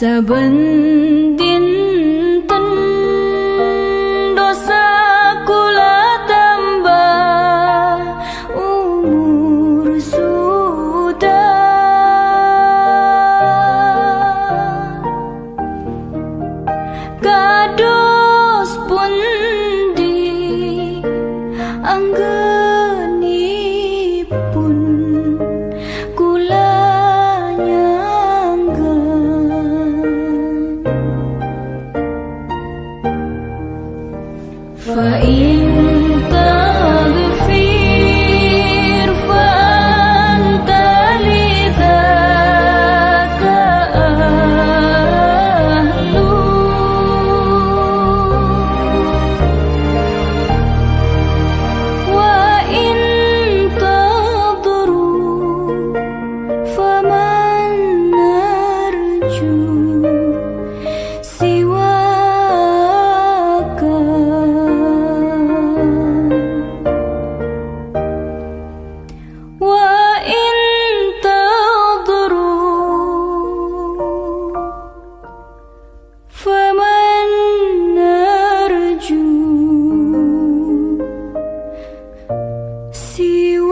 Saben dinten dosa kula tambah, umur sudah kados pundi anggenipun kula nyangga. Fa'in taghfir fa'anta lidzaka ahlu, wa in tadru faman narju siwaka. Wa in tadru faman narju siwaka.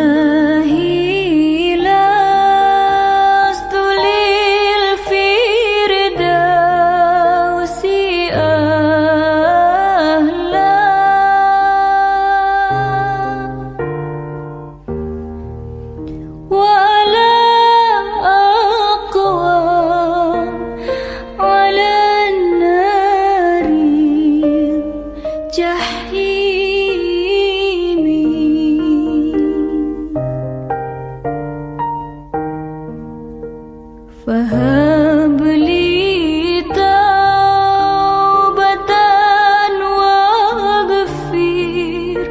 Ilahi lastu lil firdausi ahla, wala aqwa ala nari jahimi. Fahab li taubatan waghfir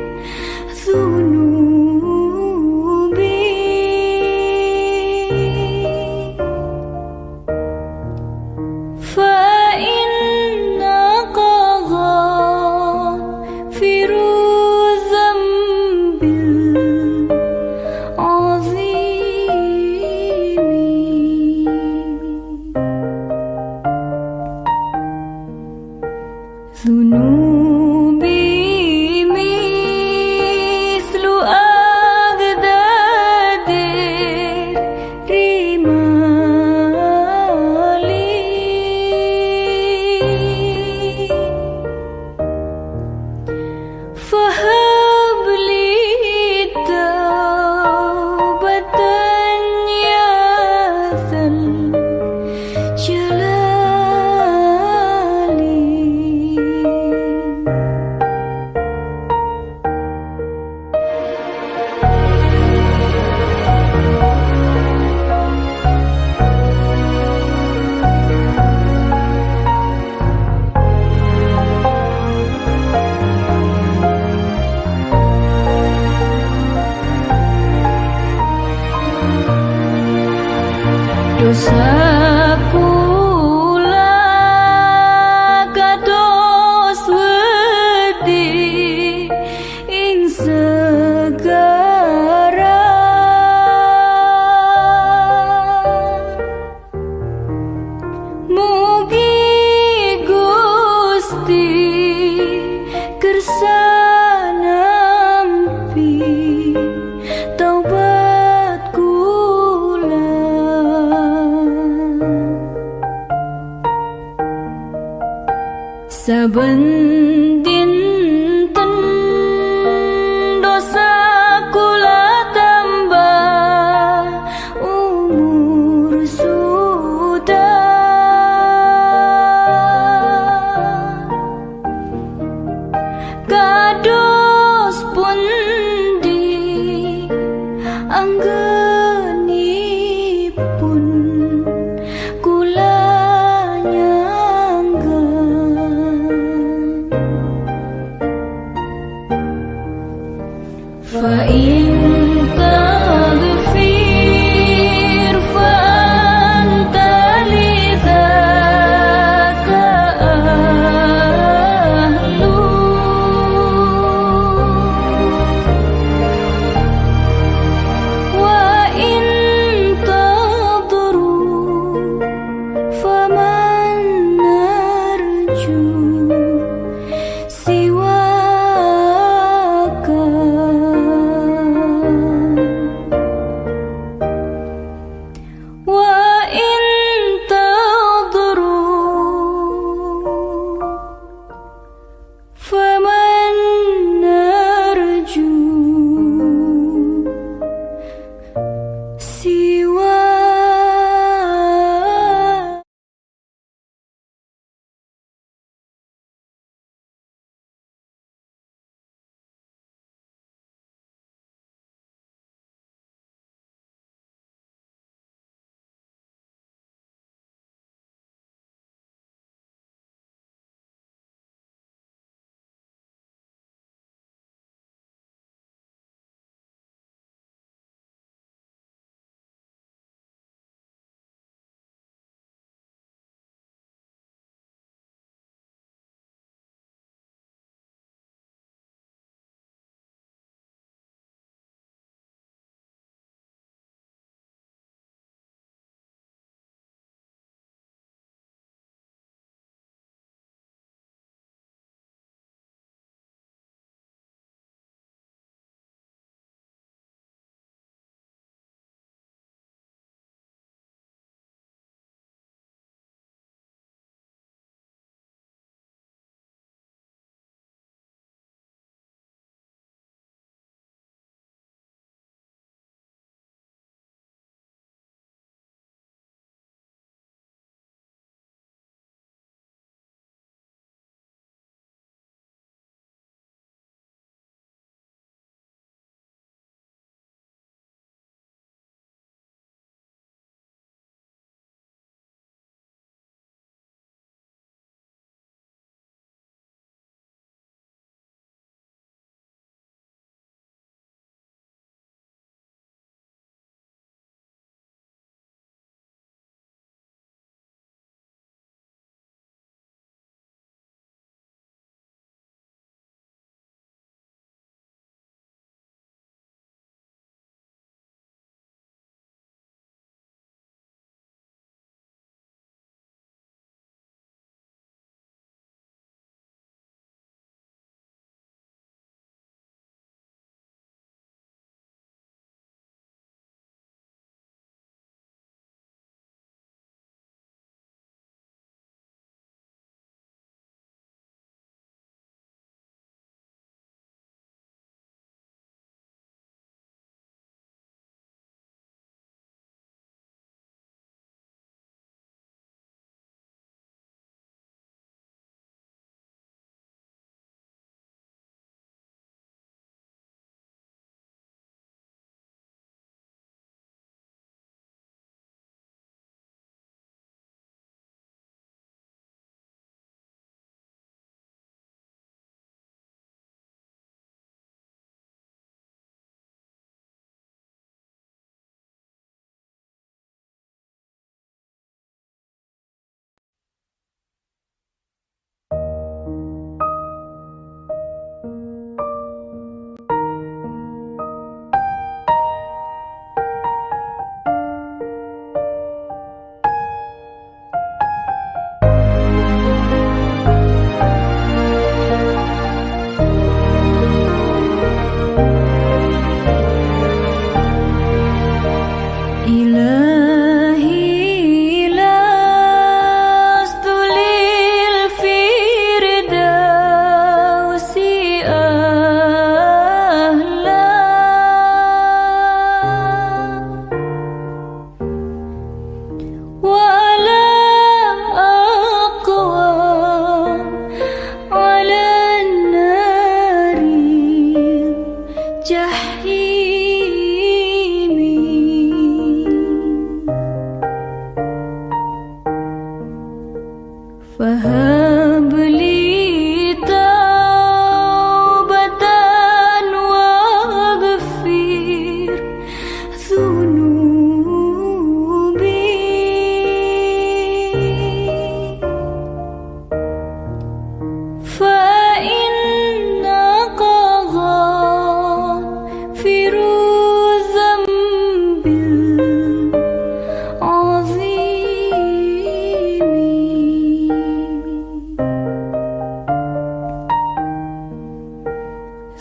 dhunubi, fa innaka ghafirun Bendinten dosa kula tambah umur sudah kados pundi anggenipun kula nyangga fa in taghfir fa anta lidzaka ahlu wa in tadru faman narju siwaka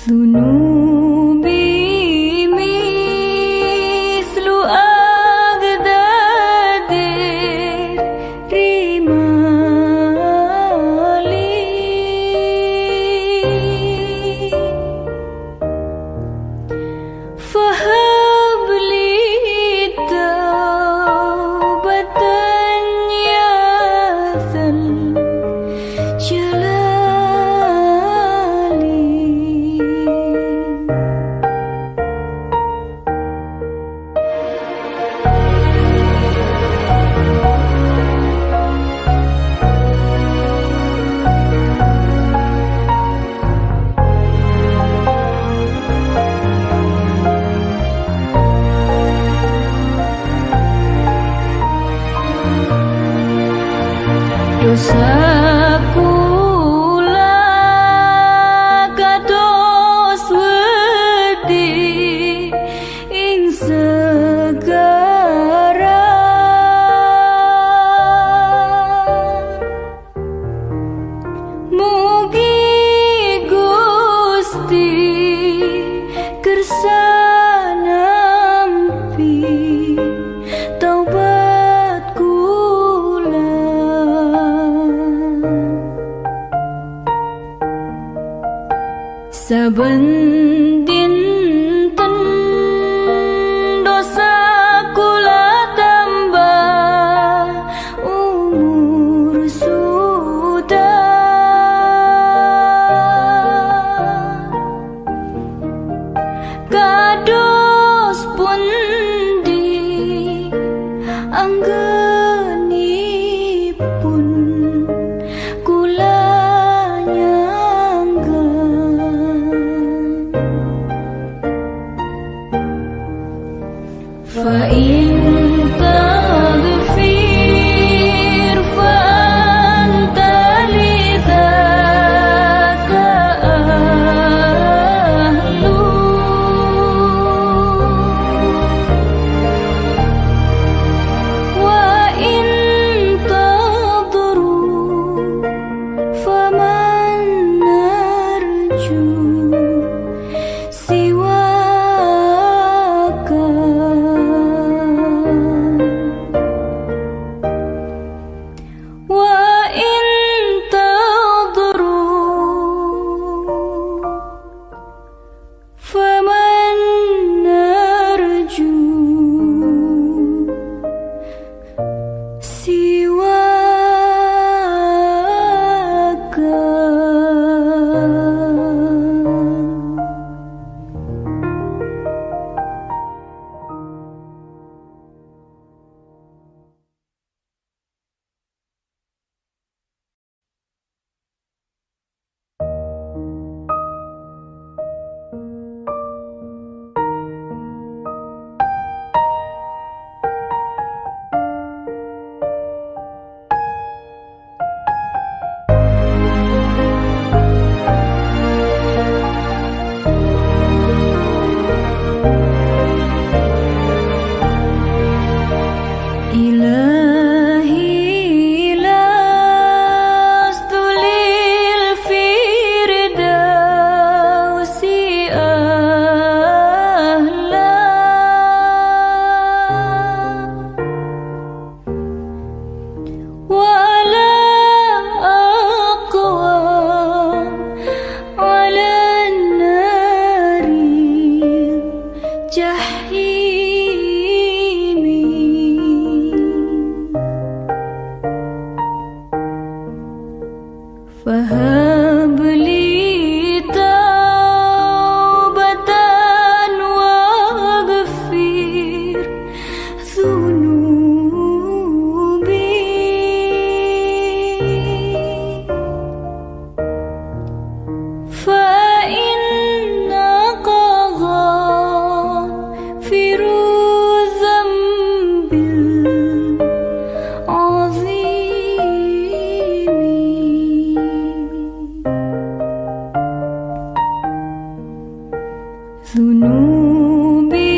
ذنوبي مثل أجداد الرمال فهب لي توبة يا ذا الجلال. Dosaku kados wedi ing segara mugi Gusti kersa nampi taubat kula. Saben dinten dosa kula tambah umur sudah kados pundi anggenipun kula فإن تغفر فأنت لذاك أهل وإن تضر فمن نرجو سواك وإن تضروا فمن نرجو سواك. إلهي لست للفردوس أهلا ولا أقوى على النار الجحيم فهب لي توبة واغفر ذنوبي فإنك غافر الذنب ذنوبي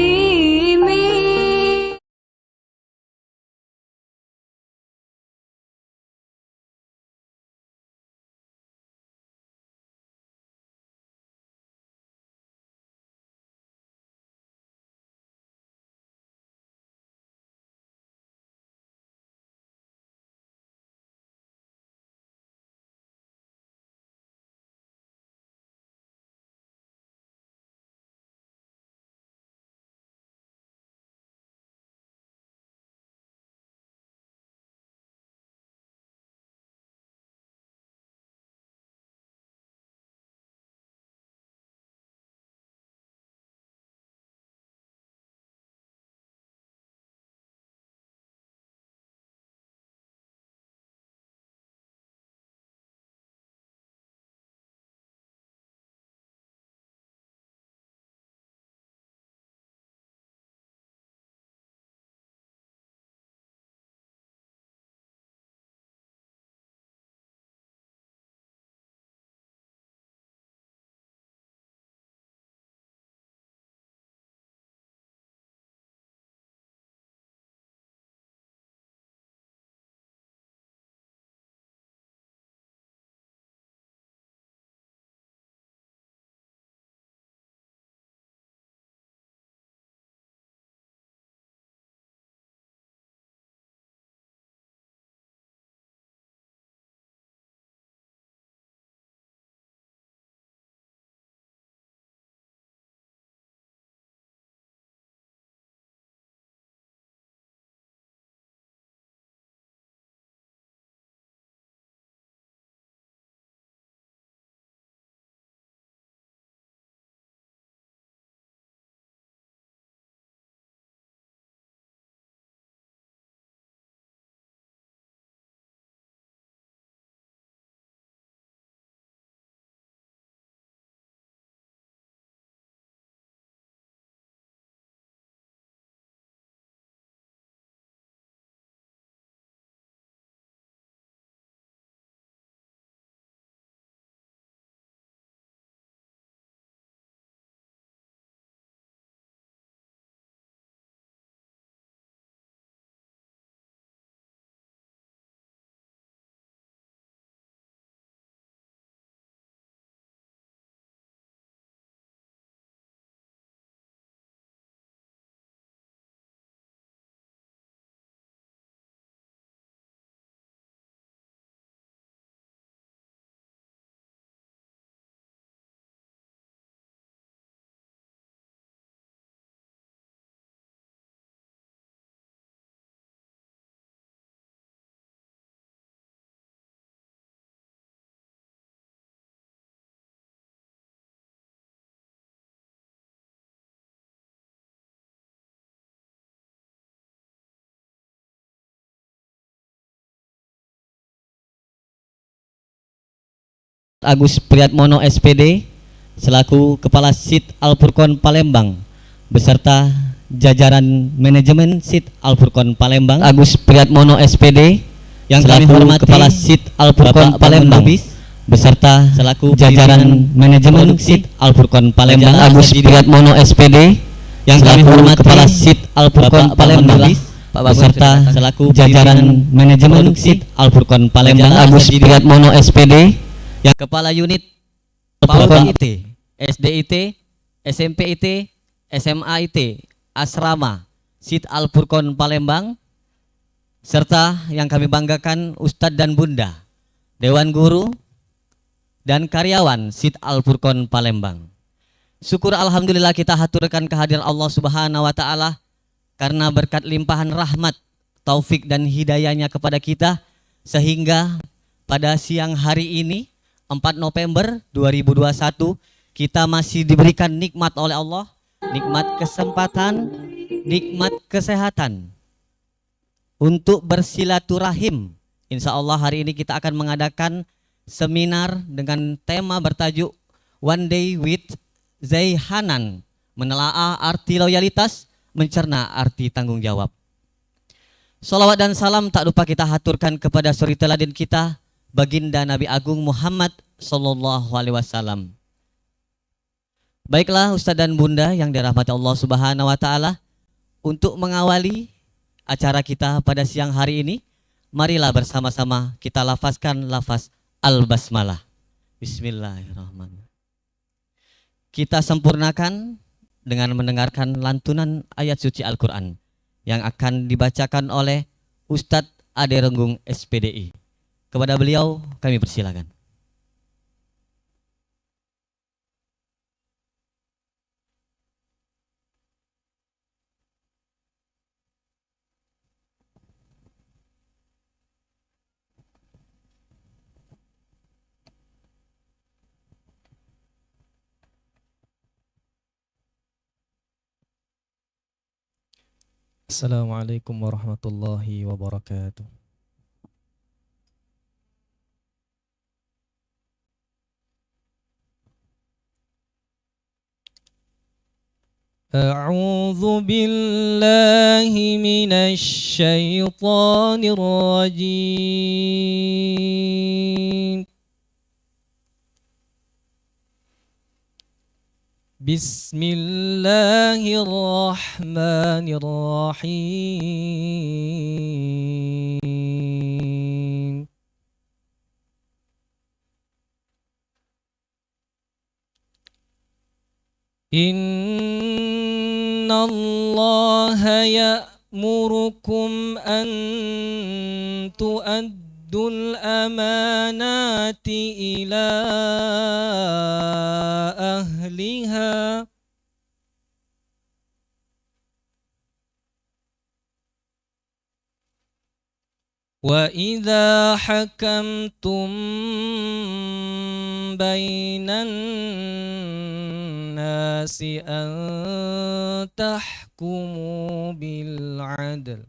Agus Priatmono SPD selaku Kepala SIT Al-Furqon Palembang beserta jajaran manajemen SIT Al-Furqon Palembang. Agus Priatmono SPD yang kami hormati Kepala SIT Al-Furqon Palembang beserta selaku jajaran manajemen SIT Al-Furqon Palembang. Agus Priatmono SPD yang kami hormati Kepala SIT Al-Furqon Palembang beserta selaku jajaran manajemen SIT Al-Furqon Palembang. Agus Priatmono SPD yang Kepala Unit PAUD IT, SDIT, SMP IT, SMA IT, Asrama SIT Al-Furqon Palembang, serta yang kami banggakan Ustadz dan Bunda, Dewan Guru, dan karyawan SIT Al-Furqon Palembang. Syukur alhamdulillah kita haturkan kehadiran Allah Subhanahu wa taala karena berkat limpahan rahmat, taufik dan hidayahnya kepada kita sehingga pada siang hari ini 4 November 2021 kita masih diberikan nikmat oleh Allah, nikmat kesempatan, nikmat kesehatan untuk bersilaturahim. Insya Allah hari ini kita akan mengadakan seminar dengan tema bertajuk One Day with Zaihanan, menelaah arti loyalitas, mencerna arti tanggung jawab. Salawat dan salam tak lupa kita haturkan kepada suri teladan kita, Baginda Nabi Agung Muhammad Sallallahu Alaihi Wasallam. Baiklah Ustadz dan Bunda yang dirahmati Allah Subhanahu Wa Taala, untuk mengawali acara kita pada siang hari ini, marilah bersama-sama kita lafazkan lafaz Al-Basmalah. Bismillahirrahmanirrahim. Kita sempurnakan dengan mendengarkan lantunan ayat suci Al-Quran yang akan dibacakan oleh Ustadz Ade Renggung SPDI. Kepada beliau kami persilakan. Assalamualaikum warahmatullahi wabarakatuh. A'udzu billahi minasy syaithanir rajim. Bismillahirrahmanirrahim. Innallaha ya'murukum an tu'addul amanati ila ahliha wa idza hakamtum bainan nasi an tahkumu bil adl.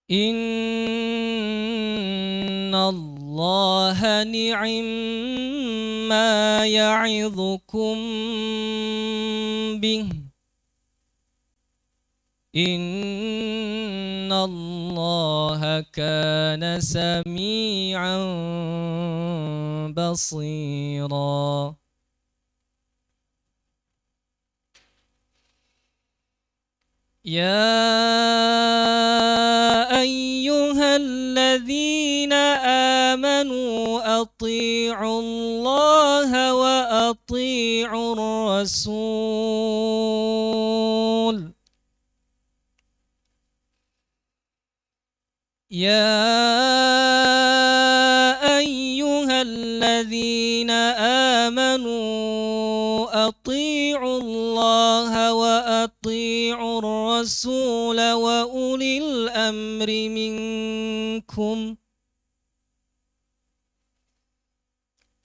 Innallaha ni'ma ya'idhukum bih. Innallaha kana sami'an basira. Ya ayyuhalladzina amanu athi'ullaha wa athi'ur rasul. Ya ayyuhalladzina amanu athi'ullaha wa athi'ur rasul wa ulil amri minkum.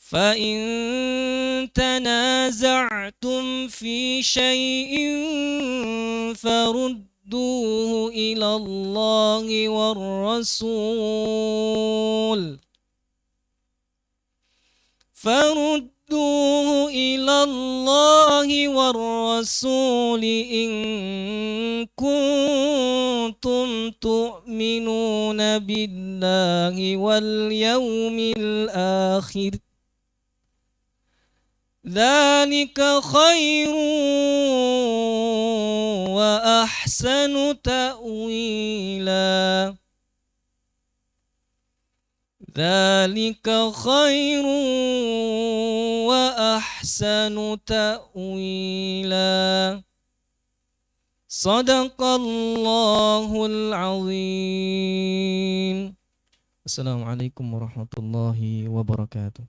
Fa in tanaza'tum fi syai'in farudduhu فردوه إلى الله والرسول فردوه إلى الله والرسول إن كنتم تؤمنون بالله واليوم الآخر ذلك خير وأحسن تأويلا ذلك خير وأحسن تأويلا صدق الله العظيم. السلام عليكم ورحمة الله وبركاته.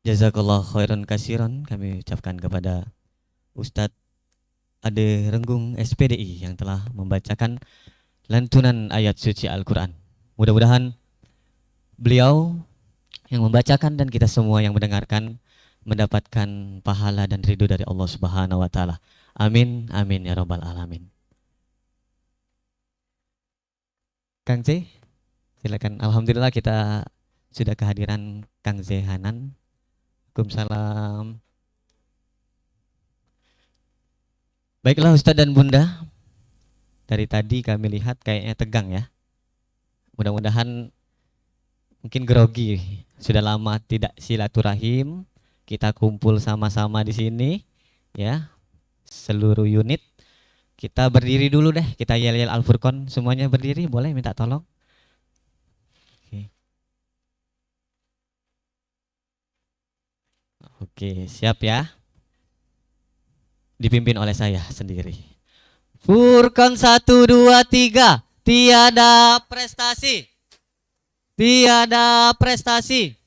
Jazakallah khairan kasiran kami ucapkan kepada Ustadz Ade Renggung SPDI yang telah membacakan lantunan ayat suci Al-Quran. Mudah-mudahan beliau yang membacakan dan kita semua yang mendengarkan mendapatkan pahala dan ridho dari Allah Subhanahu wa Ta'ala. Amin, amin ya Rabbal Alamin. Kang Z, silakan. Alhamdulillah kita sudah kehadiran Kang Z Hanan. Waalaikumsalam. Baiklah Ustadz dan Bunda, dari tadi kami lihat kayaknya tegang ya. Mudah-mudahan mungkin grogi. Sudah lama tidak silaturahim. Kita kumpul sama-sama di sini ya. Seluruh unit. Kita berdiri dulu deh. Kita yel-yel Al-Furqan. Semuanya berdiri, boleh minta tolong? Oke, siap ya. Dipimpin oleh saya sendiri. Furqan 1, 2, 3. Tiada prestasi. Tiada prestasi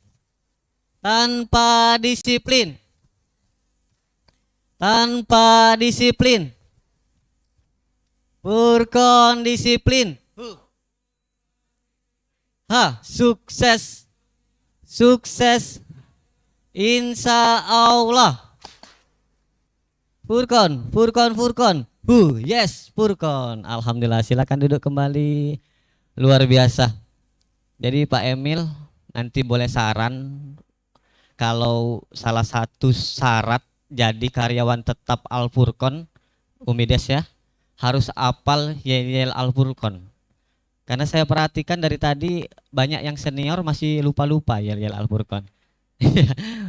tanpa disiplin. Tanpa disiplin. Furqan disiplin. Sukses. Sukses. Insya Allah. Furqan, Furqan, Furqan. Yes, Furqan. Alhamdulillah, silakan duduk kembali. Luar biasa. Jadi Pak Emil nanti boleh saran, kalau salah satu syarat jadi karyawan tetap Al-Furqan, Umides ya, harus apal yel-yel Al-Furqan. Karena saya perhatikan dari tadi banyak yang senior masih lupa-lupa yel-yel Al-Furqan.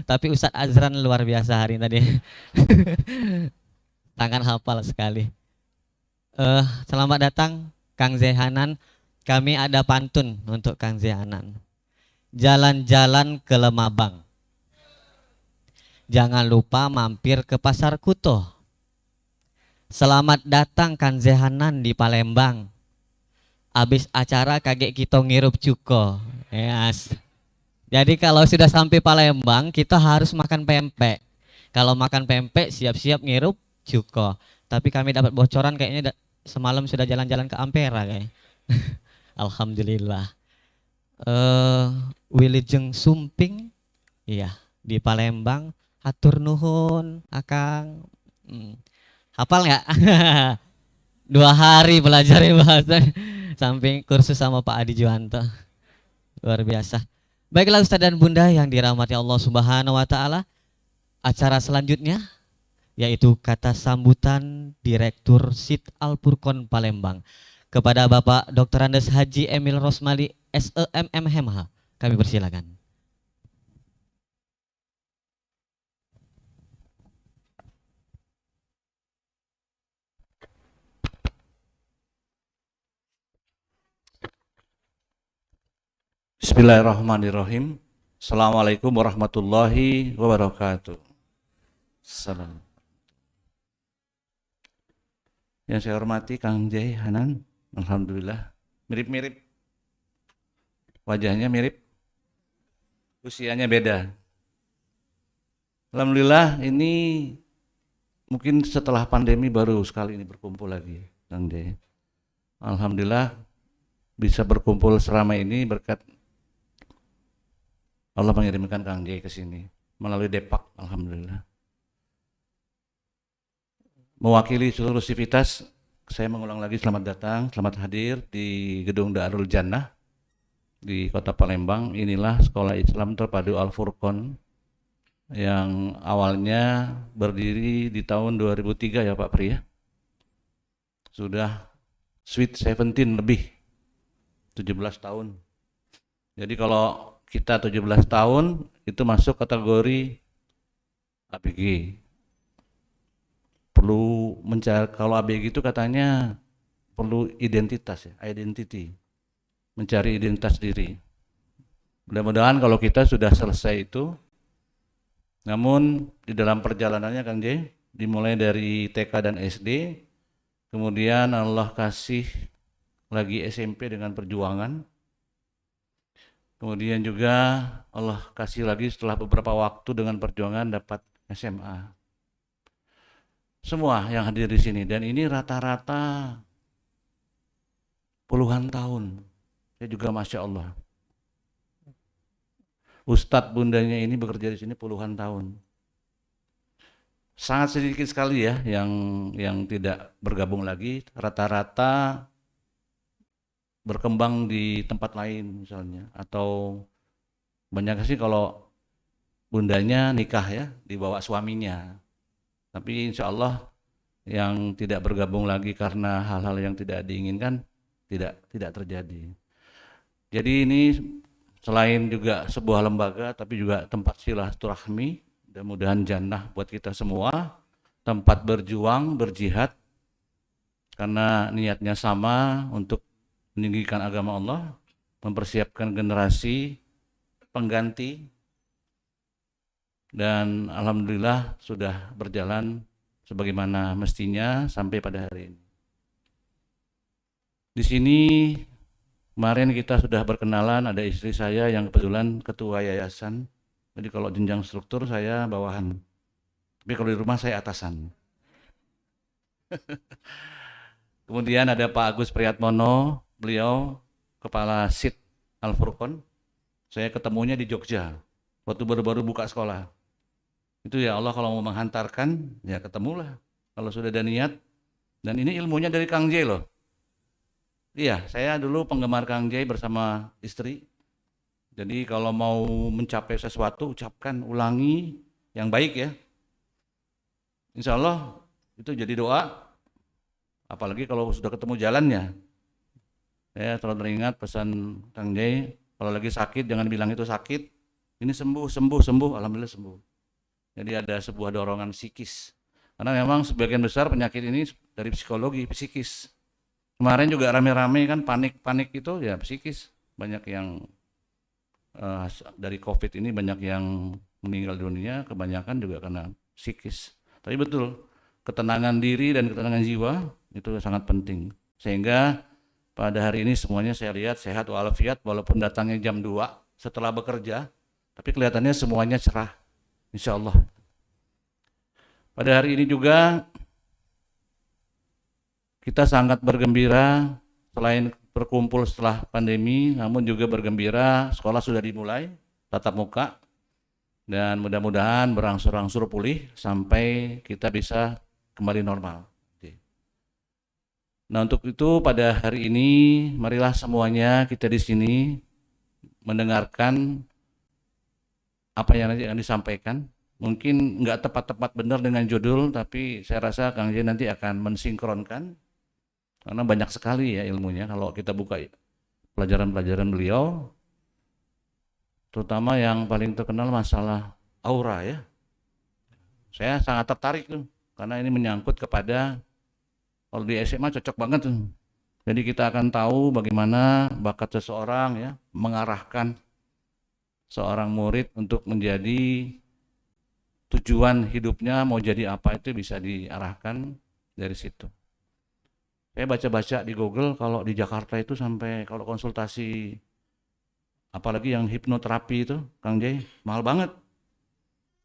Tapi Ustadz Azran luar biasa hari ini tadi. Tangan hafal sekali. Selamat datang Kang Zehanan. Kami ada pantun untuk Kang Zehanan. Jalan-jalan ke Lemabang, jangan lupa mampir ke Pasar Kuto. Selamat datang Kang Zehanan di Palembang. Abis acara kaget kita ngirup cuko. Yes. Jadi kalau sudah sampai Palembang kita harus makan pempek. Kalau makan pempek siap-siap ngirup cuko. Tapi kami dapat bocoran kayaknya semalam sudah jalan-jalan ke Ampera kayak. Alhamdulillah. Wilujeng Sumping, iya di Palembang. Hatur nuhun, Akang. Hafal nggak? 2 hari belajar bahasa samping kursus sama Pak Adi Juwanto. Luar biasa. Baiklah Ustadz dan Bunda yang dirahmati Allah Subhanahu wa Ta'ala, acara selanjutnya yaitu kata sambutan Direktur SIT Al-Furqan Palembang kepada Bapak Dr. Andes Haji Emil Rosmali SEMMH. Kami persilakan. Bismillahirrahmanirrahim. Assalamualaikum warahmatullahi wabarakatuh. Salam. Yang saya hormati Kang Jai Hanan, alhamdulillah mirip-mirip. Wajahnya mirip, usianya beda. Alhamdulillah ini mungkin setelah pandemi baru sekali ini berkumpul lagi Kang Jai. Alhamdulillah bisa berkumpul selama ini berkat Allah mengirimkan Kang Jai ke sini. melalui Depak, alhamdulillah. Mewakili seluruh sivitas, saya mengulang lagi selamat datang, selamat hadir di Gedung Darul Jannah di Kota Palembang. Inilah Sekolah Islam Terpadu Al-Furqon yang awalnya berdiri di tahun 2003 ya Pak Pri ya. Sudah sweet 17 lebih, 17 tahun. Jadi kalau kita 17 tahun itu masuk kategori ABG. Perlu mencari, kalau ABG itu katanya perlu identitas ya, identity, mencari identitas diri. Mudah-mudahan kalau kita sudah selesai itu, namun di dalam perjalanannya Kang J, dimulai dari TK dan SD, kemudian Allah kasih lagi SMP dengan perjuangan, kemudian juga Allah kasih lagi setelah beberapa waktu dengan perjuangan dapat SMA. Semua yang hadir di sini, dan ini rata-rata puluhan tahun. Saya juga Masya Allah. Ustadz bundanya ini bekerja di sini puluhan tahun. Sangat sedikit sekali ya yang tidak bergabung lagi. Rata-rata berkembang di tempat lain misalnya, atau banyak sih kalau bundanya nikah ya, dibawa suaminya. Tapi insya Allah yang tidak bergabung lagi karena hal-hal yang tidak diinginkan tidak terjadi. Jadi ini selain juga sebuah lembaga, tapi juga tempat silaturahmi. Mudah-mudahan jannah buat kita semua, tempat berjuang, berjihad, karena niatnya sama untuk meninggikan agama Allah, mempersiapkan generasi pengganti. Dan alhamdulillah sudah berjalan sebagaimana mestinya sampai pada hari ini. Di sini kemarin kita sudah berkenalan, ada istri saya yang kebetulan ketua yayasan. Jadi kalau jenjang struktur saya bawahan, tapi kalau di rumah saya atasan. Kemudian ada Pak Agus Priyatmono, beliau kepala SIT Al-Furqon. Saya ketemunya di Jogja waktu baru-baru buka sekolah. Itu ya Allah, kalau mau menghantarkan ya ketemulah kalau sudah ada niat. Dan ini ilmunya dari Kang J loh. Iya, saya dulu penggemar Kang J bersama istri. Jadi kalau mau mencapai sesuatu, ucapkan, ulangi yang baik ya. Insya Allah itu jadi doa. Apalagi kalau sudah ketemu jalannya. Saya selalu teringat pesan Kang J, kalau lagi sakit jangan bilang itu sakit. Ini sembuh, alhamdulillah sembuh. Jadi ada sebuah dorongan psikis. Karena memang sebagian besar penyakit ini dari psikologi, psikis. Kemarin juga rame-rame kan panik itu ya psikis. Banyak yang dari COVID ini banyak yang meninggal dunia, kebanyakan juga karena psikis. Tapi betul, ketenangan diri dan ketenangan jiwa itu sangat penting. Sehingga pada hari ini semuanya saya lihat sehat walafiat, walaupun datangnya jam 2 setelah bekerja, tapi kelihatannya semuanya cerah. Insya Allah. Pada hari ini juga kita sangat bergembira, selain berkumpul setelah pandemi, namun juga bergembira sekolah sudah dimulai tatap muka, dan mudah-mudahan berangsur-angsur pulih sampai kita bisa kembali normal. Nah, untuk itu pada hari ini marilah semuanya kita di sini mendengarkan apa yang nanti akan disampaikan. Mungkin nggak tepat-tepat benar dengan judul, tapi saya rasa Kang J nanti akan mensinkronkan, karena banyak sekali ya ilmunya kalau kita buka pelajaran-pelajaran beliau, terutama yang paling terkenal masalah aura ya. Saya sangat tertarik tuh, karena ini menyangkut kepada, kalau di SMA cocok banget tuh. Jadi kita akan tahu bagaimana bakat seseorang ya, mengarahkan seorang murid untuk menjadi tujuan hidupnya mau jadi apa, itu bisa diarahkan dari situ. Saya baca-baca di Google, kalau di Jakarta itu sampai kalau konsultasi, apalagi yang hipnoterapi itu, Kang J, mahal banget.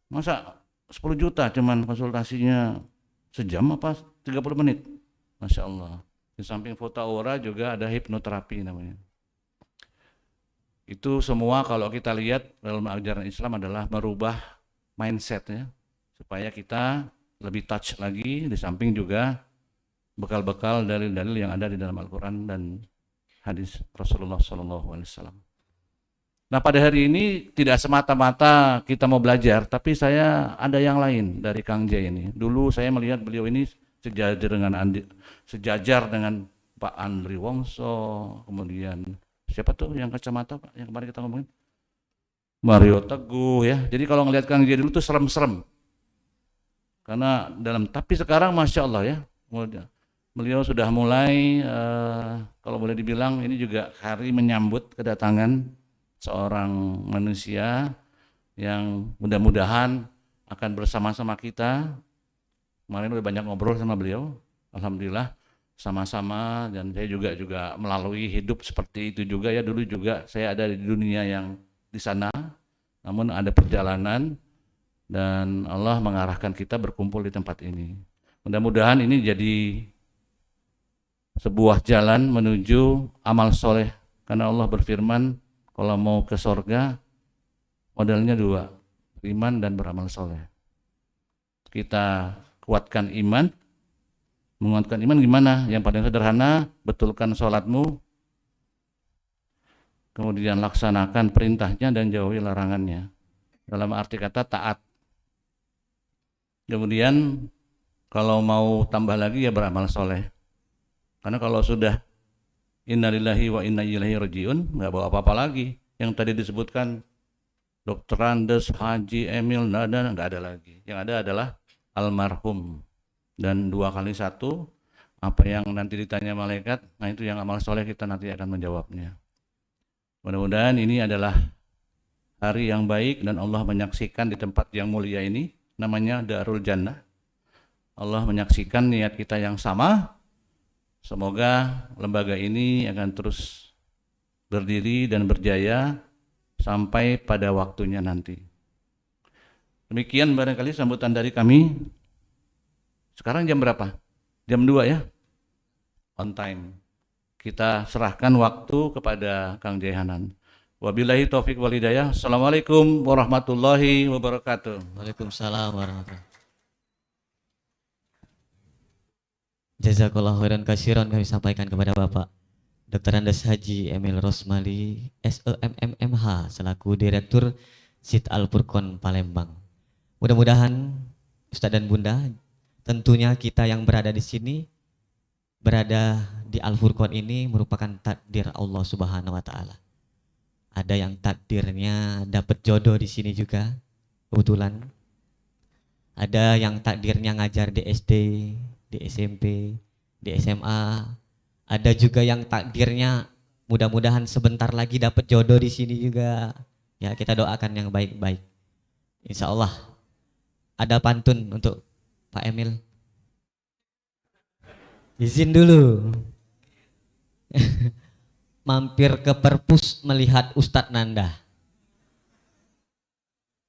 Masa 10 juta cuman konsultasinya sejam apa 30 menit? Masya Allah. Di samping foto aura juga ada hipnoterapi namanya. Itu semua kalau kita lihat dalam ajaran Islam adalah merubah mindset ya, supaya kita lebih touch lagi, di samping juga bekal-bekal dalil-dalil yang ada di dalam Al-Quran dan hadis Rasulullah SAW. Nah, pada hari ini tidak semata-mata kita mau belajar, tapi saya ada yang lain dari Kang J ini. Dulu saya melihat beliau ini sejajar dengan Pak Andri Wongso, kemudian siapa tuh yang kacamata Pak yang kemarin kita ngomongin? Mario Teguh ya. Jadi kalau ngelihat Kang J dulu tuh serem-serem. Karena tapi sekarang Masya Allah ya, beliau sudah mulai kalau boleh dibilang ini juga hari menyambut kedatangan seorang manusia yang mudah-mudahan akan bersama-sama kita. Kemarin udah banyak ngobrol sama beliau, alhamdulillah sama-sama, dan saya juga melalui hidup seperti itu juga ya. Dulu juga saya ada di dunia yang di sana, namun ada perjalanan dan Allah mengarahkan kita berkumpul di tempat ini. Mudah-mudahan ini jadi sebuah jalan menuju amal soleh, karena Allah berfirman kalau mau ke sorga modalnya dua, iman dan beramal soleh. Kita kuatkan iman. Menguatkan iman gimana? Yang paling sederhana, betulkan sholatmu, kemudian laksanakan perintahnya dan jauhi larangannya. Dalam arti kata taat. Kemudian kalau mau tambah lagi ya beramal soleh. Karena kalau sudah innalillahi wa inna ilaihi rajiun, nggak bawa apa-apa lagi. Yang tadi disebutkan Dr. Andes, Haji Emil, nggak ada lagi. Yang ada adalah almarhum. Dan 2 kali 1, apa yang nanti ditanya malaikat, nah itu yang amal soleh kita nanti akan menjawabnya. Mudah-mudahan ini adalah hari yang baik dan Allah menyaksikan di tempat yang mulia ini, namanya Darul Jannah. Allah menyaksikan niat kita yang sama. Semoga lembaga ini akan terus berdiri dan berjaya sampai pada waktunya nanti. Demikian barangkali sambutan dari kami. Sekarang jam berapa? Jam 2 ya? On time. Kita serahkan waktu kepada Kang Jaihanan. Wabillahi taufiq wal hidayah. Assalamualaikum warahmatullahi wabarakatuh. Waalaikumsalam warahmatullahi. Jazakallahu khairan katsiran kami sampaikan kepada Bapak Dr. Andes Haji Emil Rosmali SEMMMH selaku Direktur SIT Al-Furqon Palembang. Mudah-mudahan Ustadz dan Bunda, tentunya kita yang berada di sini, berada di Al-Furqon ini merupakan takdir Allah Subhanahu wa taala. Ada yang takdirnya dapat jodoh di sini juga, kebetulan. Ada yang takdirnya ngajar di SD, di SMP, di SMA. Ada juga yang takdirnya mudah-mudahan sebentar lagi dapat jodoh di sini juga. Ya, kita doakan yang baik-baik. Insya Allah. Ada pantun untuk Pak Emil. Izin dulu. Mampir ke perpus melihat Ustadz Nanda.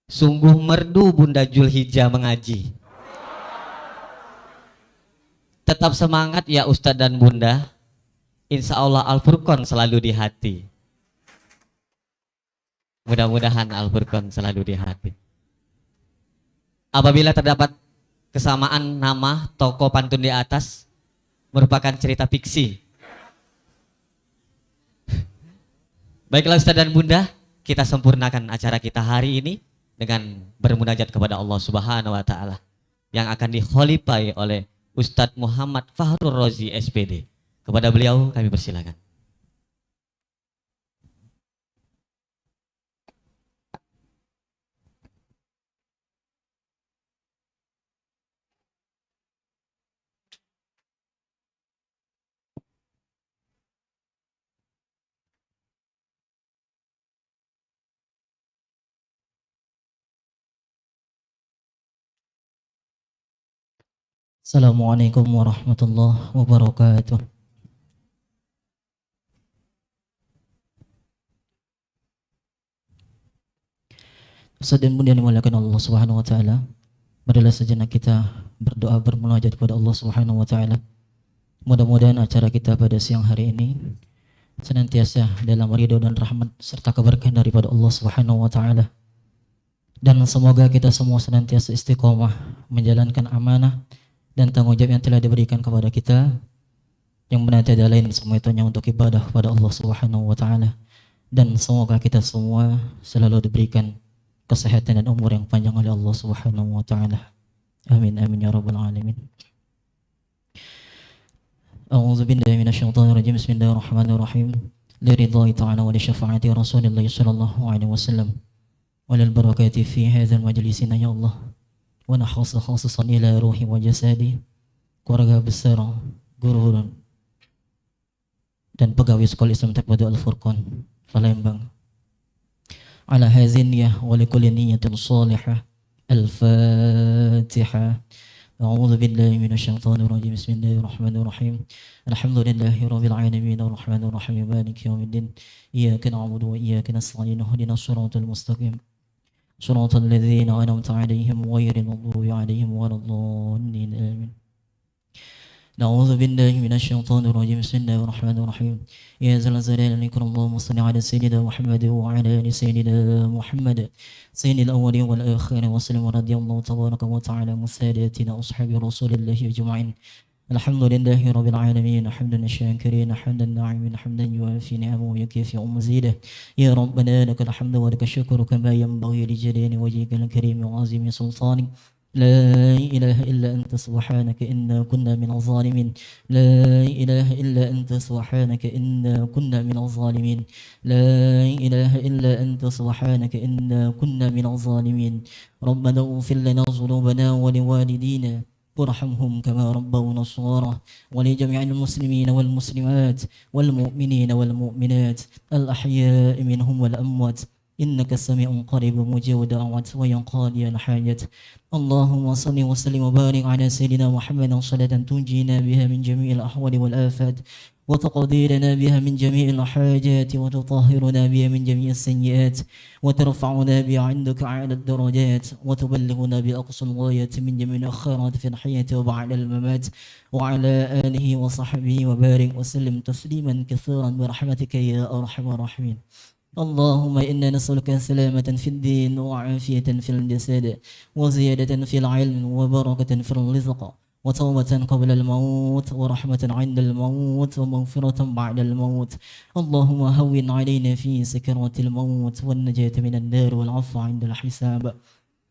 Sungguh merdu Bunda Julhijjah mengaji. Tetap semangat ya Ustadz dan Bunda. Insya Allah Al-Furqon selalu di hati. Mudah-mudahan Al-Furqon selalu di hati. Apabila terdapat kesamaan nama tokoh pantun di atas, merupakan cerita fiksi. Baiklah Ustadz dan Bunda, kita sempurnakan acara kita hari ini dengan bermunajat kepada Allah Subhanahu wa taala yang akan dikhalifai oleh Ustadz Muhammad Fahrul Rozi SPD. Kepada beliau kami persilakan. Assalamualaikum warahmatullahi wabarakatuh. Ustaz dan Bunda yang dimuliakan Allah Subhanahu wa taala, marilah sejenak kita berdoa bermunajat kepada Allah Subhanahu wa taala. Mudah-mudahan acara kita pada siang hari ini senantiasa dalam ridho dan rahmat serta keberkahan daripada Allah Subhanahu wa taala. Dan semoga kita semua senantiasa istiqomah menjalankan amanah dan tanggung jawab yang telah diberikan kepada kita, yang benar tiada lain semua itu hanya untuk ibadah kepada Allah Subhanahu wa taala. Dan semoga kita semua selalu diberikan kesehatan dan umur yang panjang oleh Allah Subhanahu wa taala. Amin amin ya rabbal alamin. A'udzu billahi minasyaitonir rajim. Bismillahirrahmanirrahim. Liridha'i ta'ala wa li syafa'ati Rasulillah sallallahu alaihi wasallam. وللبركات في هذا المجلس يا الله ونخص خاصة إلى روحي وجسدي keluarga besar guru dan pegawai sekolah Islam Taqwa Al-Furqan Palembang ala hazin ya wa likulli niyatin salihah. Al-Fatihah. أعوذ بالله من الشيطان الرجيم. بسم الله الرحمن الرحيم. الحمد لله رب العالمين الرحمن الرحيم مالك يوم الدين إياك نعبد وإياك نستعين اهدنا الصراط المستقيم صراط الذين أنعمت عليهم غير المغضوب عليهم ولا الضالين آمين. نعوذ بالله من الشيطان الرجيم. بسم الله الرحمن الرحيم. يا ذا الجلال والإكرام اللهم صل على سيدنا محمد وعلى آل سيدنا محمد سيد الأولين والآخرين وسلم رضي الله تبارك وتعالى عن ساداتنا أصحاب رسول الله أجمعين. الحمد لله رب العالمين حمدا شاكرين حمدا ناعمين حمدا يوافي نعمه ويكفي مزيده. يا ربنا لك الحمد ولك الشكر كما ينبغي لجلال وجهك الكريم وعظيم سلطانك. لا إله إلا أنت سبحانك إنا كنا من الظالمين. لا إله إلا أنت سبحانك إنا كنا من الظالمين. لا إله إلا أنت سبحانك إنا كنا من الظالمين. ربنا اغفر لنا ذنوبنا ولوالدينا وارحمهم كما ربونا صغارا ولجميع المسلمين والمسلمات والمؤمنين والمؤمنات الأحياء منهم والأموات إنك سميع قريب مجيب دعوات وينقاضي الحاجات. اللهم صل وسلم وبارك على سيدنا محمد صلاة تنجينا بها من جميع الأحوال والآفات وتقضي لنا بها من جميع الحاجات وتطهرنا بها من جميع السيئات وترفعنا بها عندك أعلى الدرجات وتبلغنا بأقصى الغايات من جميع الخيرات في الحياة وبعد الممات وعلى آله وصحبه وبارك وسلم تسليما كثيرا برحمتك يا أرحم الراحمين. اللهم إنا نسألك سلامة في الدين وعافية في الجسد وزيادة في العلم وبركة في الرزق وتوبة قبل الموت ورحمة عند الموت ومغفرة بعد الموت. اللهم هون علينا في سكرات الموت والنجاة من النار والعفو عند الحساب.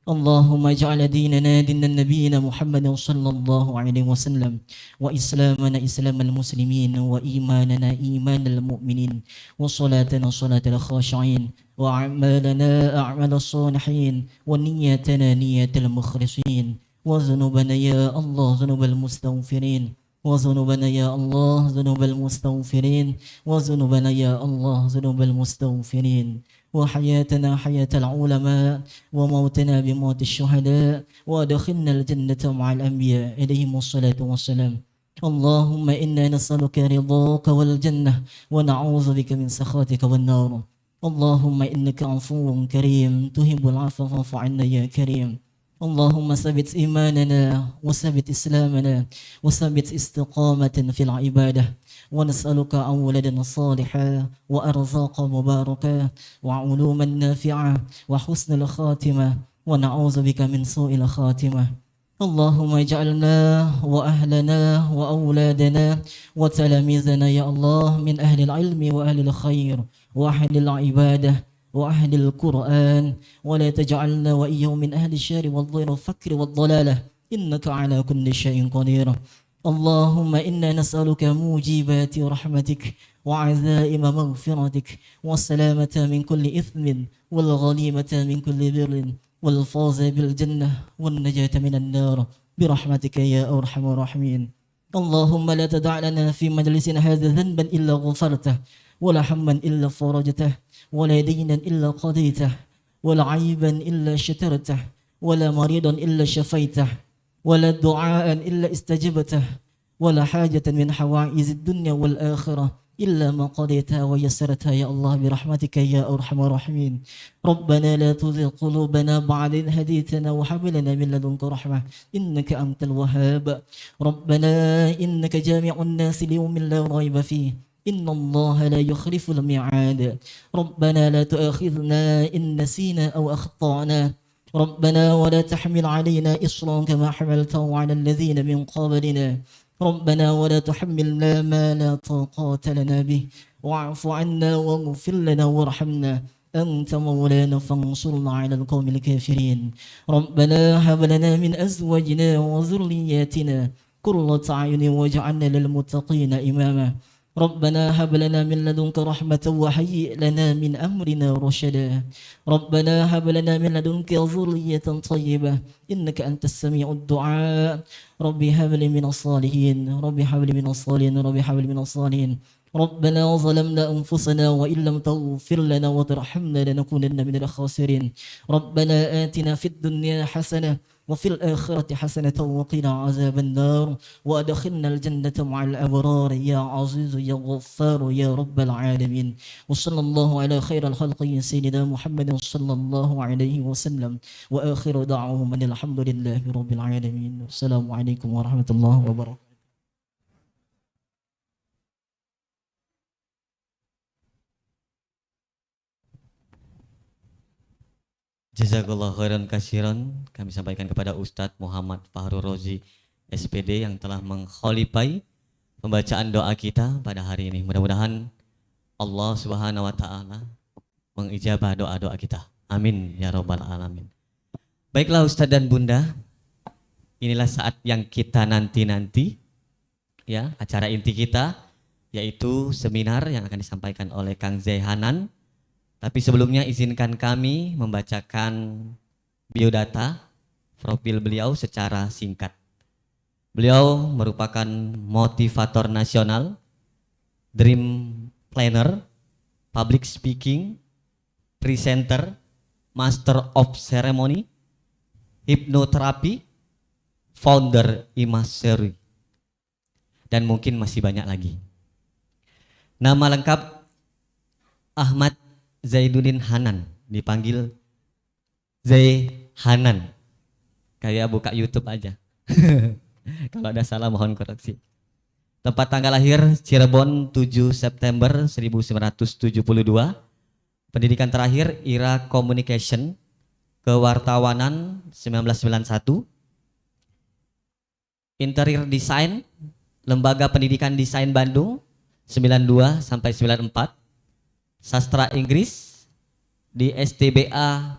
اللهم اجعل ديننا دين نبينا محمد صلى الله عليه وسلم وإسلامنا إسلام المسلمين وإيماننا إيمان المؤمنين وصلاتنا صلاة الخاشعين وأعمالنا أعمال الصالحين ونياتنا نية المخلصين وذنوبنا يا الله ذنوب المستغفرين وذنوبنا يا الله ذنوب المستغفرين وذنوبنا يا الله ذنوب المستغفرين وحياتنا حياة العلماء وموتنا بموت الشهداء وادخلنا الجنة مع الأنبياء إليهم الصلاة والسلام. اللهم إنا نسألك رضاك والجنة ونعوذ بك من سخطك والنار. اللهم إنك عفو كريم تحب العفو فاعف عنا يا كريم. اللهم ثبت إيماننا وثبت إسلامنا وثبت استقامة في العبادة ونسألك عن ولدا صالحا وأرزاقا مباركا وعلوما نافعة وحسن الخاتمة ونعوذ بك من سوء الخاتمة. اللهم اجعلنا وأهلنا وأولادنا وتلاميذنا يا الله من أهل العلم وأهل الخير وأهل العبادة وأهل القرآن ولا تجعلنا وإياهم من أهل الشر والضير والفكر والضلالة إنك على كل شيء قدير. اللهم إنا نسألك موجبات رحمتك وعزائم مغفرتك والسلامة من كل إثم والغنيمة من كل بر والفوز بالجنة والنجاة من النار برحمتك يا أرحم الراحمين. اللهم لا تدع لنا في مجلسنا هذا ذنبا إلا غفرته ولا هما إلا فرجته ولا دينا إلا قضيته ولا عيبا إلا شترته ولا مريضا إلا شفيته ولا دعاء إلا استجبته ولا حاجة من حوائج الدنيا والآخرة إلا ما قضيتها ويسرتها يا الله برحمتك يا أرحم الراحمين. ربنا لا تزغ قلوبنا بعد إذ هديتنا وهب لنا من لدنك رحمة إنك أنت الوهاب. ربنا إنك جامع الناس ليوم لا ريب فيه إن الله لا يخلف الميعاد. ربنا لا تؤاخذنا إن نسينا أو أخطأنا ربنا ولا تحمل علينا إصرا كما حملته على الذين من قبلنا ربنا ولا تحملنا ما لا طاقة لنا به واعف عنا واغفر لنا وارحمنا أنت مولانا فانصرنا على القوم الكافرين ربنا هب لنا من أزواجنا وذرياتنا قرة أعين واجعلنا للمتقين إماما ربنا هب لنا من لدنك رحمة وهيئ لنا من أمرنا رشدا ربنا هب لنا من لدنك ذرية طيبة إنك أنت السميع الدعاء ربي هب لي من الصالحين ربي هب لي من الصالحين ربي هب لي من الصالحين ربنا ظلمنا أنفسنا وإن لم تغفر لنا وترحمنا لنكونن من الخاسرين ربنا آتنا في الدنيا حسنة وفي الآخرة حسنة وقنا عذاب النار وأدخلنا الجنة مع الأبرار يا عزيز يا غفار يا رب العالمين وصلى الله على خير الخلق سيدنا محمد صلى الله عليه وسلم وآخر دعوهم أن الحمد لله رب العالمين والسلام عليكم ورحمة الله وبركاته. Jazakallah khairan kasiran kami sampaikan kepada Ustadz Muhammad Fahrul Rozi SPD yang telah mengkhalipai pembacaan doa kita pada hari ini. Mudah-mudahan Allah Subhanahu wa taala mengijabah doa-doa kita. Amin ya rabbal alamin. Baiklah Ustadz dan Bunda, inilah saat yang kita nanti-nanti ya, acara inti kita yaitu seminar yang akan disampaikan oleh Kang Zaihanan. Tapi sebelumnya izinkan kami membacakan biodata profil beliau secara singkat. Beliau merupakan motivator nasional, dream planner, public speaking, presenter, master of ceremony, hipnoterapi, founder Imaseri, dan mungkin masih banyak lagi. Nama lengkap Ahmad Zaiduddin Hanan, dipanggil Zai Hanan. Kayak buka YouTube aja. Kalau ada salah mohon koreksi. Tempat tanggal lahir Cirebon 7 September 1972. Pendidikan terakhir IRA Communication, Kewartawanan 1991. Interior Design, Lembaga Pendidikan Desain Bandung 92 sampai 94. Sastra Inggris di STBA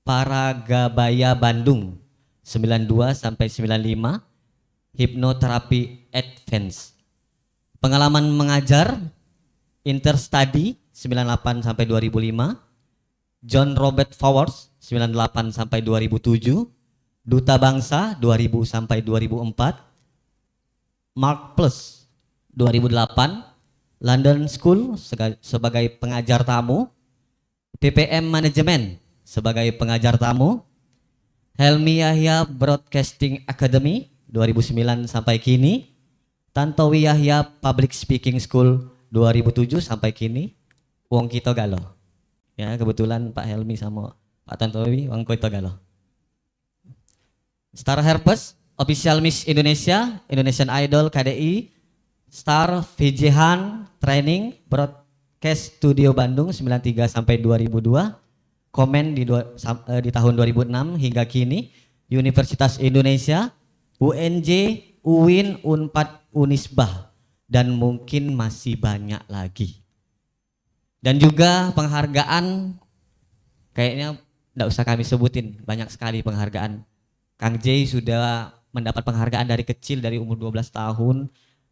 Paragabaya Bandung 92 sampai 95. Hipnoterapi Advance. Pengalaman mengajar Interstudy 98 sampai 2005. John Robert Flowers 98 sampai 2007. Duta Bangsa 2000 sampai 2004. Mark Plus 2008. London School sebagai pengajar tamu, PPM Management sebagai pengajar tamu, Helmi Yahya Broadcasting Academy 2009 sampai kini, Tantowi Yahya Public Speaking School 2007 sampai kini, Wong Kito Galo. Ya, kebetulan Pak Helmi sama Pak Tantowi Wong Kito Galo. Star Herpes, Official Miss Indonesia, Indonesian Idol KDI, Star Vijehan Training Broadcast Studio Bandung 93 sampai 2002. Komen di tahun 2006 hingga kini. Universitas Indonesia, UNJ, UIN, Unpad, Unisbah, dan mungkin masih banyak lagi. Dan juga penghargaan kayaknya enggak usah kami sebutin, banyak sekali penghargaan. Kang J sudah mendapat penghargaan dari kecil, dari umur 12 tahun.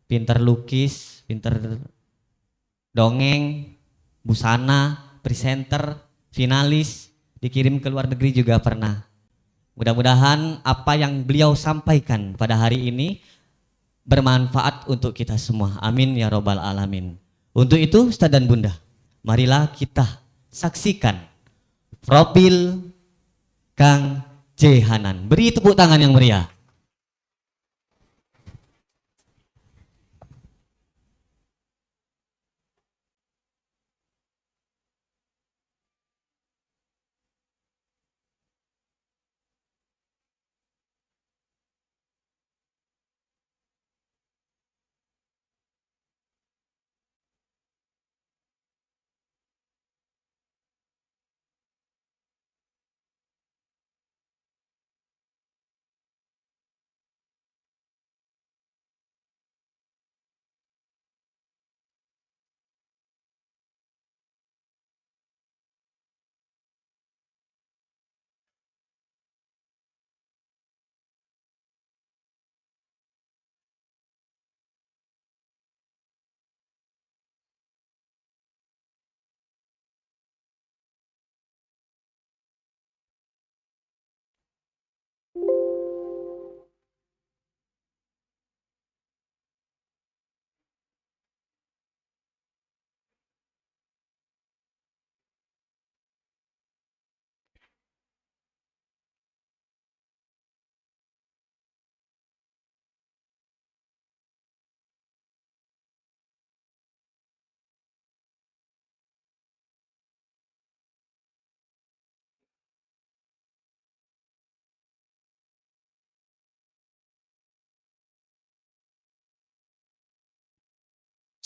Pinter lukis, pinter dongeng, busana, presenter, finalis, dikirim ke luar negeri juga pernah. Mudah-mudahan apa yang beliau sampaikan pada hari ini bermanfaat untuk kita semua. Amin ya robbal alamin. Untuk itu Ustaz dan Bunda, marilah kita saksikan profil Kang J. Hanan. Beri tepuk tangan yang meriah.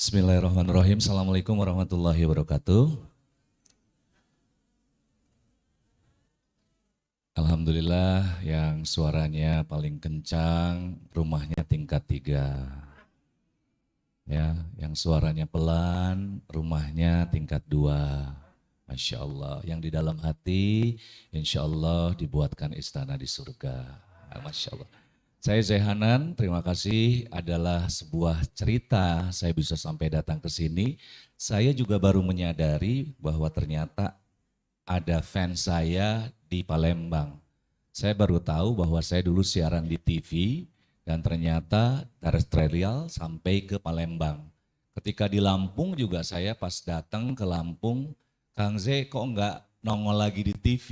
Bismillahirrahmanirrahim. Assalamualaikum warahmatullahi wabarakatuh. Alhamdulillah yang suaranya paling kencang, rumahnya tingkat 3. Ya, yang suaranya pelan, rumahnya tingkat 2. Masya Allah, yang di dalam hati, insya Allah dibuatkan istana di surga. Masya Allah. Saya Zehanan, terima kasih, adalah sebuah cerita saya bisa sampai datang ke sini. Saya juga baru menyadari bahwa ternyata ada fans saya di Palembang. Saya baru tahu bahwa saya dulu siaran di TV dan ternyata terestrial sampai ke Palembang. Ketika di Lampung juga saya pas datang ke Lampung, Kang Z kok enggak nongol lagi di TV?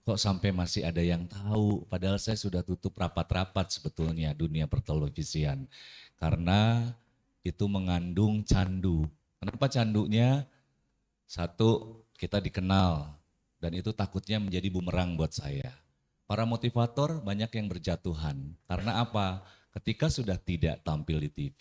Kok sampai masih ada yang tahu, padahal saya sudah tutup rapat-rapat sebetulnya dunia pertelevisian. Karena itu mengandung candu. Kenapa candunya? Satu, kita dikenal dan itu takutnya menjadi bumerang buat saya. Para motivator banyak yang berjatuhan. Karena apa? Ketika sudah tidak tampil di TV,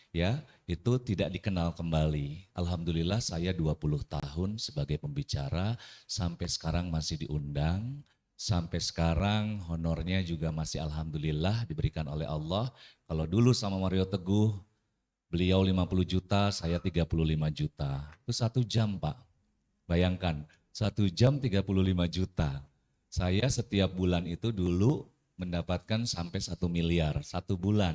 ya itu tidak dikenal kembali. Alhamdulillah saya 20 tahun sebagai pembicara, sampai sekarang masih diundang, sampai sekarang honornya juga masih alhamdulillah diberikan oleh Allah. Kalau dulu sama Mario Teguh, beliau 50 juta, saya 35 juta. Itu 1 jam Pak, bayangkan 1 jam 35 juta. Saya setiap bulan itu dulu mendapatkan sampai 1 miliar 1 bulan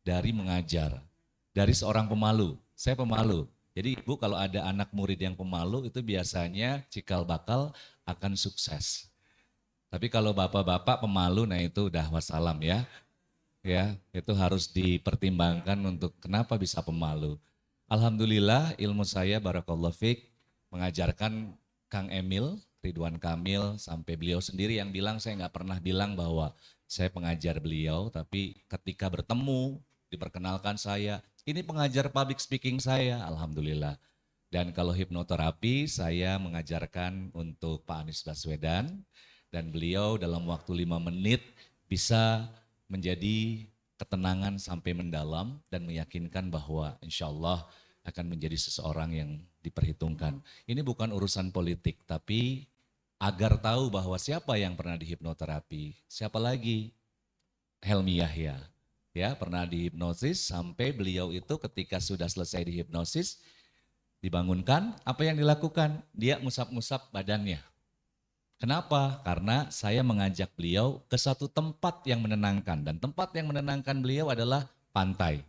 dari mengajar, dari seorang pemalu. Saya pemalu, jadi ibu kalau ada anak murid yang pemalu itu biasanya cikal bakal akan sukses. Tapi kalau bapak-bapak pemalu, nah itu udah wassalam ya. Ya, itu harus dipertimbangkan untuk kenapa bisa pemalu. Alhamdulillah ilmu saya barakallahu fiik mengajarkan Kang Emil, Ridwan Kamil, sampai beliau sendiri yang bilang, saya nggak pernah bilang bahwa saya pengajar beliau, tapi ketika bertemu, diperkenalkan saya, ini pengajar public speaking saya, alhamdulillah. Dan kalau hipnoterapi, saya mengajarkan untuk Pak Anies Baswedan, dan beliau dalam waktu 5 menit bisa menjadi ketenangan sampai mendalam, dan meyakinkan bahwa insya Allah akan menjadi seseorang yang diperhitungkan. Ini bukan urusan politik, tapi agar tahu bahwa siapa yang pernah dihipnoterapi, siapa lagi? Helmi Yahya, ya pernah dihipnosis sampai beliau itu ketika sudah selesai dihipnosis, dibangunkan, apa yang dilakukan? Dia ngusap-ngusap badannya. Kenapa? Karena saya mengajak beliau ke satu tempat yang menenangkan, dan tempat yang menenangkan beliau adalah pantai.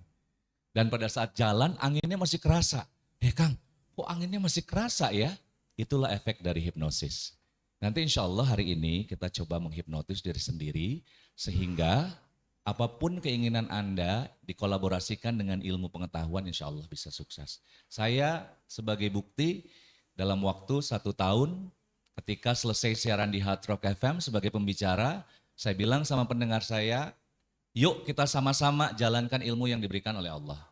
Dan pada saat jalan anginnya masih kerasa. Kang, kok anginnya masih kerasa ya? Itulah efek dari hipnosis. Nanti insya Allah hari ini kita coba menghipnotis diri sendiri sehingga apapun keinginan Anda dikolaborasikan dengan ilmu pengetahuan insya Allah bisa sukses. Saya sebagai bukti dalam waktu 1 tahun ketika selesai siaran di Hard Rock FM sebagai pembicara, saya bilang sama pendengar saya, yuk kita sama-sama jalankan ilmu yang diberikan oleh Allah.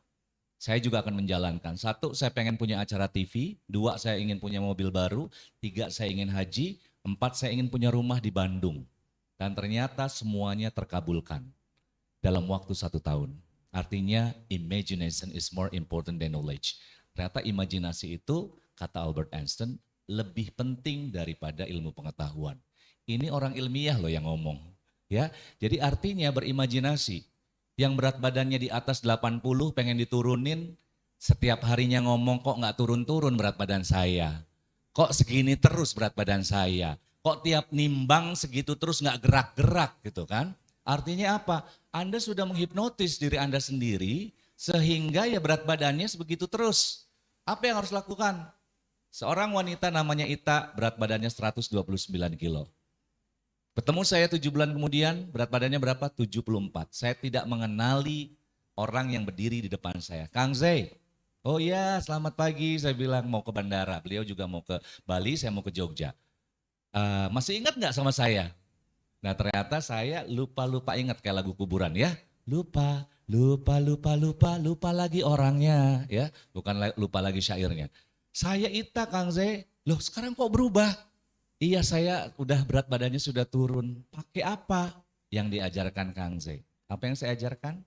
Saya juga akan menjalankan. 1, saya pengen punya acara TV. 2, saya ingin punya mobil baru. 3, saya ingin haji. 4, saya ingin punya rumah di Bandung. Dan ternyata semuanya terkabulkan dalam waktu 1 tahun. Artinya imagination is more important than knowledge. Ternyata imajinasi itu, kata Albert Einstein, lebih penting daripada ilmu pengetahuan. Ini orang ilmiah loh yang ngomong. Ya, jadi artinya berimajinasi. Yang berat badannya di atas 80 pengen diturunin, setiap harinya ngomong kok nggak turun-turun berat badan saya. Kok segini terus berat badan saya. Kok tiap nimbang segitu terus nggak gerak-gerak gitu kan. Artinya apa? Anda sudah menghipnotis diri Anda sendiri sehingga ya berat badannya sebegitu terus. Apa yang harus lakukan? Seorang wanita namanya Ita, berat badannya 129 kilo. Ketemu saya 7 bulan kemudian, berat badannya berapa? 74. Saya tidak mengenali orang yang berdiri di depan saya. Kang Zai, oh iya selamat pagi, saya bilang mau ke bandara. Beliau juga mau ke Bali, saya mau ke Jogja. Masih ingat nggak sama saya? Nah ternyata saya lupa ingat kayak lagu kuburan ya. Lupa lagi orangnya ya. Bukan lupa lagi syairnya. Saya Ita Kang Zai, loh sekarang kok berubah? Iya saya udah berat badannya sudah turun. Pakai apa yang diajarkan Kang Zai? Apa yang saya ajarkan?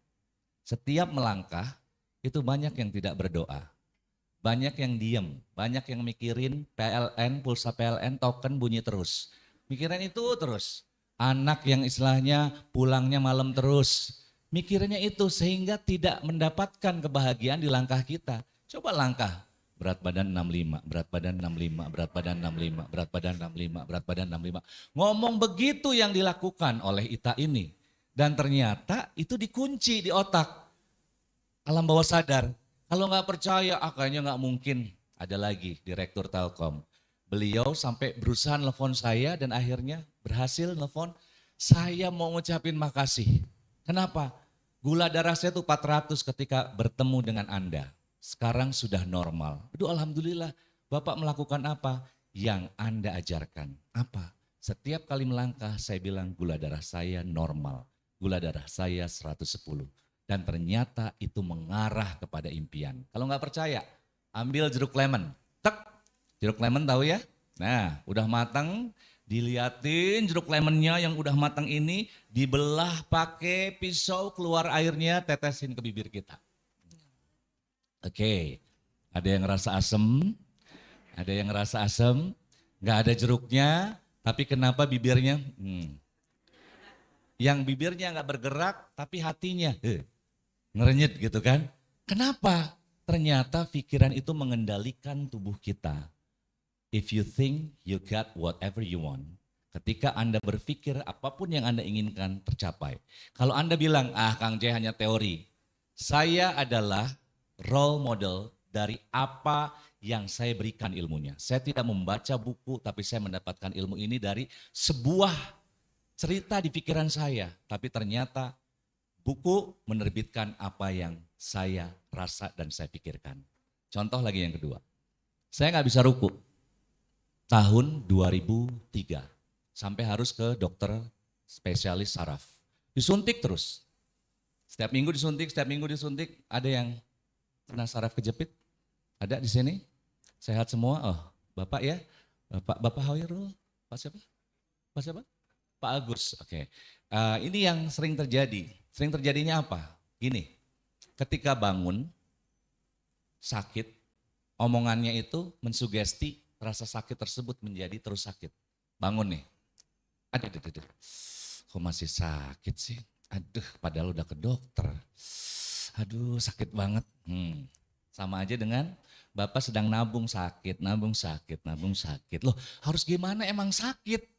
Setiap melangkah itu banyak yang tidak berdoa. Banyak yang diem, banyak yang mikirin PLN, pulsa PLN, token bunyi terus. Mikirin itu terus. Anak yang istilahnya pulangnya malam terus. Mikirinnya itu sehingga tidak mendapatkan kebahagiaan di langkah kita. Coba langkah. Berat badan 65, berat badan 65, berat badan 65, berat badan 65, berat badan 65. Ngomong begitu yang dilakukan oleh Ita ini. Dan ternyata itu dikunci di otak. Alam bawah sadar. Kalau nggak percaya, kayaknya nggak mungkin. Ada lagi Direktur Telkom. Beliau sampai berusaha nelfon saya dan akhirnya berhasil nelfon. Saya mau ngucapin makasih. Kenapa? Gula darah saya tuh 400 ketika bertemu dengan Anda. Sekarang sudah normal. Aduh alhamdulillah, Bapak melakukan apa? Yang Anda ajarkan. Apa? Setiap kali melangkah saya bilang gula darah saya normal. Gula darah saya 110. Dan ternyata itu mengarah kepada impian. Kalau nggak percaya, ambil jeruk lemon. Tek, jeruk lemon tahu ya? Nah, udah matang, diliatin jeruk lemonnya yang udah matang ini, dibelah pakai pisau, keluar airnya, tetesin ke bibir kita. Oke, ada yang ngerasa asem, ada yang ngerasa asem, nggak ada jeruknya, tapi kenapa bibirnya? Yang bibirnya nggak bergerak, tapi hatinya ngerenyet gitu kan. Kenapa? Ternyata pikiran itu mengendalikan tubuh kita. If you think you got whatever you want. Ketika Anda berpikir apapun yang Anda inginkan tercapai. Kalau Anda bilang, Kang J hanya teori. Saya adalah role model dari apa yang saya berikan ilmunya. Saya tidak membaca buku, tapi saya mendapatkan ilmu ini dari sebuah cerita di pikiran saya. Tapi ternyata buku menerbitkan apa yang saya rasa dan saya pikirkan. Contoh lagi yang kedua. Saya nggak bisa ruku. Tahun 2003. Sampai harus ke dokter spesialis saraf. Disuntik terus. Setiap minggu disuntik, setiap minggu disuntik. Ada yang kena saraf kejepit? Ada di sini? Sehat semua? Oh, Bapak ya? Bapak Hawirul? Pak siapa? Pak siapa? Pak Agus. Oke. Ini yang sering terjadi. Sering terjadinya apa? Gini, ketika bangun, sakit, omongannya itu mensugesti rasa sakit tersebut menjadi terus sakit. Bangun nih, aduh, kok masih sakit sih? Aduh, padahal udah ke dokter. Aduh, sakit banget. Sama aja dengan Bapak sedang nabung sakit, nabung sakit, nabung sakit. Loh, harus gimana emang sakit?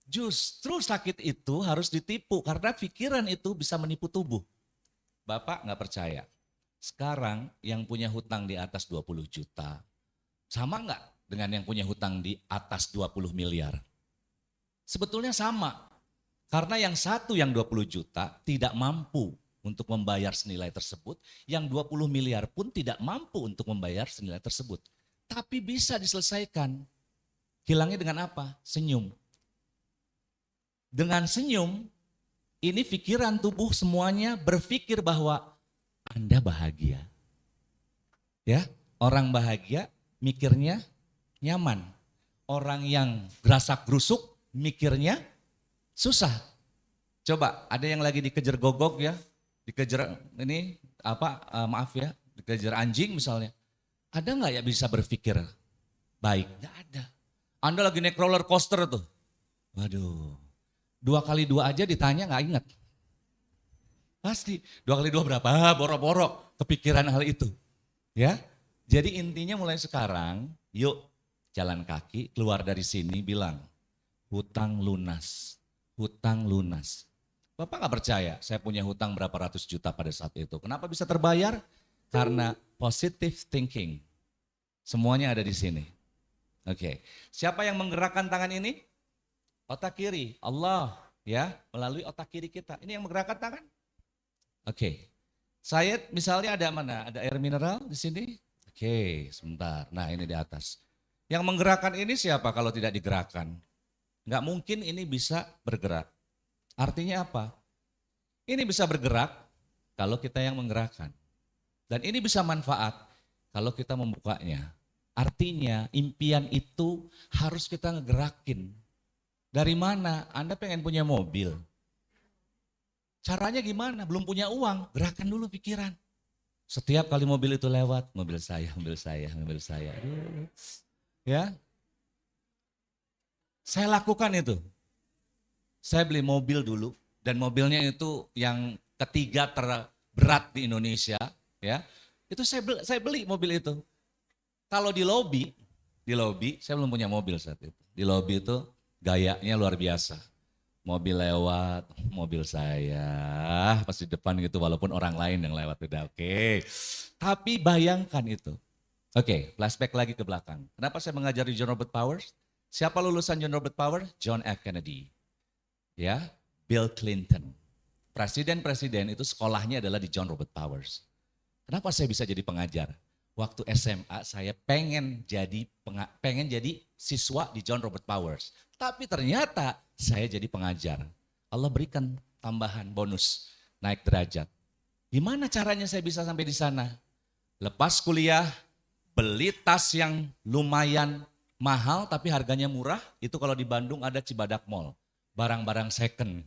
Justru sakit itu harus ditipu karena pikiran itu bisa menipu tubuh. Bapak nggak percaya. Sekarang yang punya hutang di atas 20 juta, sama nggak dengan yang punya hutang di atas 20 miliar? Sebetulnya sama. Karena yang satu yang 20 juta tidak mampu untuk membayar senilai tersebut, yang 20 miliar pun tidak mampu untuk membayar senilai tersebut. Tapi bisa diselesaikan. Hilangnya dengan apa? Senyum. Dengan senyum, ini pikiran tubuh semuanya berpikir bahwa Anda bahagia. Ya, orang bahagia mikirnya nyaman. Orang yang gerasak-gerusuk mikirnya susah. Coba ada yang lagi dikejar gogok ya, dikejar ini maaf ya, dikejar anjing misalnya. Ada nggak ya bisa berpikir baik? Nggak ada. Anda lagi naik roller coaster tuh. Waduh. 2 kali 2 aja ditanya nggak ingat. Pasti 2 kali 2 berapa? Borok-borok kepikiran hal itu. Ya, jadi intinya mulai sekarang, yuk jalan kaki keluar dari sini bilang hutang lunas, hutang lunas. Bapak nggak percaya, saya punya hutang berapa ratus juta pada saat itu. Kenapa bisa terbayar? Karena positive thinking. Semuanya ada di sini. Oke, siapa yang menggerakkan tangan ini? Otak kiri, Allah ya, melalui otak kiri kita. Ini yang menggerakkan tangan. Oke. Saya misalnya ada mana? Ada air mineral di sini? Oke, sebentar. Nah, ini di atas. Yang menggerakkan ini siapa kalau tidak digerakkan? Nggak mungkin ini bisa bergerak. Artinya apa? Ini bisa bergerak kalau kita yang menggerakkan. Dan ini bisa manfaat kalau kita membukanya. Artinya impian itu harus kita ngegerakin. Dari mana? Anda pengen punya mobil. Caranya gimana? Belum punya uang, gerakan dulu pikiran. Setiap kali mobil itu lewat, mobil saya, mobil saya, mobil saya. Aduh. Ya, saya lakukan itu. Saya beli mobil dulu, dan mobilnya itu yang ketiga terberat di Indonesia. Ya, itu saya beli mobil itu. Kalau di lobi, saya belum punya mobil saat itu. Di lobi itu gayanya luar biasa. Mobil lewat, mobil saya pas di depan gitu, walaupun orang lain yang lewat udah oke. Tapi bayangkan itu. Oke, flashback lagi ke belakang. Kenapa saya mengajar di John Robert Powers? Siapa lulusan John Robert Powers? John F. Kennedy. Ya, Bill Clinton. Presiden-presiden itu sekolahnya adalah di John Robert Powers. Kenapa saya bisa jadi pengajar? Waktu SMA saya pengen jadi siswa di John Robert Powers. Tapi ternyata saya jadi pengajar. Allah berikan tambahan bonus, naik derajat. Gimana caranya saya bisa sampai di sana? Lepas kuliah, beli tas yang lumayan mahal tapi harganya murah. Itu kalau di Bandung ada Cibadak Mall. Barang-barang second.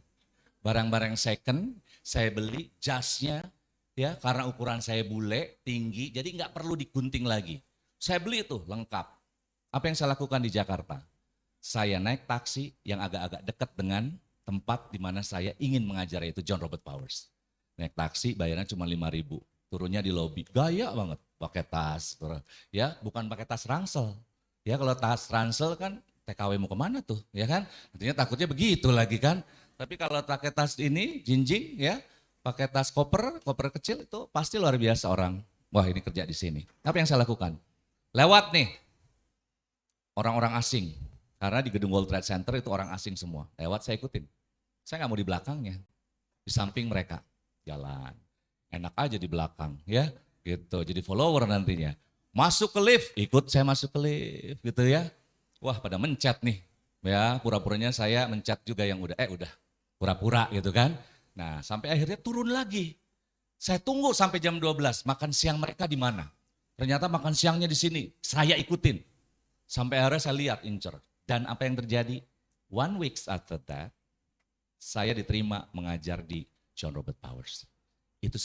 Barang-barang second, saya beli jasnya, ya, karena ukuran saya bule, tinggi, jadi nggak perlu digunting lagi. Saya beli itu lengkap. Apa yang saya lakukan di Jakarta? Saya naik taksi yang agak-agak dekat dengan tempat di mana saya ingin mengajar, yaitu John Robert Powers. Naik taksi bayarnya cuma 5.000, turunnya di lobi, gaya banget, pakai tas, ya bukan pakai tas ransel. Ya kalau tas ransel kan TKW mau kemana tuh, ya kan? Artinya takutnya begitu lagi kan. Tapi kalau pakai tas ini, jinjing, ya, pakai tas koper kecil itu pasti luar biasa orang. Wah ini kerja di sini. Apa yang saya lakukan? Lewat nih orang-orang asing. Karena di gedung World Trade Center itu orang asing semua. Lewat saya ikutin. Saya nggak mau di belakangnya. Di samping mereka jalan. Enak aja di belakang ya. Gitu. Jadi follower nantinya. Masuk ke lift, ikut saya masuk ke lift gitu ya. Wah pada mencet nih. Ya pura-puranya saya mencet juga yang udah pura-pura gitu kan. Nah sampai akhirnya turun lagi. Saya tunggu sampai jam 12, makan siang mereka di mana? Ternyata makan siangnya di sini, saya ikutin. Sampai akhirnya saya lihat incer. Dan apa yang terjadi? 1 week after that, saya diterima mengajar di John Robert Powers. Itu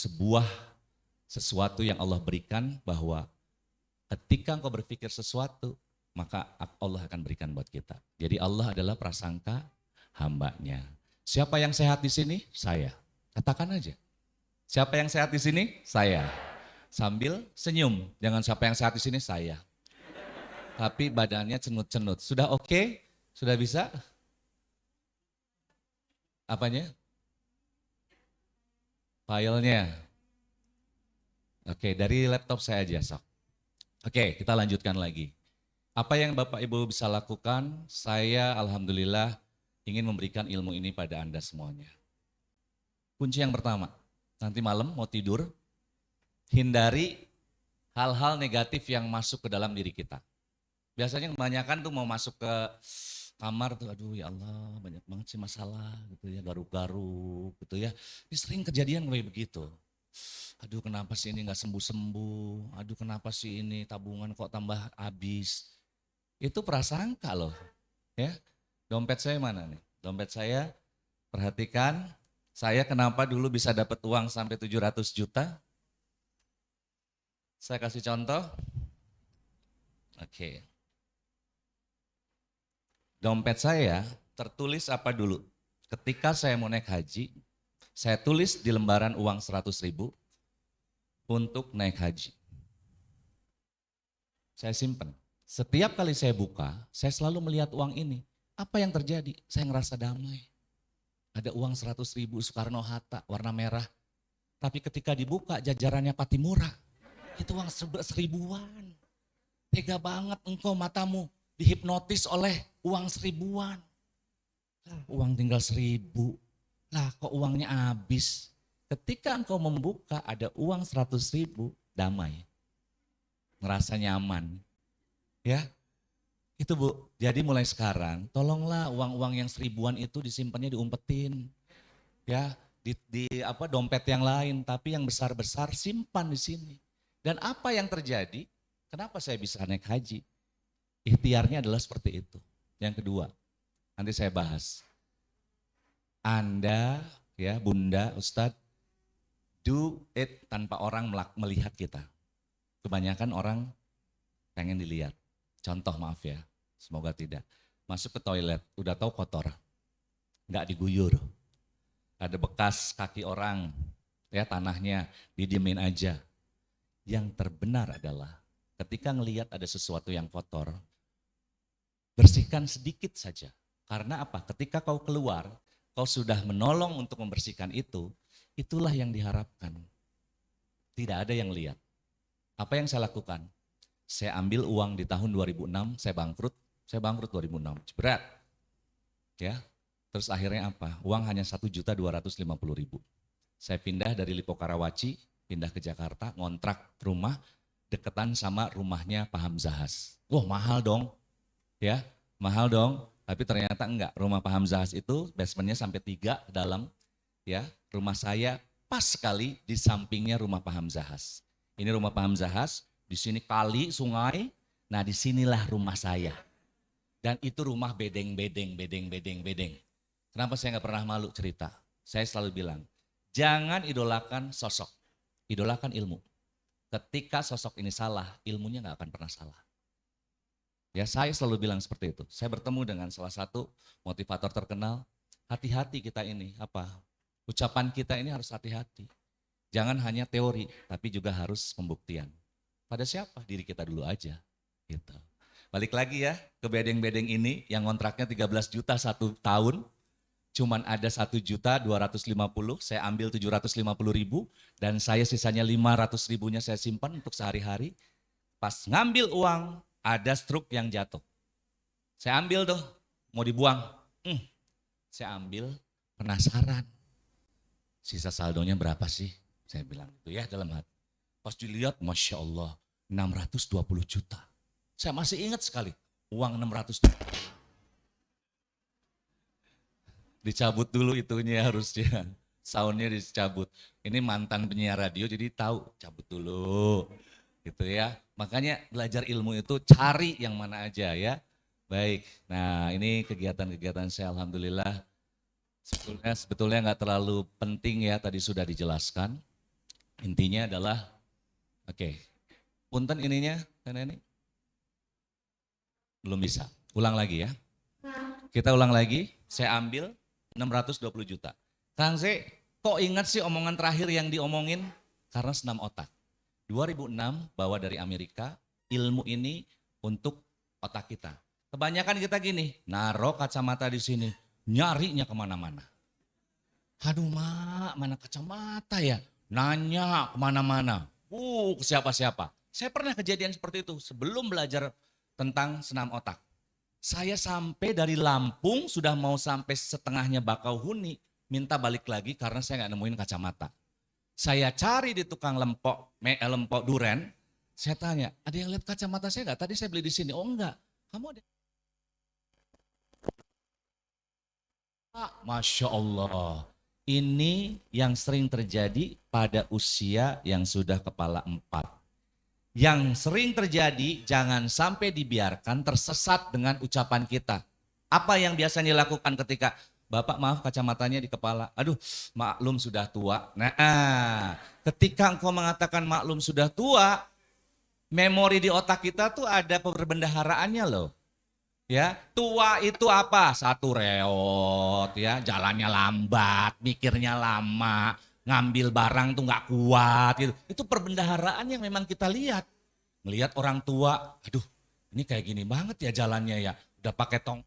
sesuatu yang Allah berikan bahwa ketika engkau berpikir sesuatu, maka Allah akan berikan buat kita. Jadi Allah adalah prasangka hambanya. Siapa yang sehat di sini? Saya. Katakan aja. Siapa yang sehat di sini? Saya. Sambil senyum. Jangan siapa yang sehat di sini? Saya. Tapi badannya cenut-cenut. Sudah oke? Sudah bisa? Apanya? Filenya. Oke, dari laptop saya aja, sok. Oke, kita lanjutkan lagi. Apa yang Bapak Ibu bisa lakukan? Saya alhamdulillah ingin memberikan ilmu ini pada Anda semuanya. Kunci yang pertama, nanti malam mau tidur, hindari hal-hal negatif yang masuk ke dalam diri kita. Biasanya kebanyakan tuh mau masuk ke kamar tuh, aduh ya Allah banyak banget sih masalah gitu ya, garuk-garuk gitu ya. Ini sering kejadian kayak begitu. Aduh kenapa sih ini gak sembuh-sembuh, aduh kenapa sih ini tabungan kok tambah habis. Itu prasangka loh ya. Dompet saya mana nih? Dompet saya, perhatikan, saya kenapa dulu bisa dapat uang sampai 700 juta? Saya kasih contoh. Oke. Dompet saya tertulis apa dulu? Ketika saya mau naik haji, saya tulis di lembaran uang 100.000 untuk naik haji. Saya simpan. Setiap kali saya buka, saya selalu melihat uang ini. Apa yang terjadi? Saya ngerasa damai. Ada uang 100.000 Soekarno-Hatta warna merah. Tapi ketika dibuka jajarannya Patimura, itu uang seribuan. Tega banget engkau matamu dihipnotis oleh uang seribuan. Uang tinggal 1.000. Lah kok uangnya habis. Ketika engkau membuka ada uang 100.000, damai. Ngerasa nyaman. Ya. Itu Bu, jadi mulai sekarang tolonglah uang-uang yang 1.000-an itu disimpannya diumpetin. Ya, di dompet yang lain, tapi yang besar-besar simpan di sini. Dan apa yang terjadi? Kenapa saya bisa naik haji? Ikhtiarnya adalah seperti itu. Yang kedua, nanti saya bahas. Anda, ya Bunda, Ustadz, do it tanpa orang melihat kita. Kebanyakan orang pengen dilihat. Contoh maaf ya, semoga tidak. Masuk ke toilet, udah tahu kotor, nggak diguyur. Ada bekas kaki orang, ya tanahnya, didiemin aja. Yang terbenar adalah ketika ngelihat ada sesuatu yang kotor, bersihkan sedikit saja. Karena apa? Ketika kau keluar, kau sudah menolong untuk membersihkan itu, itulah yang diharapkan. Tidak ada yang lihat. Apa yang saya lakukan? Saya ambil uang di tahun 2006, saya bangkrut 2006, berat. Ya, terus akhirnya apa? Uang hanya 1.250.000. Saya pindah dari Lipo Karawaci, pindah ke Jakarta, ngontrak rumah, deketan sama rumahnya Pak Hamzahas. Wah mahal dong, ya mahal dong. Tapi ternyata enggak, rumah Pak Hamzahas itu basementnya sampai 3 dalam, ya. Rumah saya pas sekali di sampingnya rumah Pak Hamzahas. Ini rumah Pak Hamzahas, di sini kali, sungai, nah disinilah rumah saya. Dan itu rumah bedeng. Kenapa saya nggak pernah malu cerita? Saya selalu bilang, jangan idolakan sosok, idolakan ilmu. Ketika sosok ini salah, ilmunya nggak akan pernah salah. Ya saya selalu bilang seperti itu. Saya bertemu dengan salah satu motivator terkenal, hati-hati kita ini, ucapan kita ini harus hati-hati. Jangan hanya teori, tapi juga harus pembuktian. Pada siapa? Diri kita dulu aja. Gitu. Balik lagi ya ke bedeng-bedeng ini yang kontraknya 13 juta 1 tahun. Cuman ada 1.250.000, saya ambil 750.000 dan saya sisanya 500.000-nya saya simpan untuk sehari-hari. Pas ngambil uang, ada struk yang jatuh. Saya ambil tuh, mau dibuang. Saya ambil, penasaran. Sisa saldonya berapa sih? Saya bilang itu ya dalam hati. Pas dilihat, Masya Allah, 620 juta. Saya masih ingat sekali, uang 600 juta. Dicabut dulu itunya harusnya, soundnya dicabut. Ini mantan penyiar radio jadi tahu, cabut dulu. Gitu ya, makanya belajar ilmu itu cari yang mana aja ya. Baik, nah ini kegiatan-kegiatan saya alhamdulillah. Sebetulnya nggak terlalu penting ya, tadi sudah dijelaskan. Intinya adalah, oke, punten ininya, karena ini belum bisa. Ulang lagi ya. Kita ulang lagi, saya ambil 620 juta. Kang Z, kok ingat sih omongan terakhir yang diomongin? Karena senam otak. 2006 bawa dari Amerika, ilmu ini untuk otak kita. Kebanyakan kita gini, naruh kacamata di sini, nyarinya kemana-mana. Aduh mak, mana kacamata ya? Nanya kemana-mana, ke siapa-siapa. Saya pernah kejadian seperti itu sebelum belajar tentang senam otak. Saya sampai dari Lampung, sudah mau sampai setengahnya Bakauheni, minta balik lagi karena saya nggak nemuin kacamata. Saya cari di tukang lempok duren, saya tanya, ada yang lihat kacamata saya nggak? Tadi saya beli di sini. Oh enggak, kamu ada? Masya Allah. Ini yang sering terjadi pada usia yang sudah kepala 4. Yang sering terjadi jangan sampai dibiarkan tersesat dengan ucapan kita. Apa yang biasanya dilakukan ketika, Bapak maaf kacamatanya di kepala, aduh maklum sudah tua. Nah ketika engkau mengatakan maklum sudah tua, memori di otak kita tuh ada perbendaharaannya loh. Ya, tua itu apa? Satu reot, ya, jalannya lambat, mikirnya lama, ngambil barang tuh nggak kuat, gitu. Itu perbendaharaan yang memang kita lihat. Melihat orang tua, aduh, ini kayak gini banget ya jalannya ya, udah pakai tong.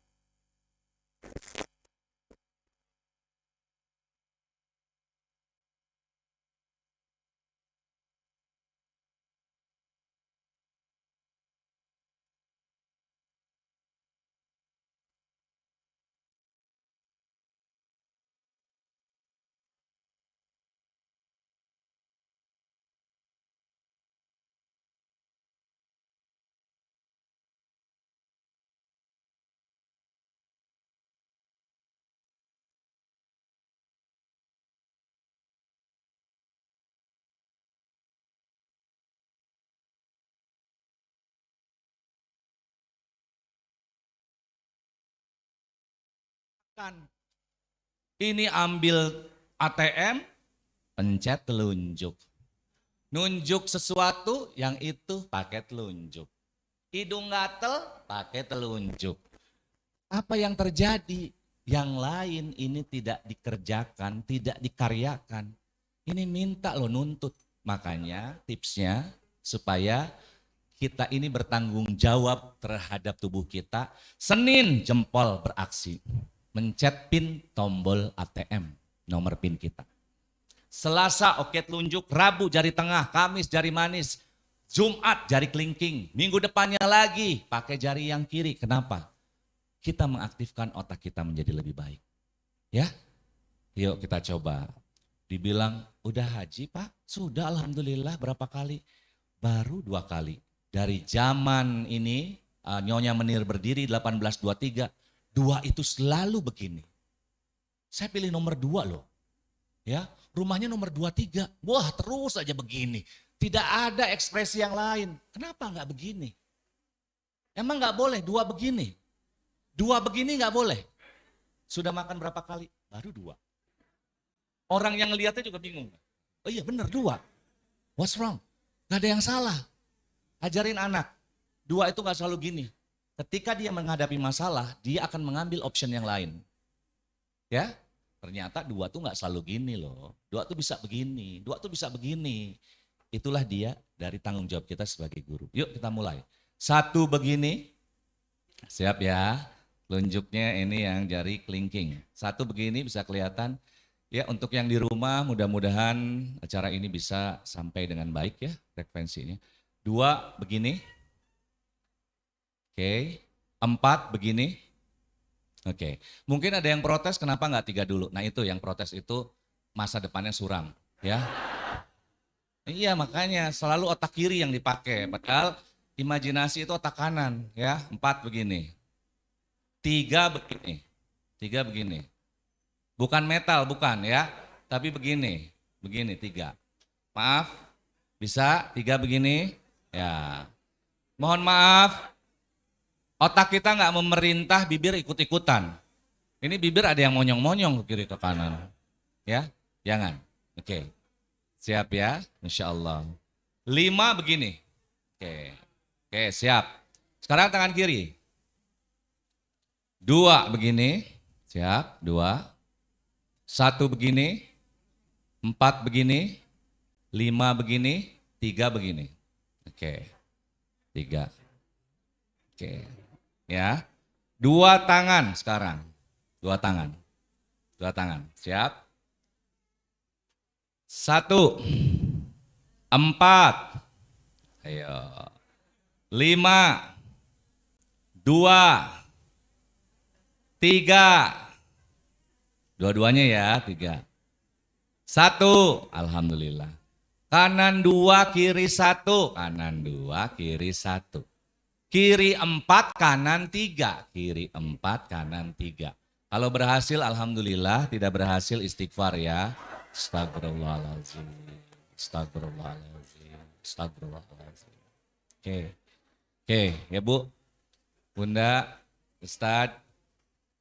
Ini ambil ATM, pencet telunjuk. Nunjuk sesuatu yang itu pakai telunjuk. Hidung gatel pakai telunjuk. Apa yang terjadi? Yang lain ini tidak dikerjakan, tidak dikaryakan. Ini minta lo nuntut. Makanya tipsnya supaya kita ini bertanggung jawab terhadap tubuh kita. Senin jempol beraksi. Mencet pin tombol ATM, nomor pin kita. Selasa oke telunjuk, Rabu jari tengah, Kamis jari manis, Jumat jari kelingking, minggu depannya lagi pakai jari yang kiri. Kenapa? Kita mengaktifkan otak kita menjadi lebih baik. Ya, yuk kita coba. Dibilang, udah haji Pak? Sudah alhamdulillah berapa kali? Baru 2 kali. Dari zaman ini, Nyonya Menir berdiri 1823, 2 itu selalu begini. Saya pilih nomor 2 loh. Ya, rumahnya nomor 23. Wah terus aja begini. Tidak ada ekspresi yang lain. Kenapa nggak begini? Emang nggak boleh 2 begini? 2 begini nggak boleh. Sudah makan berapa kali? Baru 2. Orang yang lihatnya juga bingung. Oh iya bener 2. What's wrong? Gak ada yang salah. Ajarin anak. 2 itu gak selalu gini. Ketika dia menghadapi masalah, dia akan mengambil option yang lain. Ya, ternyata 2 tuh gak selalu gini loh. 2 tuh bisa begini, 2 tuh bisa begini. Itulah dia dari tanggung jawab kita sebagai guru. Yuk kita mulai. 1 begini. Siap ya. Lunjuknya ini yang jari kelingking. 1 begini bisa kelihatan. Ya untuk yang di rumah mudah-mudahan acara ini bisa sampai dengan baik ya frekuensinya. 2 begini. Oke. 4 begini. Oke. Mungkin ada yang protes kenapa nggak 3 dulu. Nah itu yang protes itu masa depannya suram. Ya. Iya makanya selalu otak kiri yang dipakai. Padahal imajinasi itu otak kanan. Ya 4 begini. 3 begini. 3 begini. Bukan metal, bukan ya. Tapi begini. Begini 3. Maaf. Bisa 3 begini. Ya. Mohon maaf. Otak kita nggak memerintah, bibir ikut-ikutan. Ini bibir ada yang monyong-monyong ke kiri ke kanan. Ya. Jangan. Oke. Siap ya. Insya Allah. 5 begini. Oke. Oke siap. Sekarang tangan kiri. 2 begini, siap, 2. 1 begini, 4 begini, 5 begini, 3 begini. Oke, 3. Oke, ya. 2 tangan sekarang, 2 tangan. 2 tangan, siap. 1, 4, ayo. 5, 2, 3, dua-duanya ya 3. 1, alhamdulillah. Kanan 2, kiri 1, kanan 2, kiri 1. Kiri 4, kanan 3, kiri 4, kanan 3. Kalau berhasil alhamdulillah, tidak berhasil istighfar ya. Astagfirullahaladzim, astagfirullahaladzim, astagfirullahaladzim. Oke ya Bu, Bunda, Ustadz.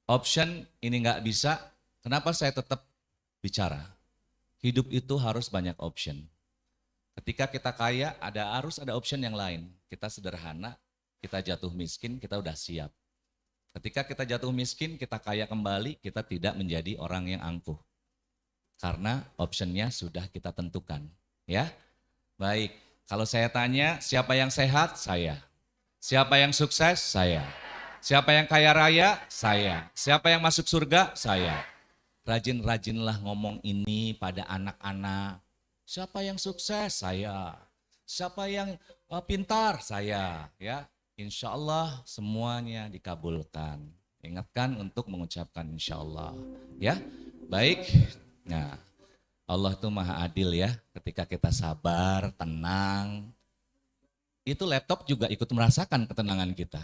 Option ini nggak bisa, kenapa saya tetap bicara? Hidup itu harus banyak option. Ketika kita kaya, harus ada option yang lain. Kita sederhana, kita jatuh miskin, kita udah siap. Ketika kita jatuh miskin, kita kaya kembali, kita tidak menjadi orang yang angkuh. Karena optionnya sudah kita tentukan. Ya, baik. Kalau saya tanya, siapa yang sehat? Saya. Siapa yang sukses? Saya. Siapa yang kaya raya? Saya. Siapa yang masuk surga? Saya. Rajin-rajinlah ngomong ini pada anak-anak. Siapa yang sukses? Saya. Siapa yang pintar? Saya. Ya, insya Allah semuanya dikabulkan. Ingatkan untuk mengucapkan insya Allah. Ya, baik. Nah, Allah itu maha adil ya. Ketika kita sabar, tenang. Itu laptop juga ikut merasakan ketenangan kita.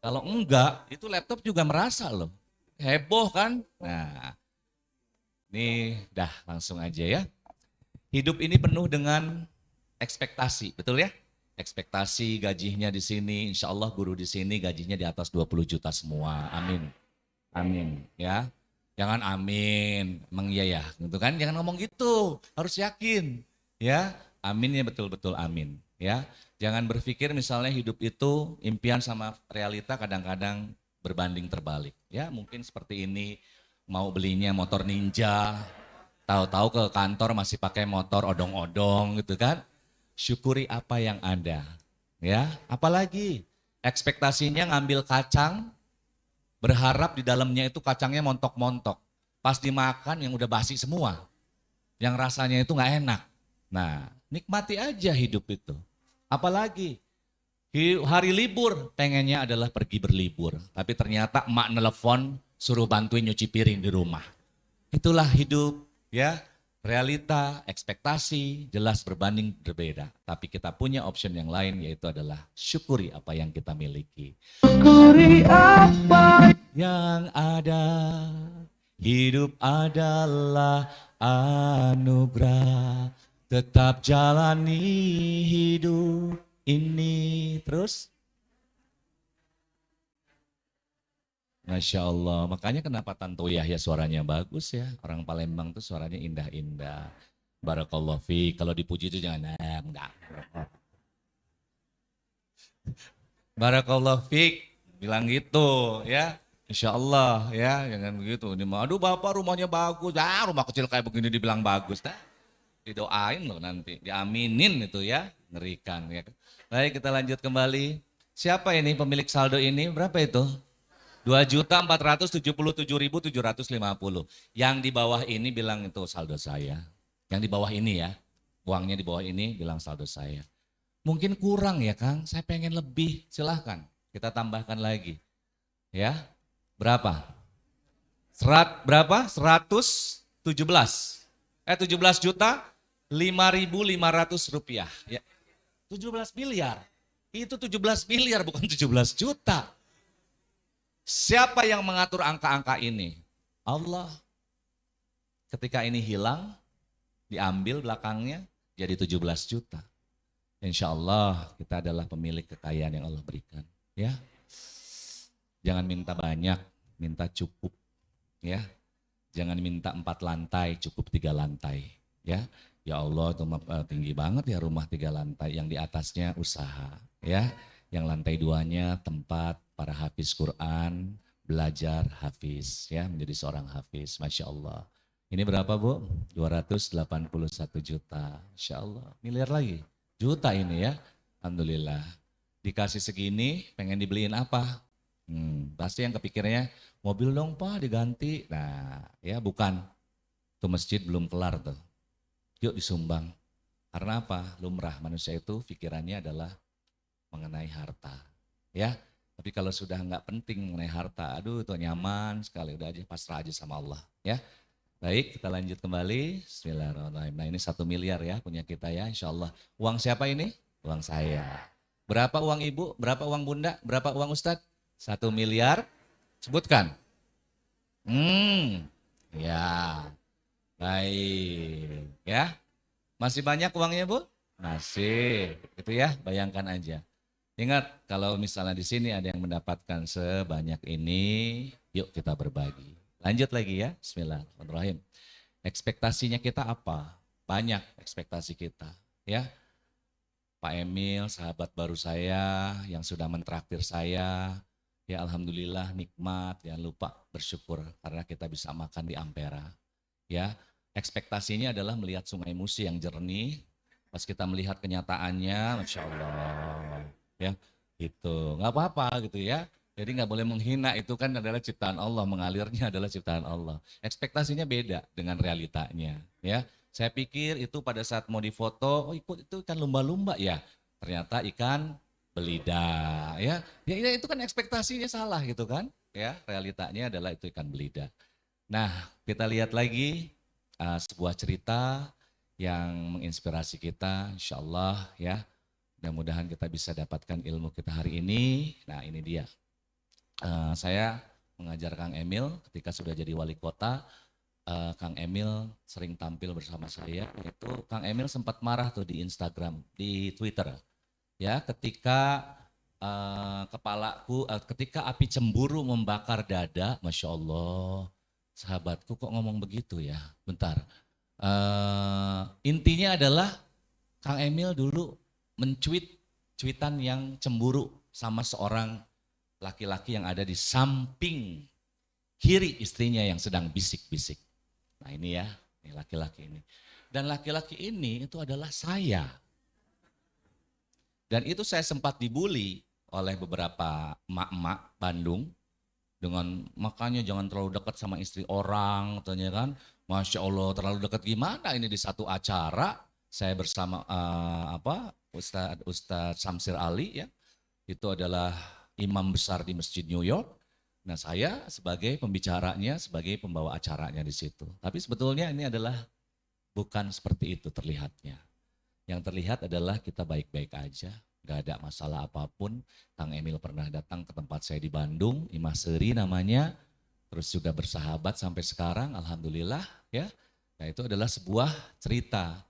Kalau enggak, itu laptop juga merasa loh. Heboh kan? Nah, ini dah langsung aja ya. Hidup ini penuh dengan ekspektasi, betul ya? Ekspektasi gajinya di sini, insya Allah guru di sini gajinya di atas 20 juta semua. Amin. Amin ya. Jangan amin, emang iya ya, gitu kan? Jangan ngomong gitu, harus yakin, ya. Aminnya betul-betul amin, ya. Jangan berpikir misalnya hidup itu impian sama realita kadang-kadang berbanding terbalik, ya. Mungkin seperti ini, mau belinya motor ninja, tahu-tahu ke kantor masih pakai motor odong-odong, gitu kan? Syukuri apa yang ada, ya. Apalagi ekspektasinya ngambil kacang, berharap di dalamnya itu kacangnya montok-montok. Pas dimakan yang udah basi semua. Yang rasanya itu nggak enak. Nah, nikmati aja hidup itu. Apalagi hari libur pengennya adalah pergi berlibur. Tapi ternyata emak nelfon suruh bantuin nyuci piring di rumah. Itulah hidup, ya. Realita, ekspektasi jelas berbanding berbeda. Tapi kita punya option yang lain yaitu adalah syukuri apa yang kita miliki. Syukuri apa yang ada. Hidup adalah anugerah. Tetap jalani hidup ini. Terus? Masya Allah, makanya kenapa Tanto Yahya suaranya bagus ya. Orang Palembang tuh suaranya indah-indah. Barakallah fiik, kalau dipuji itu jangan, enggak. Barakallah fiik, bilang gitu ya. Insya Allah ya, jangan begitu. Aduh bapak rumahnya bagus, rumah kecil kayak begini dibilang bagus. Nah, didoain loh nanti, diaminin itu ya, ngerikan ya. Baik kita lanjut kembali. Siapa ini pemilik saldo ini, berapa itu? 2.477.750. Yang di bawah ini bilang itu saldo saya. Yang di bawah ini ya, uangnya di bawah ini bilang saldo saya. Mungkin kurang ya Kang, saya pengen lebih, silahkan kita tambahkan lagi. Ya, berapa? Berapa? 17 juta 5.500 rupiah. Ya. 17 miliar, itu 17 miliar bukan 17 juta. Siapa yang mengatur angka-angka ini? Allah. Ketika ini hilang, diambil belakangnya jadi 17 juta. Insya Allah kita adalah pemilik kekayaan yang Allah berikan. Ya, jangan minta banyak, minta cukup. Ya, jangan minta 4 lantai, cukup 3 lantai. Ya, ya Allah itu tinggi banget ya rumah 3 lantai. Yang di atasnya usaha. Ya, yang lantai 2-nya tempat para hafiz Quran, belajar hafiz, ya menjadi seorang hafiz, Masya Allah. Ini berapa Bu? 281 juta, Masya Allah. Miliar lagi, juta ini ya, Alhamdulillah. Dikasih segini, pengen dibeliin apa? Pasti yang kepikirannya, mobil dong Pak diganti. Nah ya bukan, tuh masjid belum kelar tuh. Yuk disumbang. Karena apa? Lumrah manusia itu pikirannya adalah mengenai harta, ya. Tapi kalau sudah nggak penting mengenai harta, aduh itu nyaman sekali, udah aja pasrah aja sama Allah, ya. Baik, kita lanjut kembali. Bismillahirrahmanirrahim. Nah ini 1 miliar ya punya kita ya, insya Allah. Uang siapa ini? Uang saya. Berapa uang ibu? Berapa uang bunda? Berapa uang ustadz? 1 miliar. Sebutkan. Ya. Baik, ya. Masih banyak uangnya Bu? Masih, itu ya, bayangkan aja. Ingat, kalau misalnya di sini ada yang mendapatkan sebanyak ini, yuk kita berbagi. Lanjut lagi ya, bismillahirrahmanirrahim. Ekspektasinya kita apa? Banyak ekspektasi kita, ya. Pak Emil, sahabat baru saya yang sudah mentraktir saya, ya alhamdulillah nikmat, jangan lupa bersyukur karena kita bisa makan di Ampera. Ya, ekspektasinya adalah melihat Sungai Musi yang jernih, pas kita melihat kenyataannya, Masya Allah. Ya, gitu, nggak apa-apa gitu ya. Jadi nggak boleh menghina, itu kan adalah ciptaan Allah, mengalirnya adalah ciptaan Allah. Ekspektasinya beda dengan realitanya, ya. Saya pikir itu pada saat mau difoto, oh ikut itu ikan lumba-lumba ya. Ternyata ikan belida, ya. Ya itu kan ekspektasinya salah gitu kan, ya. Realitanya adalah itu ikan belida. Nah, kita lihat lagi sebuah cerita yang menginspirasi kita, insya Allah ya. Mudah-mudahan kita bisa dapatkan ilmu kita hari ini. Nah ini dia. Saya mengajar Kang Emil ketika sudah jadi wali kota. Kang Emil sering tampil bersama saya. Itu Kang Emil sempat marah tuh di Instagram, di Twitter. Ya, ketika ketika api cemburu membakar dada, Masya Allah. Sahabatku kok ngomong begitu ya? Bentar. Intinya adalah Kang Emil dulu cuitan yang cemburu sama seorang laki-laki yang ada di samping kiri istrinya yang sedang bisik-bisik. Nah ini ya, ini laki-laki ini. Dan laki-laki ini itu adalah saya. Dan itu saya sempat dibully oleh beberapa emak-emak Bandung dengan makanya jangan terlalu dekat sama istri orang, katanya kan. Masya Allah terlalu dekat gimana ini di satu acara saya bersama Ustadz Samsir Ali ya. Itu adalah imam besar di Masjid New York. Nah saya sebagai pembicaranya, sebagai pembawa acaranya di situ. Tapi sebetulnya ini adalah bukan seperti itu terlihatnya. Yang terlihat adalah kita baik-baik aja, gak ada masalah apapun. Kang Emil pernah datang ke tempat saya di Bandung, Imah Seri namanya. Terus juga bersahabat sampai sekarang, alhamdulillah ya. Nah itu adalah sebuah cerita.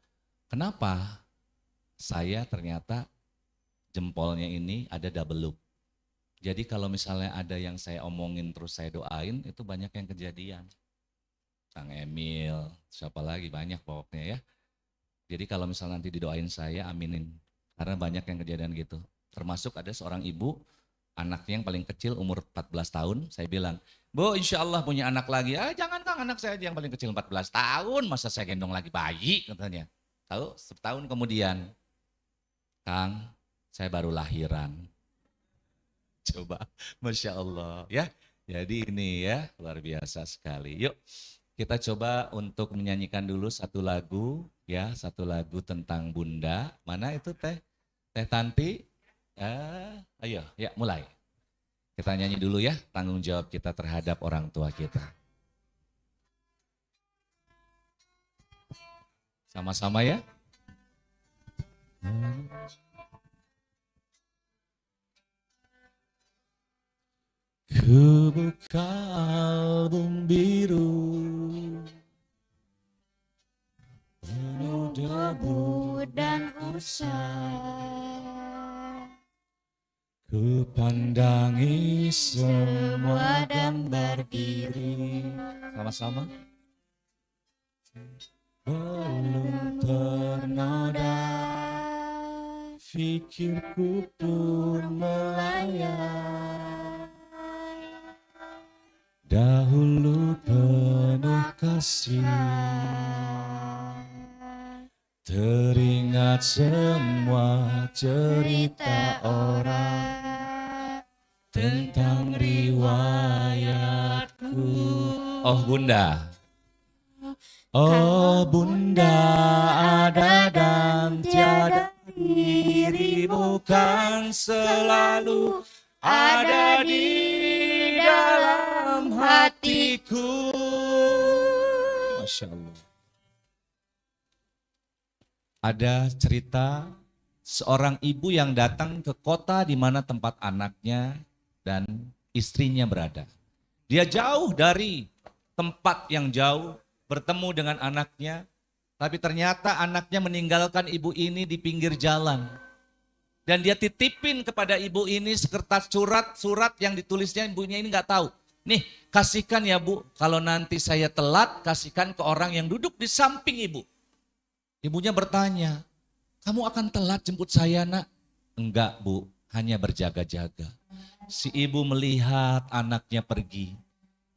Kenapa saya ternyata jempolnya ini ada double loop. Jadi kalau misalnya ada yang saya omongin terus saya doain, itu banyak yang kejadian. Kang Emil, siapa lagi, banyak pokoknya ya. Jadi kalau misalnya nanti didoain saya, aminin. Karena banyak yang kejadian gitu. Termasuk ada seorang ibu, anaknya yang paling kecil umur 14 tahun, saya bilang, Bu insya Allah punya anak lagi. Jangan Kang, anak saya aja yang paling kecil 14 tahun, masa saya gendong lagi bayi katanya. Tahu, setahun kemudian, Kang, saya baru lahiran. Coba, Masya Allah ya. Jadi ini ya, luar biasa sekali. Yuk, kita coba untuk menyanyikan dulu satu lagu ya, satu lagu tentang Bunda. Mana itu Teh Tanti? Ayo, ya mulai. Kita nyanyi dulu ya, tanggung jawab kita terhadap orang tua kita. Sama-sama ya. Ku buka album biru penuh debu dan usah, ku pandangi semua gambar diri. Sama-sama. Belum ternoda, pikirku pun melayang. Dahulu penuh kasih, teringat semua cerita orang tentang riwayatku. Oh Bunda, oh Bunda, ada dan tiada dirimu kan selalu ada di dalam hatiku. Masya Allah. Ada cerita seorang ibu yang datang ke kota di mana tempat anaknya dan istrinya berada. Dia jauh dari tempat yang jauh, bertemu dengan anaknya, tapi ternyata anaknya meninggalkan ibu ini di pinggir jalan. Dan dia titipin kepada ibu ini sekertas surat yang ditulisnya ibunya ini nggak tahu. Nih kasihkan ya Bu, kalau nanti saya telat kasihkan ke orang yang duduk di samping ibu. Ibunya bertanya, kamu akan telat jemput saya nak? Enggak Bu, hanya berjaga-jaga. Si ibu melihat anaknya pergi,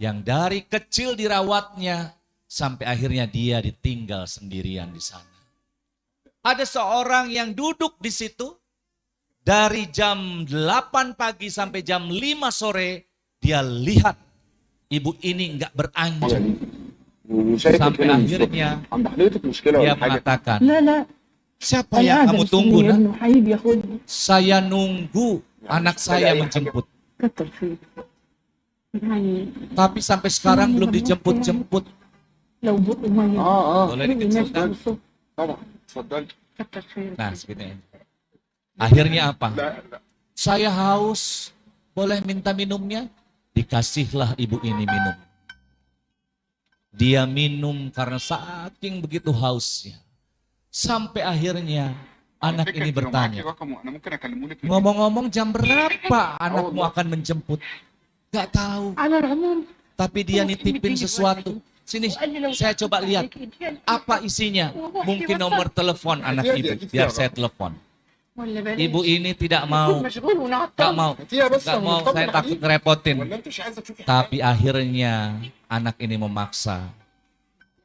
yang dari kecil dirawatnya, sampai akhirnya dia ditinggal sendirian di sana. Ada seorang yang duduk di situ, dari jam 8 pagi sampai jam 5 sore, dia lihat ibu ini enggak beranjak. Sampai akhirnya dia mengatakan, siapa yang kamu tunggu nak? Saya nunggu anak saya menjemput. Tapi sampai sekarang belum dijemput-jemput. Boleh dikecilkan? Nah segini. Akhirnya apa? Saya haus, boleh minta minumnya? Dikasihlah ibu ini minum. Dia minum karena saking begitu hausnya. Sampai akhirnya anak ini bertanya, ngomong-ngomong jam berapa anakmu akan menjemput? Gak tahu. Tapi dia nitipin sesuatu. Sini, saya coba lihat. Apa isinya? Mungkin nomor telepon anak ibu. Biar saya telepon. Ibu ini tidak mau. Gak mau. Gak mau, saya takut ngerepotin. Tapi akhirnya anak ini memaksa.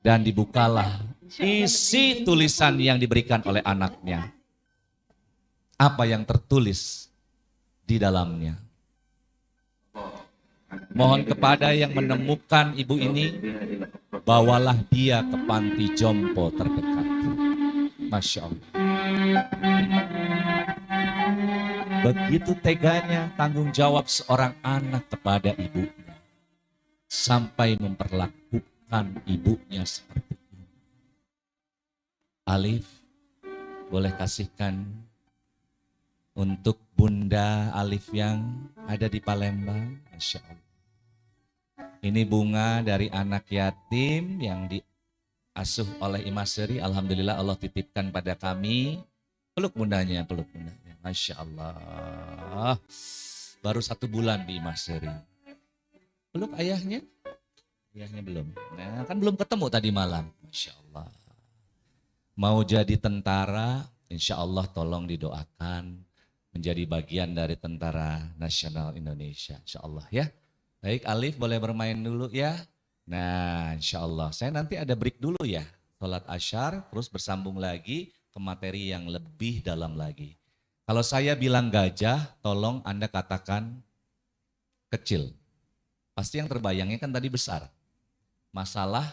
Dan dibukalah isi tulisan yang diberikan oleh anaknya. Apa yang tertulis di dalamnya. Mohon kepada yang menemukan ibu ini, bawalah dia ke panti jompo terdekat. Masya Allah. Begitu teganya tanggung jawab seorang anak kepada ibunya. Sampai memperlakukan ibunya seperti ini. Alif, boleh kasihkan untuk Bunda Alif yang ada di Palembang. Masya Allah. Ini bunga dari anak yatim yang diasuh oleh Imaseri. Alhamdulillah Allah titipkan pada kami. Peluk bundanya, peluk bundanya. Masya Allah. Baru 1 bulan di Imaseri. Peluk ayahnya? Ayahnya belum. Nah, kan belum ketemu tadi malam. Masya Allah. Mau jadi tentara, insya Allah tolong didoakan. Menjadi bagian dari Tentara Nasional Indonesia. Insya Allah ya. Baik, Alif boleh bermain dulu ya. Nah, insya Allah. Saya nanti ada break dulu ya. Sholat asyar, terus bersambung lagi ke materi yang lebih dalam lagi. Kalau saya bilang gajah, tolong Anda katakan kecil. Pasti yang terbayangnya kan tadi besar. Masalah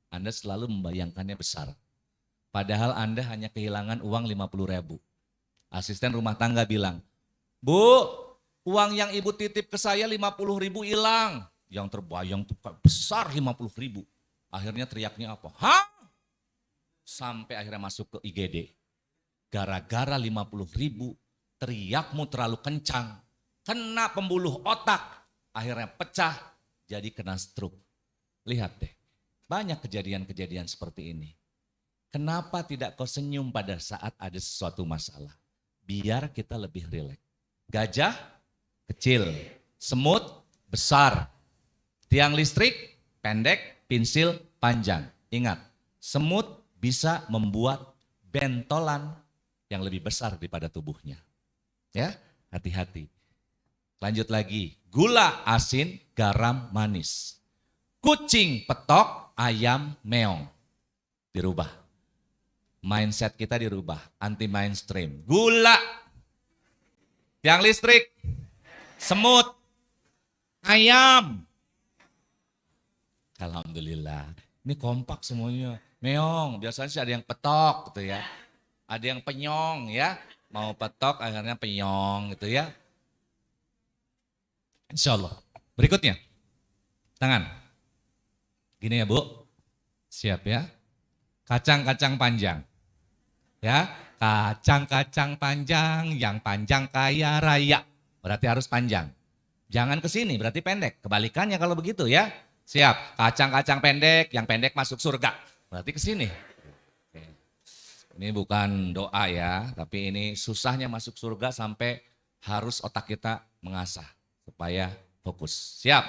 Anda selalu membayangkannya besar. Padahal Anda hanya kehilangan uang 50.000. Asisten rumah tangga bilang, Bu, uang yang ibu titip ke saya 50.000 hilang. Yang terbayang tuh besar 50.000. Akhirnya teriaknya apa? Hah? Sampai akhirnya masuk ke IGD. Gara-gara 50.000, teriakmu terlalu kencang. Kena pembuluh otak. Akhirnya pecah, jadi kena stroke. Lihat deh, banyak kejadian-kejadian seperti ini. Kenapa tidak kau senyum pada saat ada sesuatu masalah? Biar kita lebih rileks. Gajah kecil, semut besar, tiang listrik pendek, pensil panjang. Ingat, semut bisa membuat bentolan yang lebih besar daripada tubuhnya. Ya, hati-hati. Lanjut lagi, gula asin, garam manis. Kucing petok, ayam meong. Dirubah. Mindset kita dirubah, anti mainstream. Gula, tiang listrik, semut, ayam. Alhamdulillah, ini kompak semuanya. Meong, biasanya sih ada yang petok gitu ya. Ada yang penyong ya, mau petok akhirnya penyong gitu ya. Insya Allah. Berikutnya, tangan. Gini ya Bu, siap ya. Kacang-kacang panjang. Ya, kacang-kacang panjang, yang panjang kaya raya. Berarti harus panjang. Jangan ke sini, berarti pendek. Kebalikannya kalau begitu ya. Siap, kacang-kacang pendek, yang pendek masuk surga. Berarti ke sini. Ini bukan doa ya, tapi ini susahnya masuk surga sampai harus otak kita mengasah supaya fokus. Siap.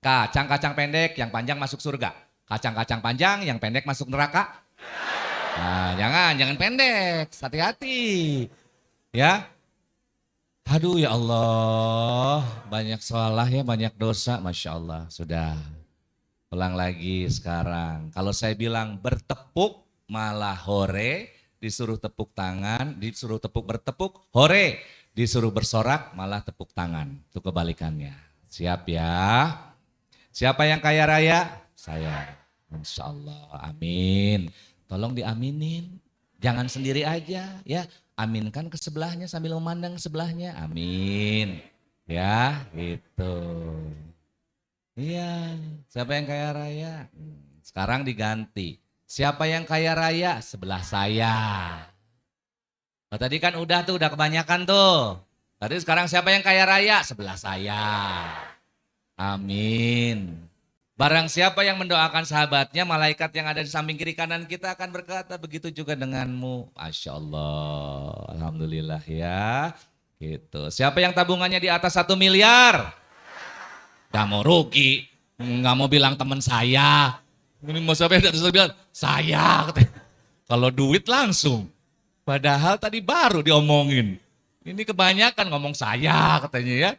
Kacang-kacang pendek, yang panjang masuk surga. Kacang-kacang panjang, yang pendek masuk neraka. Nah, jangan pendek, hati-hati. Ya. Aduh ya Allah, banyak salah ya, banyak dosa, Masya Allah. Sudah, ulang lagi sekarang. Kalau saya bilang bertepuk, malah hore, disuruh tepuk tangan, disuruh bertepuk, hore, disuruh bersorak, malah tepuk tangan. Itu kebalikannya. Siap ya. Siapa yang kaya raya? Saya. Insya Allah, amin. Tolong diaminin, jangan sendiri aja ya. Aminkan ke sebelahnya sambil memandang sebelahnya, amin. Ya, gitu. Iya, siapa yang kaya raya? Sekarang diganti. Siapa yang kaya raya? Sebelah saya. Oh, tadi kan udah kebanyakan tuh. Tadi sekarang siapa yang kaya raya? Sebelah saya. Amin. Barang siapa yang mendoakan sahabatnya, malaikat yang ada di samping kiri kanan kita akan berkata, begitu juga denganmu. Masya Allah, alhamdulillah ya. Gitu. Siapa yang tabungannya di atas 1 miliar? Gak mau rugi. Nggak mau bilang teman saya. Ini mau sepeda terus bilang saya. Katanya. Kalau duit langsung. Padahal tadi baru diomongin. Ini kebanyakan ngomong saya katanya ya.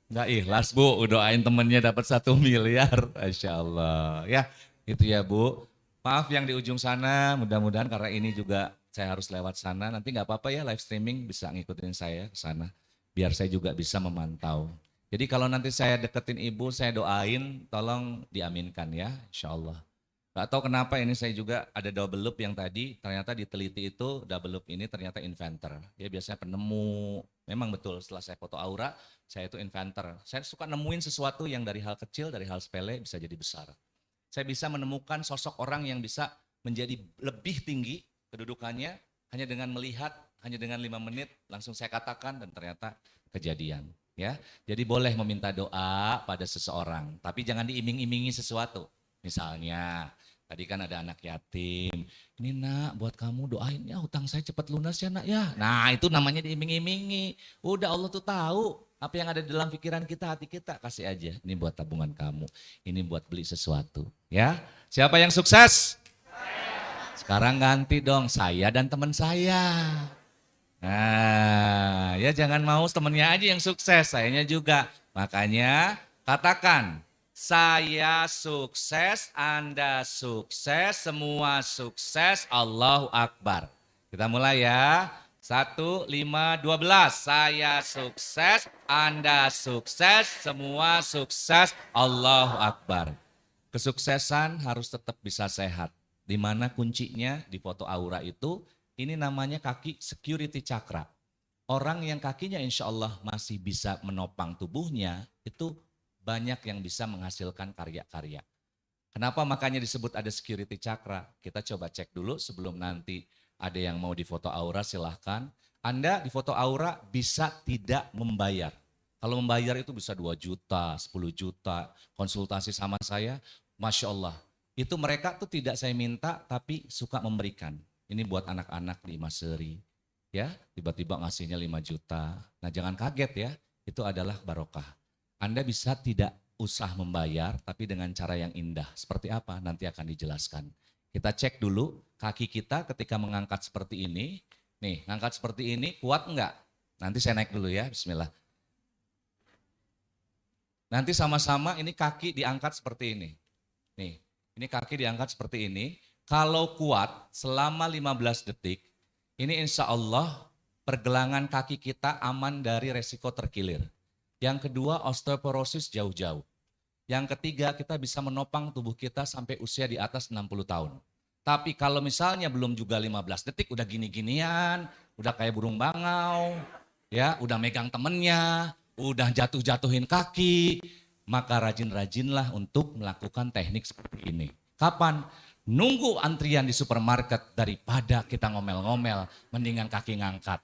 Nggak ikhlas Bu, doain temennya dapat 1 miliar. Masya Allah. Ya itu ya Bu. Maaf yang di ujung sana, mudah-mudahan karena ini juga saya harus lewat sana. Nanti nggak apa-apa ya live streaming bisa ngikutin saya ke sana. Biar saya juga bisa memantau. Jadi kalau nanti saya deketin ibu, saya doain tolong diaminkan ya insya Allah. Gak tahu kenapa ini saya juga ada double loop yang tadi ternyata diteliti itu double loop ini ternyata inventor. Dia biasanya penemu, memang betul setelah saya foto aura, saya itu inventor. Saya suka nemuin sesuatu yang dari hal kecil, dari hal sepele bisa jadi besar. Saya bisa menemukan sosok orang yang bisa menjadi lebih tinggi kedudukannya hanya dengan melihat, hanya dengan 5 menit langsung saya katakan dan ternyata kejadian. Ya, jadi boleh meminta doa pada seseorang, tapi jangan diiming-imingi sesuatu. Misalnya, tadi kan ada anak yatim, ini nak buat kamu doain ya hutang saya cepat lunas ya nak ya. Nah itu namanya diiming-imingi, udah Allah tuh tahu apa yang ada di dalam pikiran kita, hati kita, kasih aja. Ini buat tabungan kamu, ini buat beli sesuatu. Ya, siapa yang sukses? Sekarang ganti dong, saya dan teman saya. Nah, ya jangan mau temennya aja yang sukses, sayanya juga. Makanya katakan, saya sukses, Anda sukses, semua sukses, Allahu Akbar. Kita mulai ya. 1, 5, 12. Saya sukses, Anda sukses, semua sukses, Allahu Akbar. Kesuksesan harus tetap bisa sehat. Di mana kuncinya di foto aura itu, ini namanya kaki security chakra. Orang yang kakinya insya Allah masih bisa menopang tubuhnya, itu banyak yang bisa menghasilkan karya-karya. Kenapa makanya disebut ada security chakra? Kita coba cek dulu sebelum nanti ada yang mau di foto aura silahkan. Anda di foto aura bisa tidak membayar. Kalau membayar itu bisa 2 juta, 10 juta, konsultasi sama saya, Masya Allah. Itu mereka tuh tidak saya minta tapi suka memberikan. Ini buat anak-anak di Maseri, ya tiba-tiba ngasihnya 5 juta. Nah jangan kaget ya, itu adalah barokah. Anda bisa tidak usah membayar tapi dengan cara yang indah. Seperti apa? Nanti akan dijelaskan. Kita cek dulu kaki kita ketika mengangkat seperti ini. Nih, ngangkat seperti ini kuat enggak? Nanti saya naik dulu ya, bismillah. Nanti sama-sama ini kaki diangkat seperti ini. Nih, ini kaki diangkat seperti ini. Kalau kuat selama 15 detik, ini insya Allah pergelangan kaki kita aman dari resiko terkilir. Yang kedua osteoporosis jauh-jauh. Yang ketiga kita bisa menopang tubuh kita sampai usia di atas 60 tahun. Tapi kalau misalnya belum juga 15 detik udah gini-ginian, udah kayak burung bangau, ya udah megang temennya, udah jatuh-jatuhin kaki, maka rajin-rajinlah untuk melakukan teknik seperti ini. Kapan? Nunggu antrian di supermarket daripada kita ngomel-ngomel, mendingan kaki ngangkat.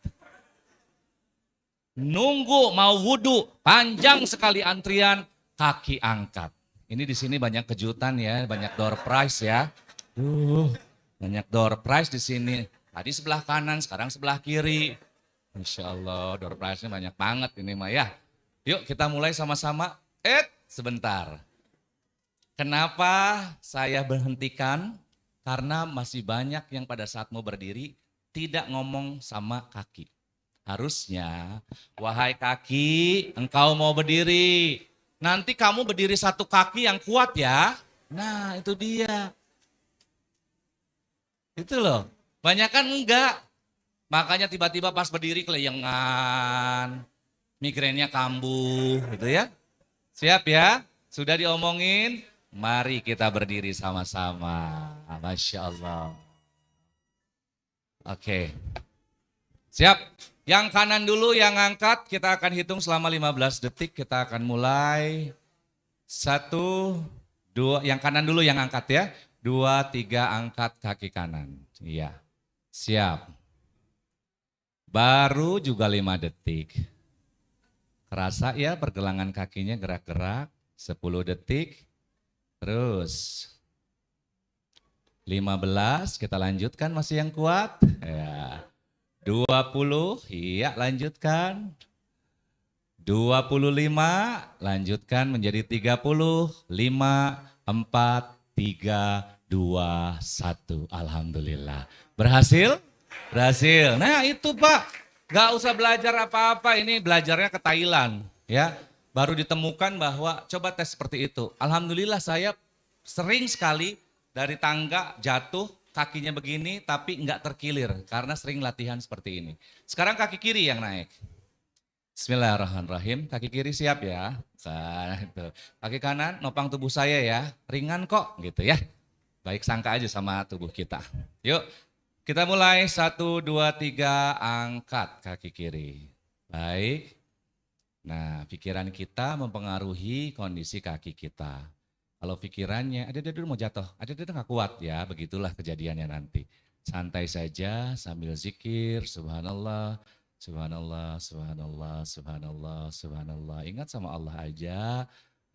Nunggu mau wudhu, panjang sekali antrian, kaki angkat. Ini di sini banyak kejutan ya, banyak door prize ya. Banyak door prize di sini. Tadi sebelah kanan, sekarang sebelah kiri. Insya Allah door prize-nya banyak banget ini mah ya. Yuk kita mulai sama-sama. Sebentar. Kenapa saya berhentikan? Karena masih banyak yang pada saat mau berdiri tidak ngomong sama kaki. Harusnya, wahai kaki, engkau mau berdiri. Nanti kamu berdiri satu kaki yang kuat ya. Nah itu dia. Itu loh, banyak kan enggak. Makanya tiba-tiba pas berdiri keleyengan, migrainnya kambuh gitu ya. Siap ya, sudah diomongin. Mari kita berdiri sama-sama. Masya Allah. Oke. Siap. Yang kanan dulu yang angkat. Kita akan hitung selama 15 detik. Kita akan mulai. 1, 2. Yang kanan dulu yang angkat ya. 2, 3 angkat kaki kanan. Iya. Siap. Baru juga 5 detik. Kerasa ya pergelangan kakinya gerak-gerak. 10 detik. Terus 15, kita lanjutkan masih yang kuat. Ya. 20, iya lanjutkan. 25, lanjutkan menjadi 30, 5, 4, 3, 2, 1. Alhamdulillah. Berhasil? Berhasil. Nah itu Pak, gak usah belajar apa-apa, ini belajarnya ke Thailand. Ya, baru ditemukan bahwa coba tes seperti itu. Alhamdulillah saya sering sekali dari tangga jatuh, kakinya begini tapi nggak terkilir karena sering latihan seperti ini. Sekarang kaki kiri yang naik. Bismillahirrahmanirrahim. Kaki kiri siap ya. Nah, itu. Kaki kanan nopang tubuh saya ya. Ringan kok gitu ya. Baik sangka aja sama tubuh kita. Yuk kita mulai 1, 2, 3 angkat kaki kiri. Baik. Nah pikiran kita mempengaruhi kondisi kaki kita. Kalau pikirannya, ada dulu mau jatuh, ada nggak kuat ya, begitulah kejadiannya nanti. Santai saja sambil zikir, subhanallah, subhanallah, subhanallah, subhanallah, subhanallah. Ingat sama Allah aja,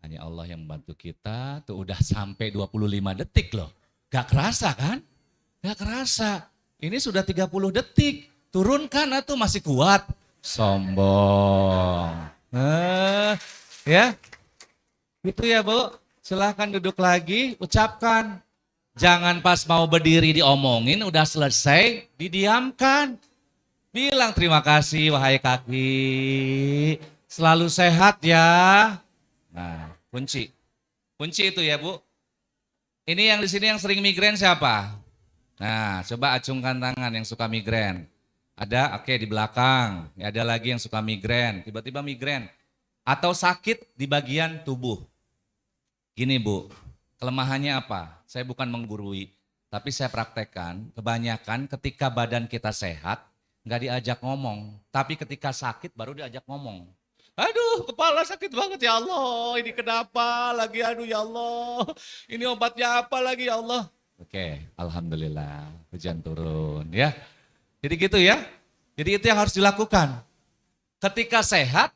hanya Allah yang membantu kita. Tuh udah sampai 25 detik loh, gak kerasa kan? Gak kerasa, ini sudah 30 detik, turunkan atau masih kuat? Sombong. Ya, gitu ya Bu. Silahkan duduk lagi, ucapkan. Jangan pas mau berdiri diomongin, udah selesai, didiamkan. Bilang terima kasih wahai kaki, selalu sehat ya. Nah, kunci. Kunci itu ya Bu. Ini yang di sini yang sering migrain siapa? Nah, coba acungkan tangan yang suka migrain. Ada, oke di belakang. Ada lagi yang suka migrain, tiba-tiba migrain. Atau sakit di bagian tubuh. Gini Bu, kelemahannya apa? Saya bukan menggurui, tapi saya praktekkan kebanyakan ketika badan kita sehat, nggak diajak ngomong. Tapi ketika sakit baru diajak ngomong. Aduh kepala sakit banget ya Allah, ini kenapa lagi aduh ya Allah, ini obatnya apa lagi ya Allah. Oke, Alhamdulillah, hujan turun ya. Jadi gitu ya, jadi itu yang harus dilakukan. Ketika sehat,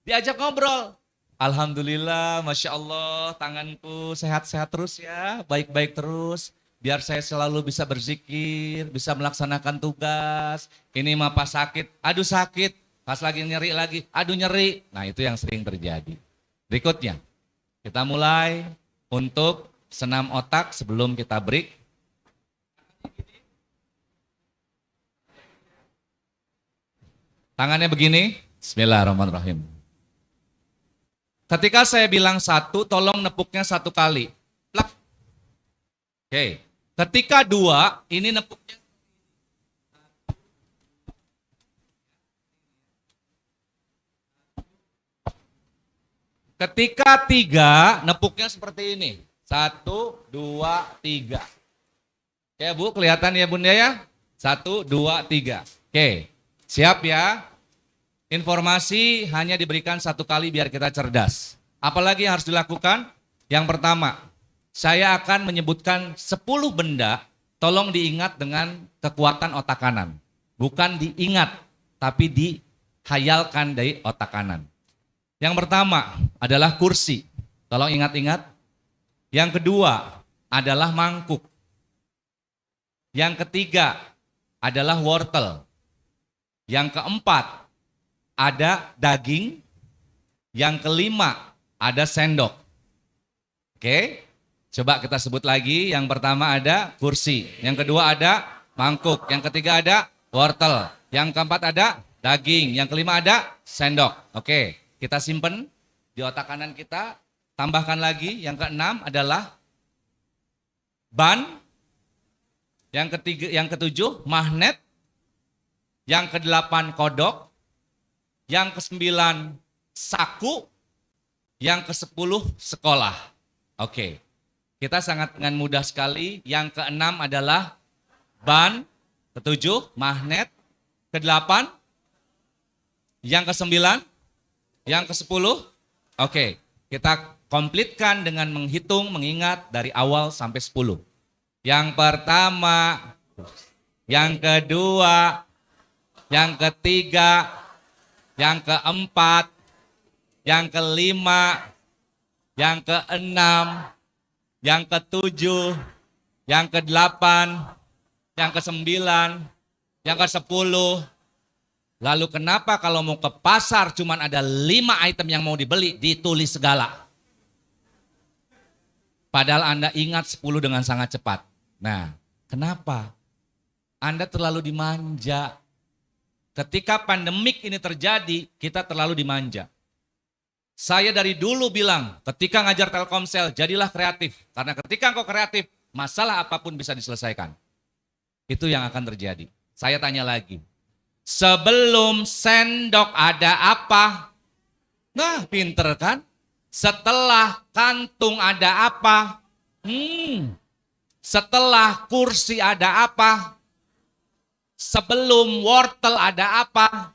diajak ngobrol. Alhamdulillah, Masya Allah, tanganku sehat-sehat terus ya, baik-baik terus. Biar saya selalu bisa berzikir, bisa melaksanakan tugas. Ini mah pas sakit, aduh sakit. Pas lagi nyeri lagi, aduh nyeri. Nah itu yang sering terjadi. Berikutnya, kita mulai untuk senam otak sebelum kita break. Tangannya begini, bismillahirrahmanirrahim. Ketika saya bilang 1, tolong nepuknya 1 kali. Plak. Oke. Ketika 2, ini nepuknya. Ketika 3, nepuknya seperti ini. 1, 2, 3. Ya Bu, kelihatan ya Bunda ya? 1, 2, 3. Oke, siap ya? Informasi hanya diberikan 1 kali biar kita cerdas. Apalagi yang harus dilakukan? Yang pertama, saya akan menyebutkan 10 benda, tolong diingat dengan kekuatan otak kanan. Bukan diingat, tapi dihayalkan dari otak kanan. Yang pertama adalah kursi, tolong ingat-ingat. Yang kedua adalah mangkuk. Yang ketiga adalah wortel. Yang keempat ada daging, yang kelima ada sendok. Oke, coba kita sebut lagi. Yang pertama ada kursi, yang kedua ada mangkuk, yang ketiga ada wortel, yang keempat ada daging, yang kelima ada sendok. Oke, kita simpen di otak kanan kita. Tambahkan lagi, yang keenam adalah ban, yang ketujuh magnet, yang kedelapan kodok, yang ke-9 saku, yang ke-10 sekolah. Oke, kita sangat dengan mudah sekali. Yang ke-6 adalah ban, ke-7 magnet, ke-8, yang ke-9, yang ke-10. Oke, kita komplitkan dengan menghitung, mengingat dari awal sampai 10. Yang pertama, yang kedua, yang ketiga, yang keempat, yang kelima, yang keenam, yang ketujuh, yang kedelapan, yang ke-9, yang ke-10, Lalu kenapa kalau mau ke pasar cuman ada 5 item yang mau dibeli, ditulis segala. Padahal Anda ingat 10 dengan sangat cepat. Nah, kenapa? Anda terlalu dimanja. Ketika pandemik ini terjadi, kita terlalu dimanja. Saya dari dulu bilang, ketika ngajar Telkomsel, jadilah kreatif. Karena ketika engkau kreatif, masalah apapun bisa diselesaikan. Itu yang akan terjadi. Saya tanya lagi, sebelum sendok ada apa? Nah, pinter kan? Setelah kantung ada apa? Setelah kursi ada apa? Sebelum wortel ada apa?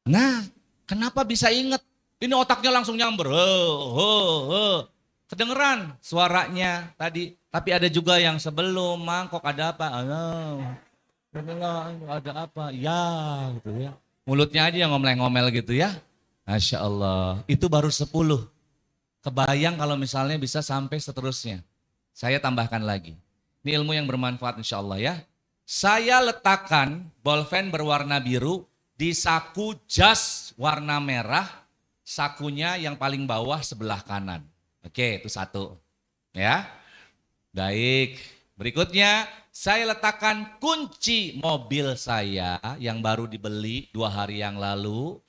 Nah, kenapa bisa ingat? Ini otaknya langsung nyamber. Kedengeran suaranya tadi. Tapi ada juga yang sebelum mangkok ada apa? Ada apa? Ya, gitu ya. Mulutnya aja yang ngomel-ngomel gitu ya. Masya Allah, itu baru 10. Kebayang kalau misalnya bisa sampai seterusnya. Saya tambahkan lagi. Ini ilmu yang bermanfaat insya Allah ya. Saya letakkan bolpen berwarna biru di saku jas warna merah. Sakunya yang paling bawah sebelah kanan. Oke, itu 1. Ya. Baik. Berikutnya, saya letakkan kunci mobil saya yang baru dibeli 2 hari yang lalu.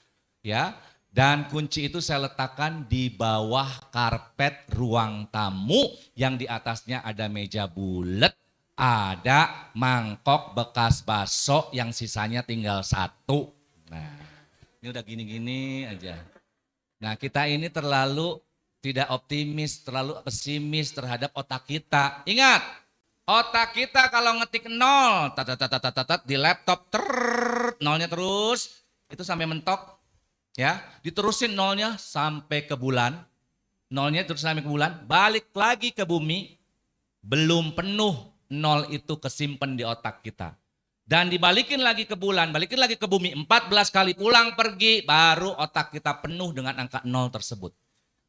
Ya. Dan kunci itu saya letakkan di bawah karpet ruang tamu yang di atasnya ada meja bulat, ada mangkok bekas bakso yang sisanya tinggal 1. Nah, ini udah gini-gini aja. Nah, kita ini terlalu tidak optimis, terlalu pesimis terhadap otak kita. Ingat, otak kita kalau ngetik 0, di laptop, nolnya terus, itu sampai mentok. Ya, diterusin nolnya sampai ke bulan, nolnya terus sampai ke bulan, balik lagi ke bumi, belum penuh 0 itu kesimpan di otak kita. Dan dibalikin lagi ke bulan, balikin lagi ke bumi, 14 kali pulang pergi, baru otak kita penuh dengan angka 0 tersebut.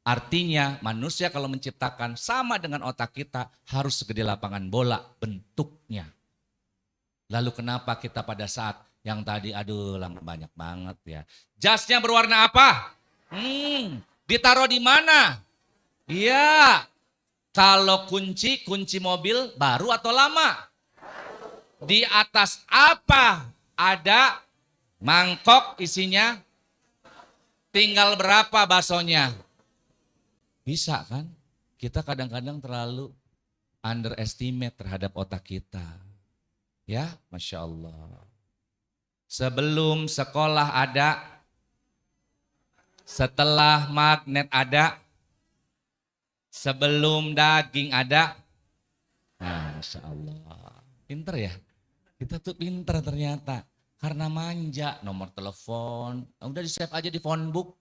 Artinya manusia kalau menciptakan sama dengan otak kita harus segede lapangan bola bentuknya. Lalu kenapa kita pada saat yang tadi, aduh lama banyak banget ya. Jasnya berwarna apa? Ditaruh di mana? Iya. Kalau kunci mobil baru atau lama? Di atas apa? Ada mangkok isinya. Tinggal berapa baksonya? Bisa kan? Kita kadang-kadang terlalu underestimate terhadap otak kita. Ya, Masya Allah. Sebelum sekolah ada, setelah magnet ada, sebelum daging ada. Nah, Masya Allah. Pinter ya? Kita tuh pinter ternyata. Karena manja, nomor telepon, udah di-save aja di phone book.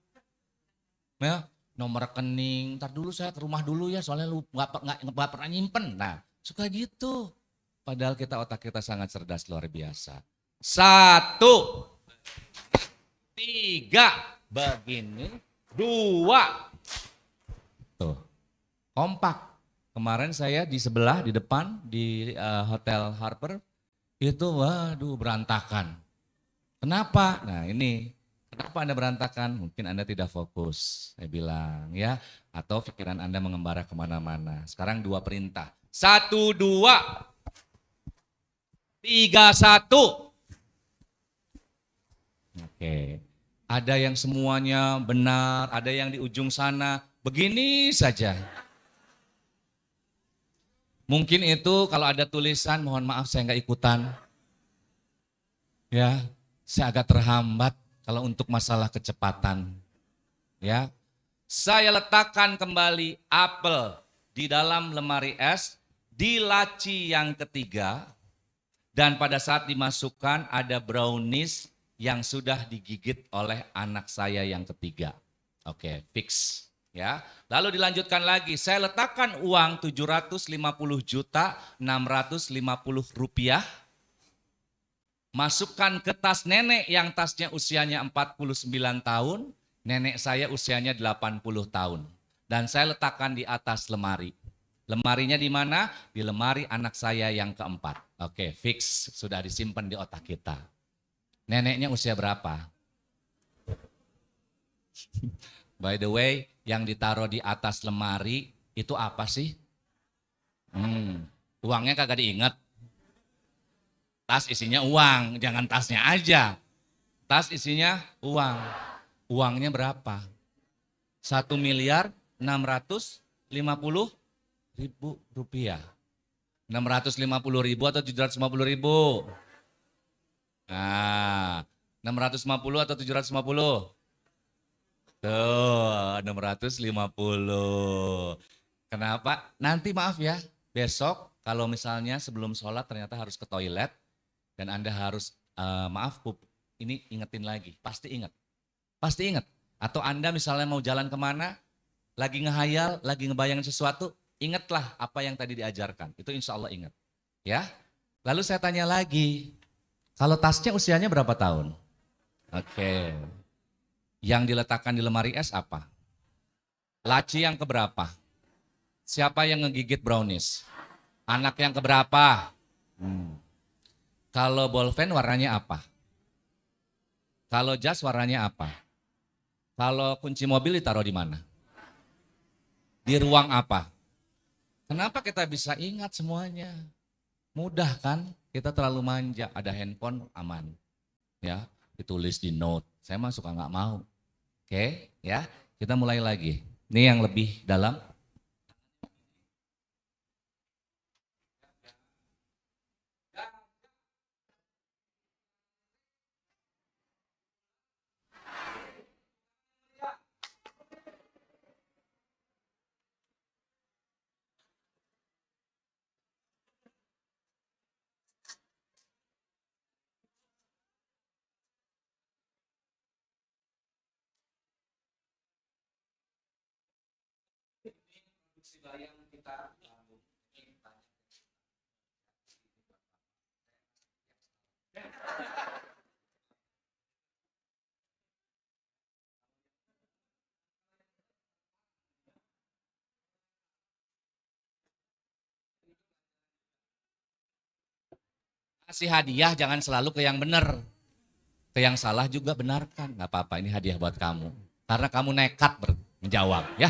Ya, nomor rekening, ntar dulu saya ke rumah dulu ya, soalnya lu nggak pernah nyimpen. Nah, suka gitu. Padahal otak kita sangat cerdas, luar biasa. 1, 3, begini, 2. Tuh, kompak. Kemarin saya di sebelah, di depan, di Hotel Harper, itu waduh berantakan. Kenapa? Nah ini, kenapa Anda berantakan? Mungkin Anda tidak fokus, saya bilang ya. Atau pikiran Anda mengembara kemana-mana. Sekarang 2 perintah. 1, 2, 3, 1. Oke, ada yang semuanya benar, ada yang di ujung sana, begini saja. Mungkin itu kalau ada tulisan, mohon maaf saya nggak ikutan. Ya, saya agak terhambat kalau untuk masalah kecepatan. Ya, saya letakkan kembali apel di dalam lemari es, di laci yang ketiga, dan pada saat dimasukkan ada brownies yang sudah digigit oleh anak saya yang ketiga. Oke, fix. Ya, lalu dilanjutkan lagi, saya letakkan uang 750.650.000 rupiah, masukkan ke tas nenek yang tasnya usianya 49 tahun, nenek saya usianya 80 tahun. Dan saya letakkan di atas lemari. Lemarinya di mana? Di lemari anak saya yang keempat. Oke, fix, sudah disimpan di otak kita. Neneknya usia berapa? By the way, yang ditaruh di atas lemari itu apa sih? Uangnya kagak diingat. Tas isinya uang, jangan tasnya aja. Tas isinya uang. Uangnya berapa? 1.650.000 rupiah. 650.000 atau 750.000? Nah, 650 atau 750? Tuh, 650. Kenapa? Nanti maaf ya, besok kalau misalnya sebelum sholat ternyata harus ke toilet dan Anda harus, maaf pup, ini ingetin lagi, pasti ingat. Pasti ingat. Atau Anda misalnya mau jalan kemana, lagi ngehayal, lagi ngebayangin sesuatu, ingatlah apa yang tadi diajarkan. Itu insya Allah ingat. Ya. Lalu saya tanya lagi, kalau tasnya usianya berapa tahun? Oke. Yang diletakkan di lemari es apa? Laci yang keberapa? Siapa yang ngegigit brownies? Anak yang keberapa? Kalau bolpen warnanya apa? Kalau jas warnanya apa? Kalau kunci mobil ditaruh di mana? Di ruang apa? Kenapa kita bisa ingat semuanya? Mudah kan? Kita terlalu manja, ada handphone aman. Ya, ditulis di note. Saya mah suka nggak mau. Oke, ya. Kita mulai lagi. Ini yang lebih dalam. Kasih hadiah jangan selalu ke yang benar. Ke yang salah juga benarkan. Gak apa-apa, ini hadiah buat kamu. Karena kamu nekat menjawab ya.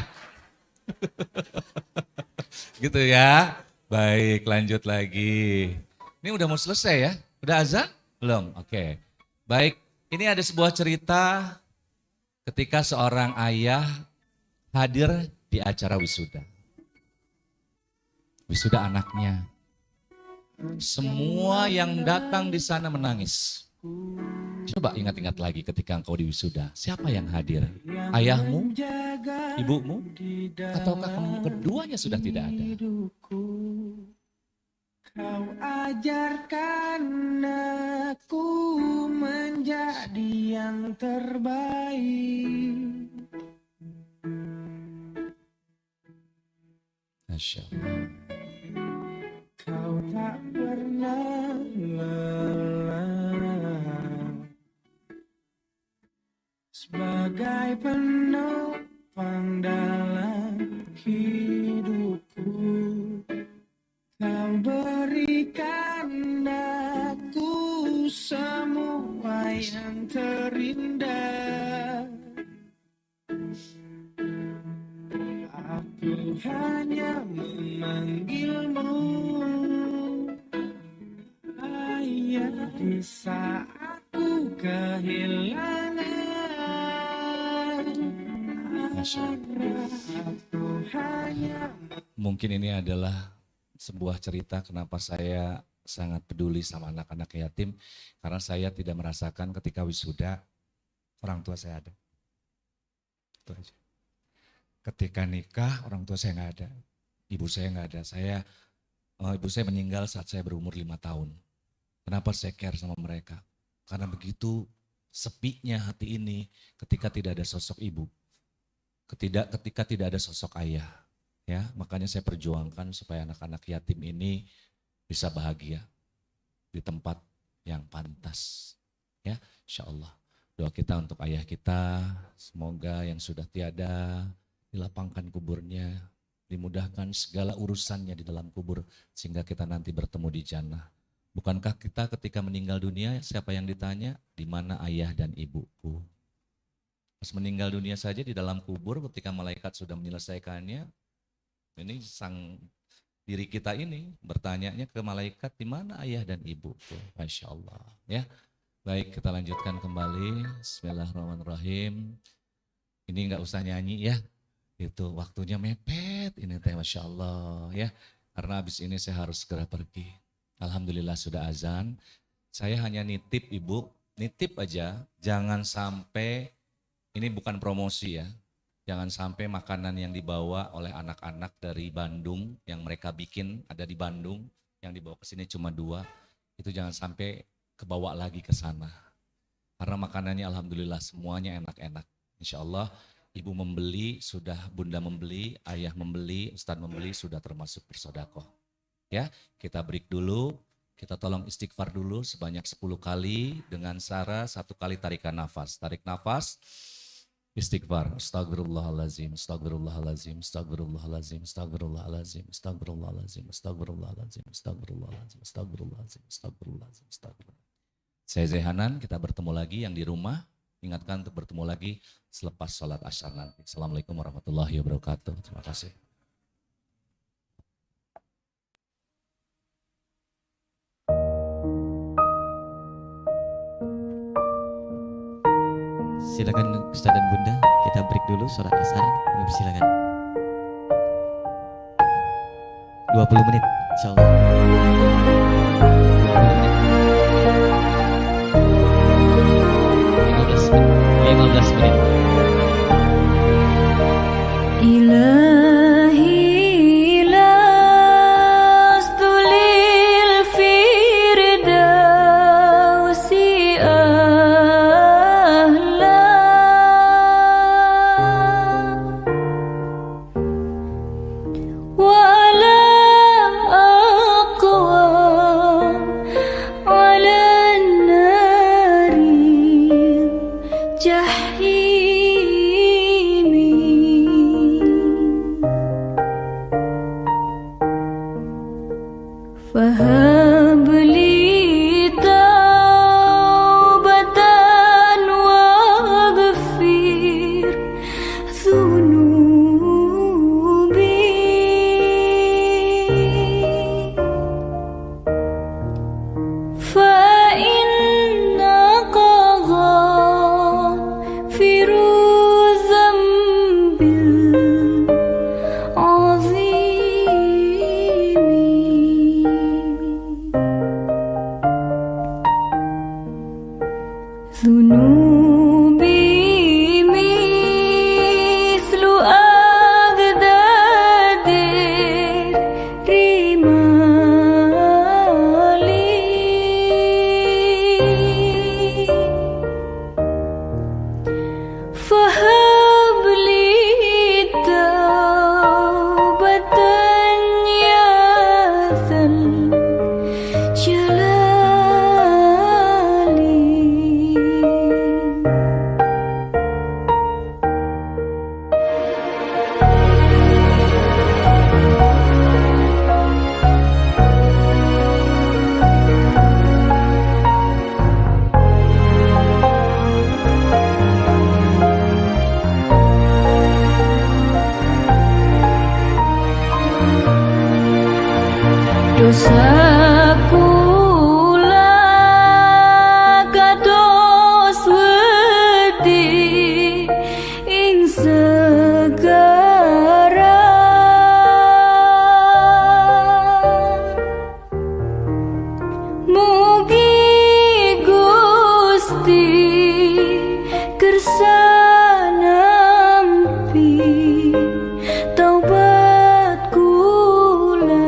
Gitu ya. Baik, lanjut lagi. Ini udah mau selesai ya? Udah azan? Belum? Oke. Baik, ini ada sebuah cerita ketika seorang ayah hadir di acara wisuda. Wisuda anaknya. Semua yang datang di sana menangis. Coba ingat-ingat lagi ketika engkau di wisuda. Siapa yang hadir? Ayahmu? Ibumu? Ataukah kamu keduanya sudah tidak ada? Kau ajarkan aku menjadi yang terbaik. Masya Allah. Kau tak pernah lelah sebagai penopang dalam hidupku. Kau berikan aku semua yang terindah. Aku hanya memanggilmu ayah di saat ku kehilangan. Aku hanya Mungkin ini adalah sebuah cerita kenapa saya sangat peduli sama anak-anak yatim. Karena saya tidak merasakan ketika wisuda orang tua saya ada. Itu aja. Ketika nikah orang tua saya nggak ada. Ibu saya nggak ada. Ibu saya meninggal saat saya berumur 5 tahun. Kenapa saya care sama mereka? Karena begitu sepinya hati ini ketika tidak ada sosok ibu. Ketika tidak ada sosok ayah. Ya, makanya saya perjuangkan supaya anak-anak yatim ini bisa bahagia di tempat yang pantas. Ya, insya Allah. Doa kita untuk ayah kita, semoga yang sudah tiada dilapangkan kuburnya, dimudahkan segala urusannya di dalam kubur sehingga kita nanti bertemu di jannah. Bukankah kita ketika meninggal dunia, siapa yang ditanya? Di mana ayah dan ibuku? Pas meninggal dunia saja di dalam kubur, ketika malaikat sudah menyelesaikannya, ini sang diri kita ini bertanyanya ke malaikat, di mana ayah dan ibuku? Masya Allah. Ya, baik, kita lanjutkan kembali. Bismillahirrahmanirrahim. Ini nggak usah nyanyi ya, itu waktunya mepet ini teh, Masya Allah ya. Karena habis ini saya harus segera pergi. Alhamdulillah sudah azan. Saya hanya nitip Ibu, nitip aja, jangan sampai, ini bukan promosi ya, jangan sampai makanan yang dibawa oleh anak-anak dari Bandung, yang mereka bikin ada di Bandung, yang dibawa ke sini cuma 2, itu jangan sampai kebawa lagi ke sana. Karena makanannya alhamdulillah semuanya enak-enak. Insya Allah Ibu membeli, sudah Bunda membeli, Ayah membeli, Ustadz membeli, sudah termasuk bersodakoh. Ya, kita break dulu, kita tolong istighfar dulu sebanyak 10 kali dengan cara 1 kali tarikan nafas. Tarik nafas, istighfar. Astagfirullahalazim, astagfirullahalazim, astagfirullahalazim, astagfirullahalazim, astagfirullahalazim, astagfirullahalazim, astagfirullahalazim, astagfirullahalazim, astagfirullahalazim, astagfirullahalazim. Saya Zehanan, kita bertemu lagi yang di rumah. Ingatkan untuk bertemu lagi selepas sholat asar nanti. Assalamualaikum warahmatullahi wabarakatuh. Terima kasih. Silakan Ustaz dan Bunda, kita break dulu sholat asar. Silakan. 20 menit, insyaallah. 15 menit. إلهي لست للفردوس أهلا ولا أقوى على النار فهب لي توبة واغفر ذنوبي فإنك غافر الذنب ذنوبي مثل أجداد الرمال فهب لي توبة يا ذا dosaku lakados wedi ing segara mugi Gusti kersa nampi taubat kula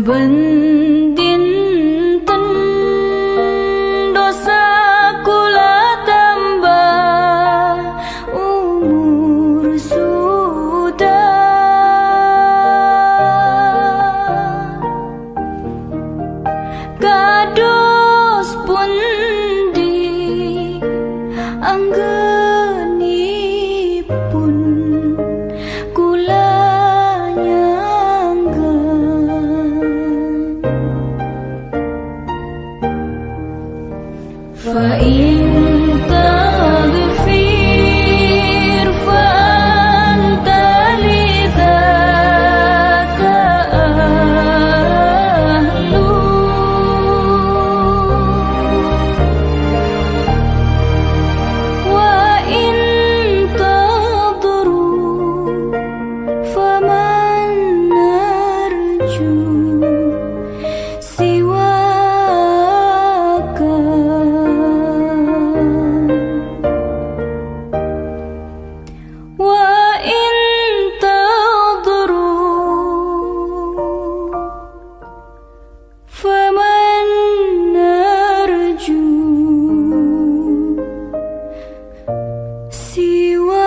Saben dinten dosa kula tambah umur sudah kados pundi anggenipun kula nyangga fa in taghfir fa anta lidzaka ahlu wa in tadru faman narju siwaka wa in tadru faman narju siwaka.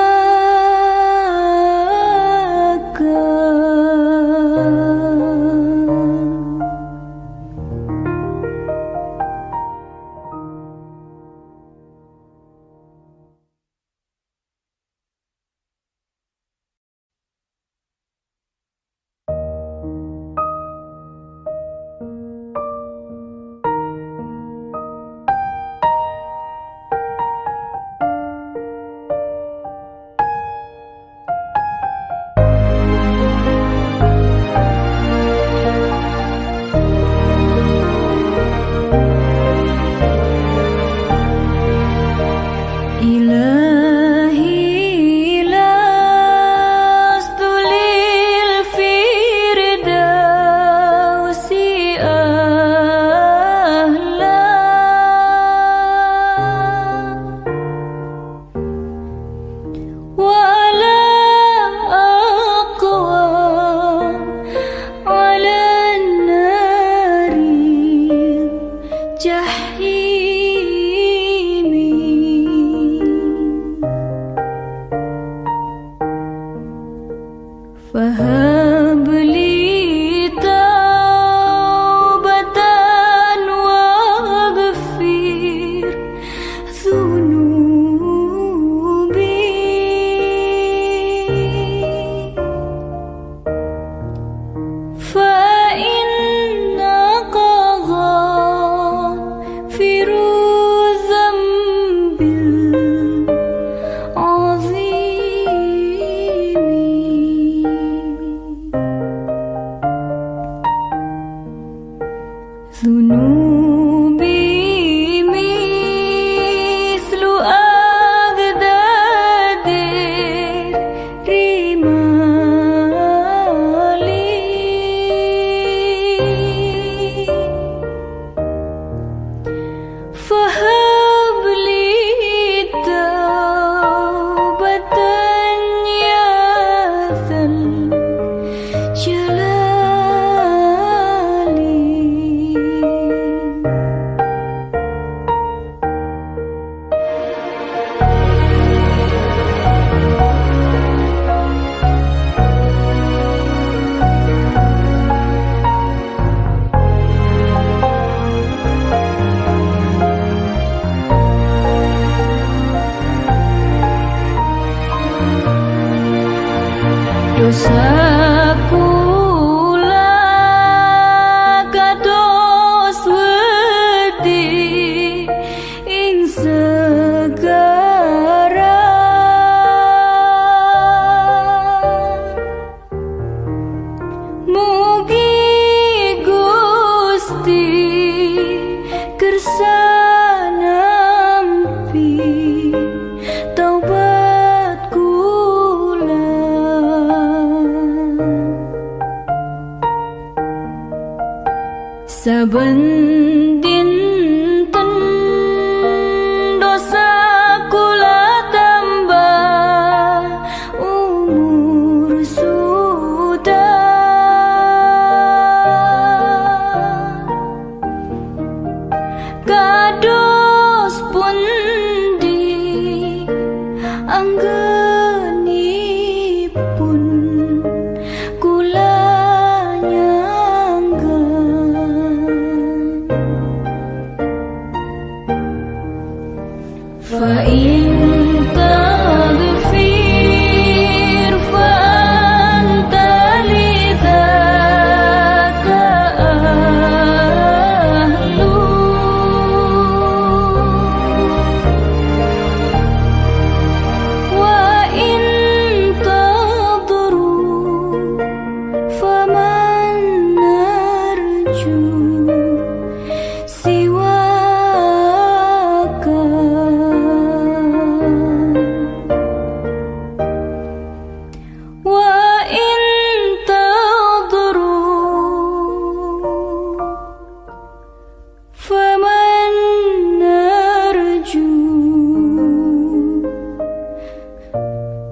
Ilahi lastu lil firdausi ahla wala aqwa ala nari jahimi fahab li taubatan waghfir dhunubi fa innaka ghafiru dhanbil ذنوبي مثل أغداد الرمال فهب لي توبة يا ذا الجلال dosa kula kados wedi ing segara mugi Gusti kersa nampi taubat kula saben dinten dosa kula tambah umur sudah فإن تغفر فأنت لذاك أهل وإن تضر فمن نرجو سواك وإن تضر فمن نرجو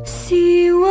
سواك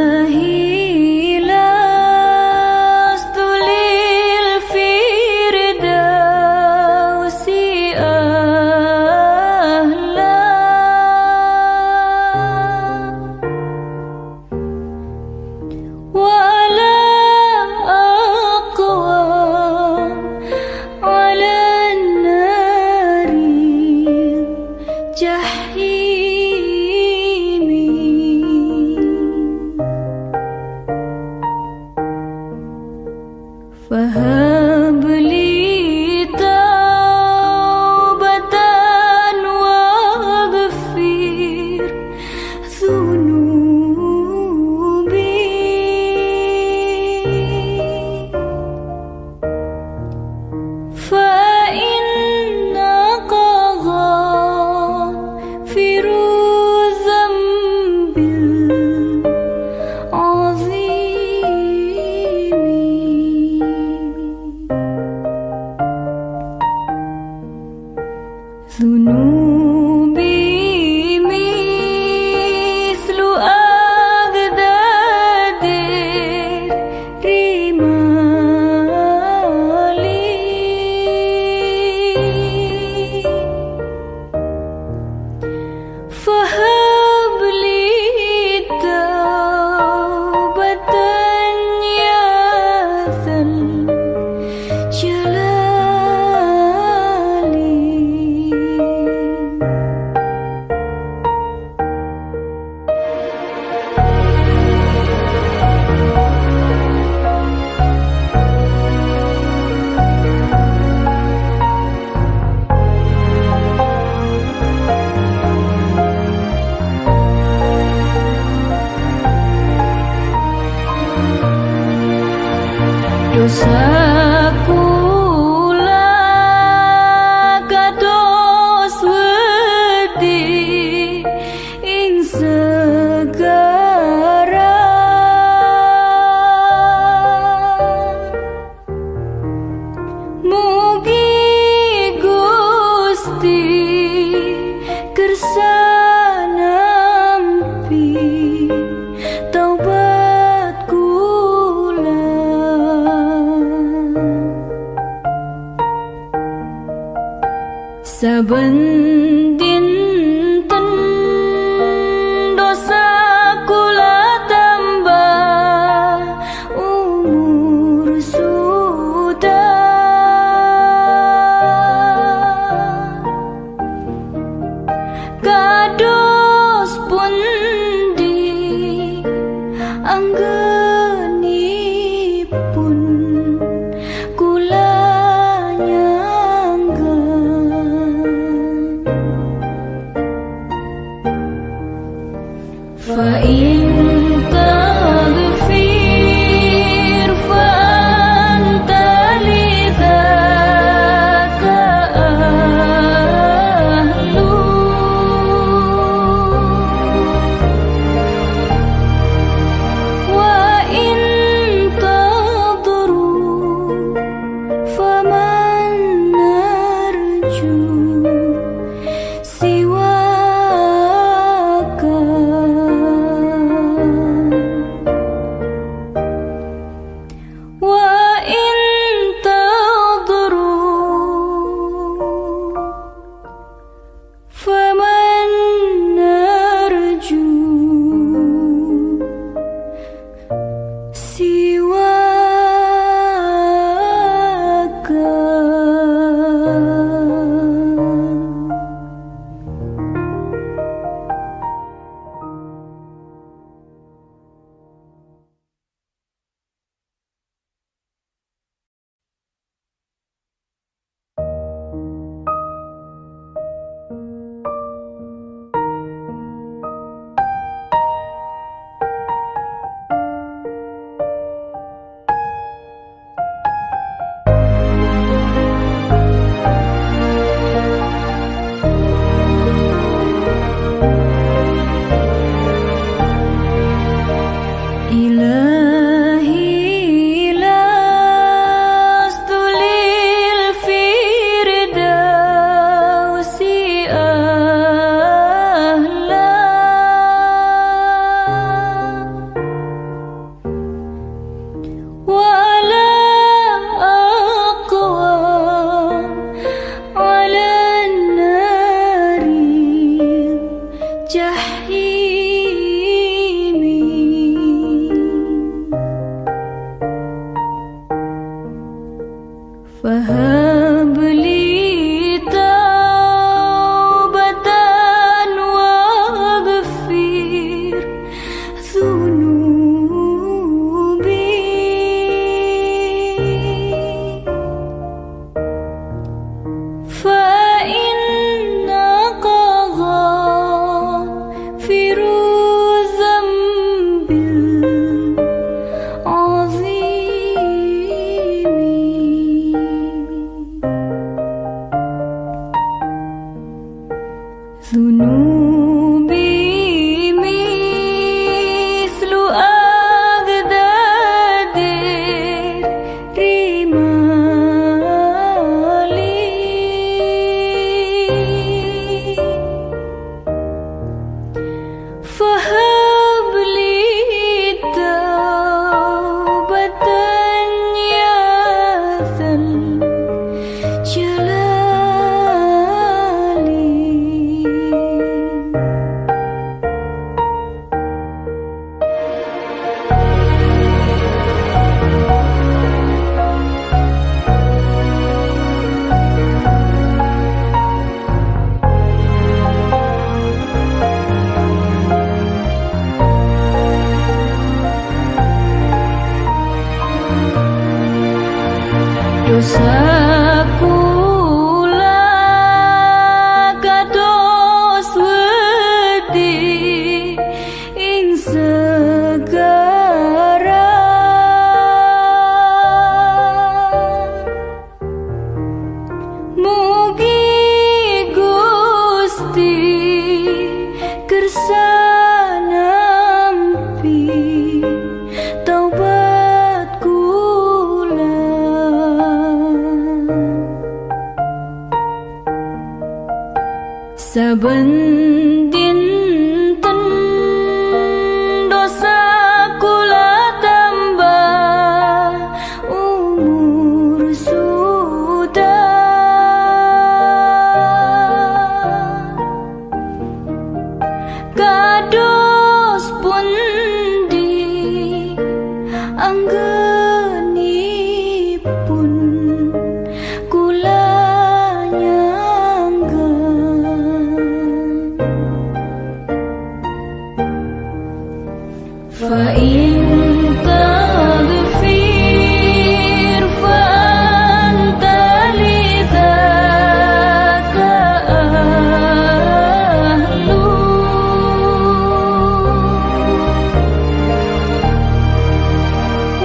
إلهي لست للفردوس أهلا ولا أقوى على النار الجحيم فهب لي توبة واغفر ذنوبي فإنك غافر الذنب العظيم ذنوبي مثل أجداد الرمال فهب لي توبة يا ذا dosaku lagados wedi ing segara mugi Gusti kersa nampi taubat kula saben dinten dosa kula tambah umur sudah kados pundi anggenipun kula nyangga فإن تغفر فأنت لذاك أهل إلهي لست للفردوس أهلا ولا أقوى على النار الجحيم فهب لي توبة واغفر ذنوبي فإنك غافر الذنب العظيم ذنوبي مثل أجداد الرمال فهب لي توبة يا ذا dosaku kados wedi ing segara mugi Gusti kersa nampi taubat kula saben dinten dosa kula tambah umur sudah kados pundi anggenipun kula nyangga fa in taghfir fa anta lidzaka ahlu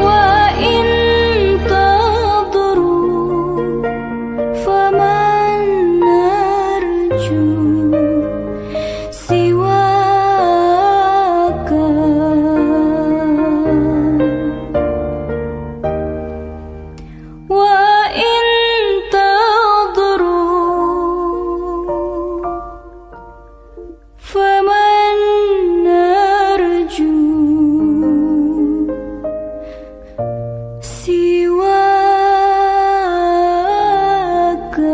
wa in tadru faman narju siwaka wa in tadru faman narju siwaka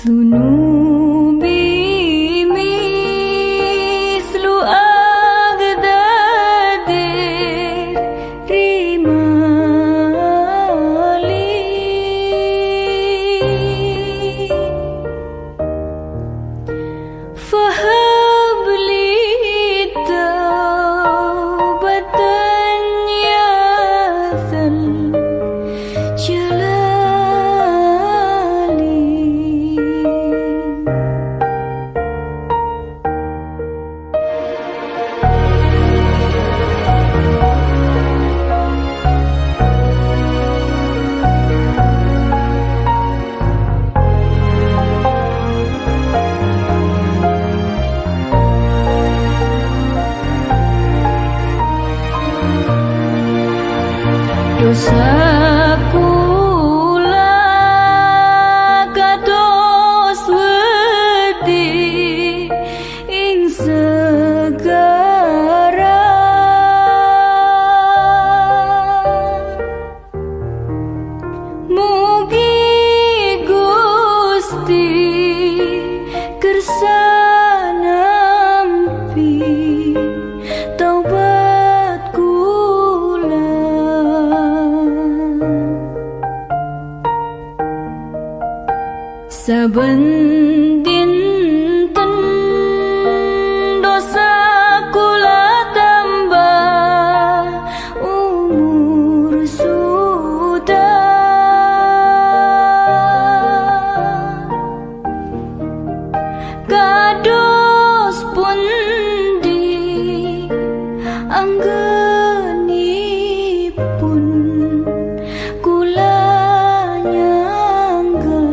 ذنوبي مثل أغداد الرمال فهب لي توبة يا ذا الجلال. Dosaku kados wedi ing segara mugi Gusti kersa nampi taubat kula. Saben dinten dosa kula tambah umur sudah kados pundi anggenipun kula nyangga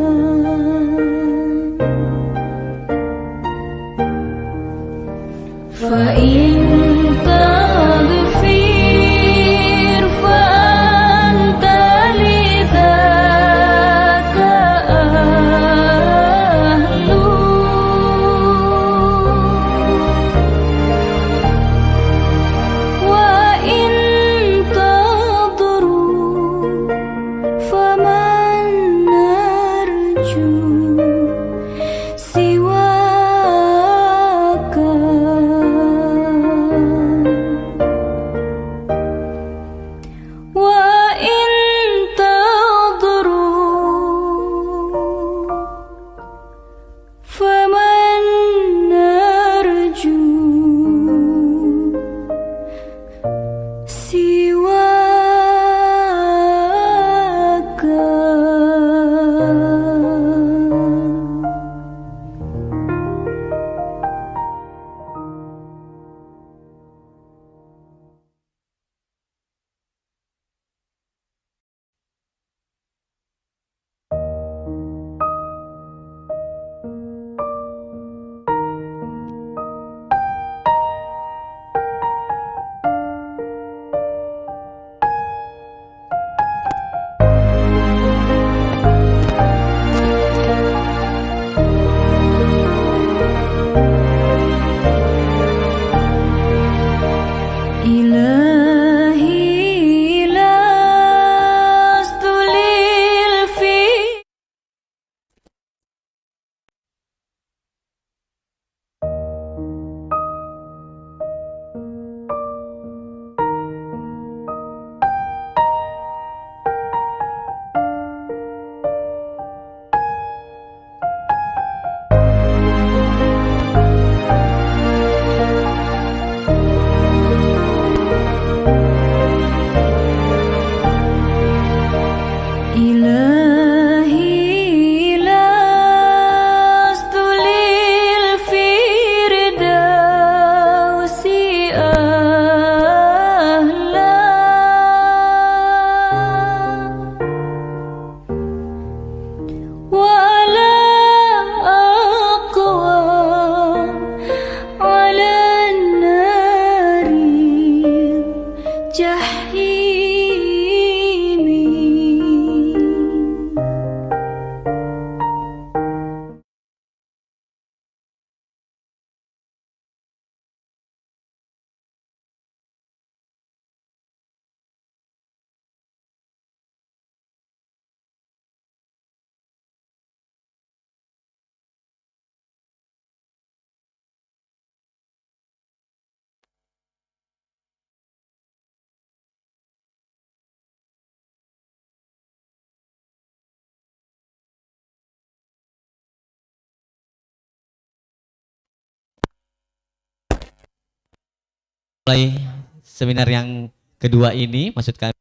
mulai seminar yang kedua ini, maksud kami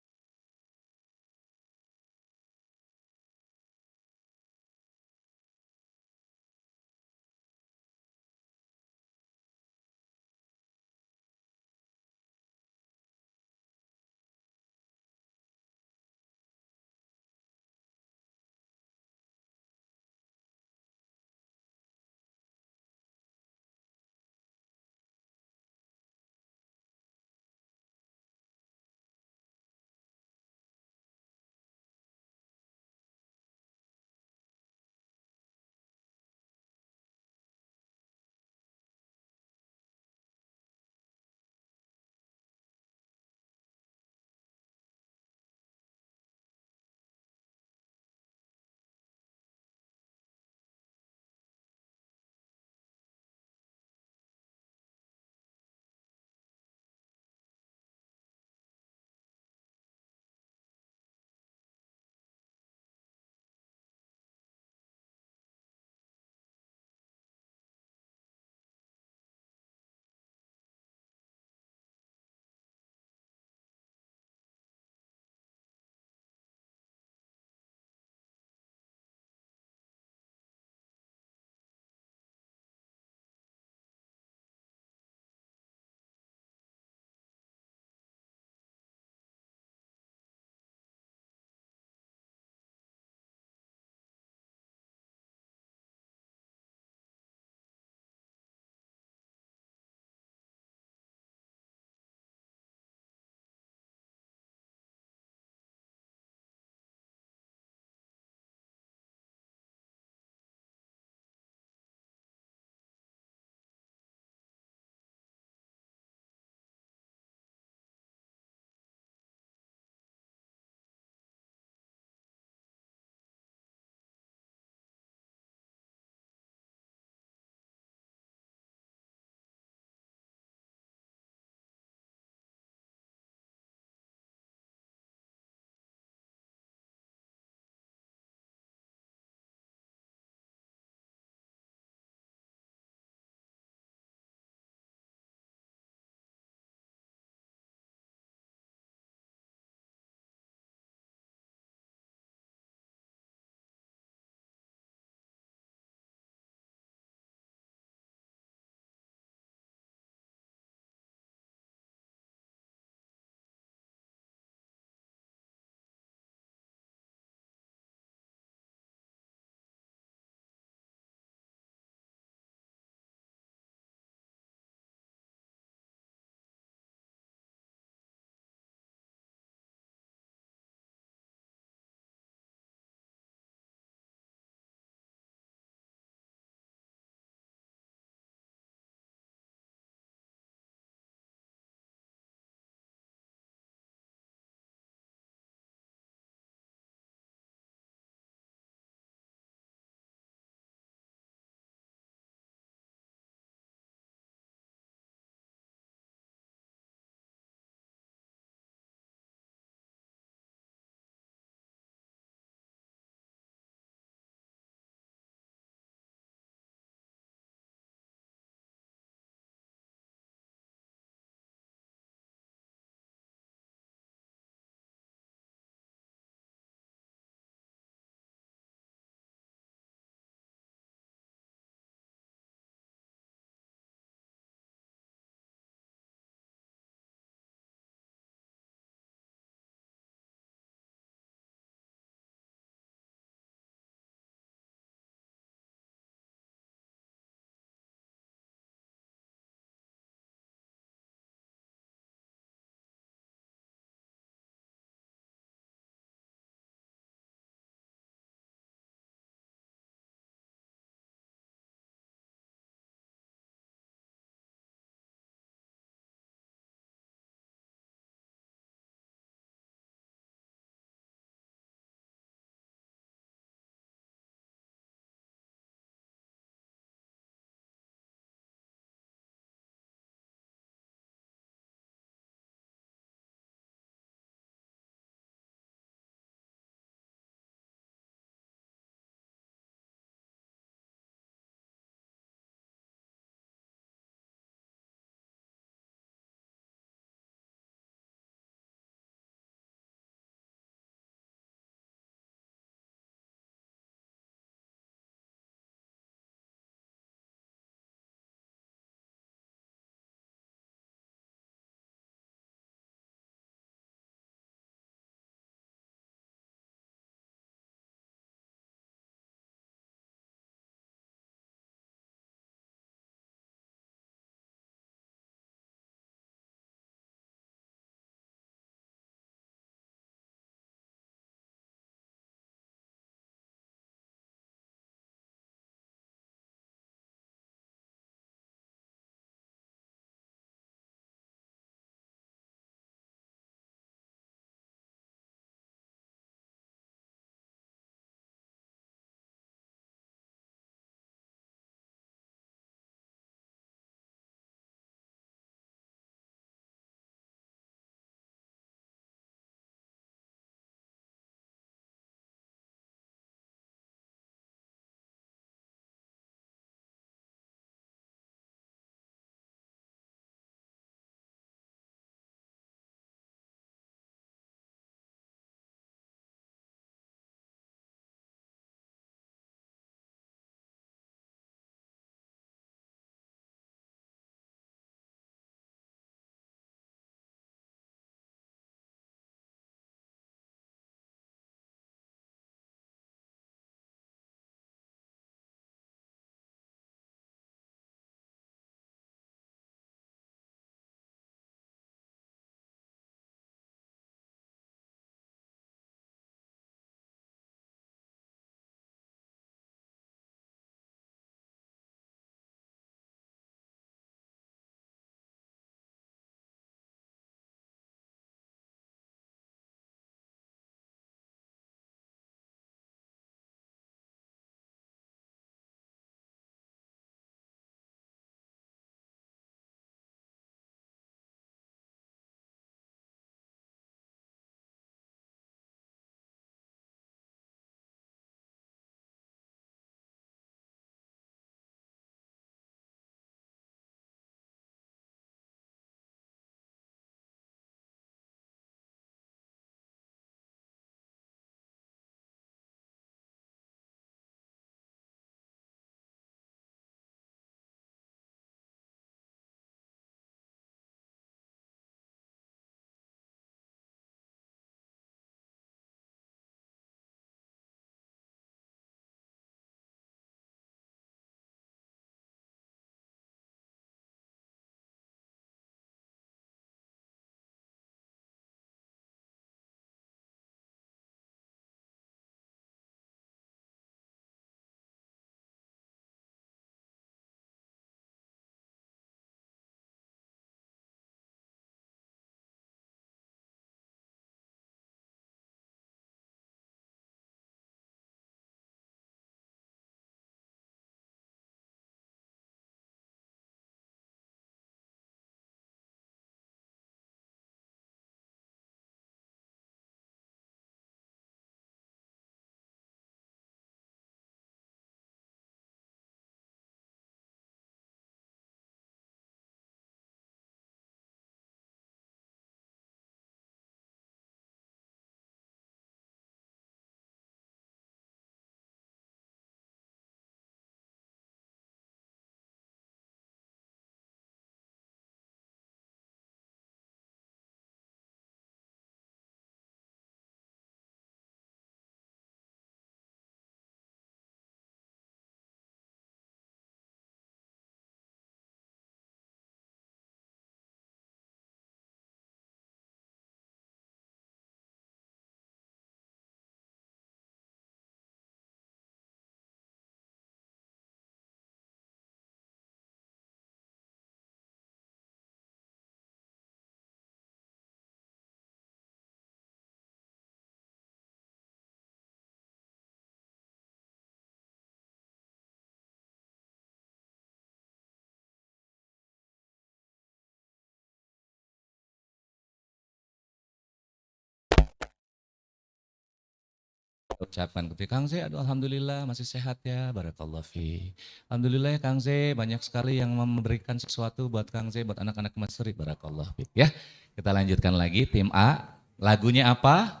ucapkan kepada Kang Z, aduh alhamdulillah masih sehat ya, barakallah fi. Alhamdulillah ya Kang Z, banyak sekali yang memberikan sesuatu buat Kang Z, buat anak-anak Mesri, barakallah fi. Ya, kita lanjutkan lagi tim A. Lagunya apa?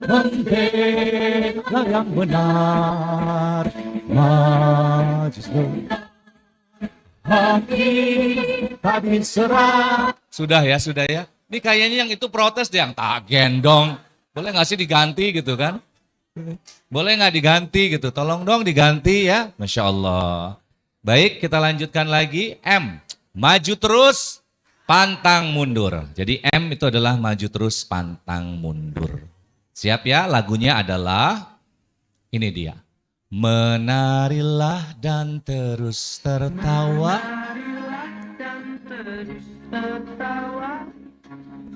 Membela yang benar, maju hati tadi serah. Sudah ya. Ini kayaknya yang itu protes deh, yang tak gendong. Boleh nggak sih diganti gitu kan? Boleh nggak diganti gitu? Tolong dong diganti ya. Masya Allah. Baik, kita lanjutkan lagi. M, maju terus, pantang mundur. Jadi M itu adalah maju terus, pantang mundur. Siap ya, lagunya adalah, ini dia. Menarilah dan terus tertawa.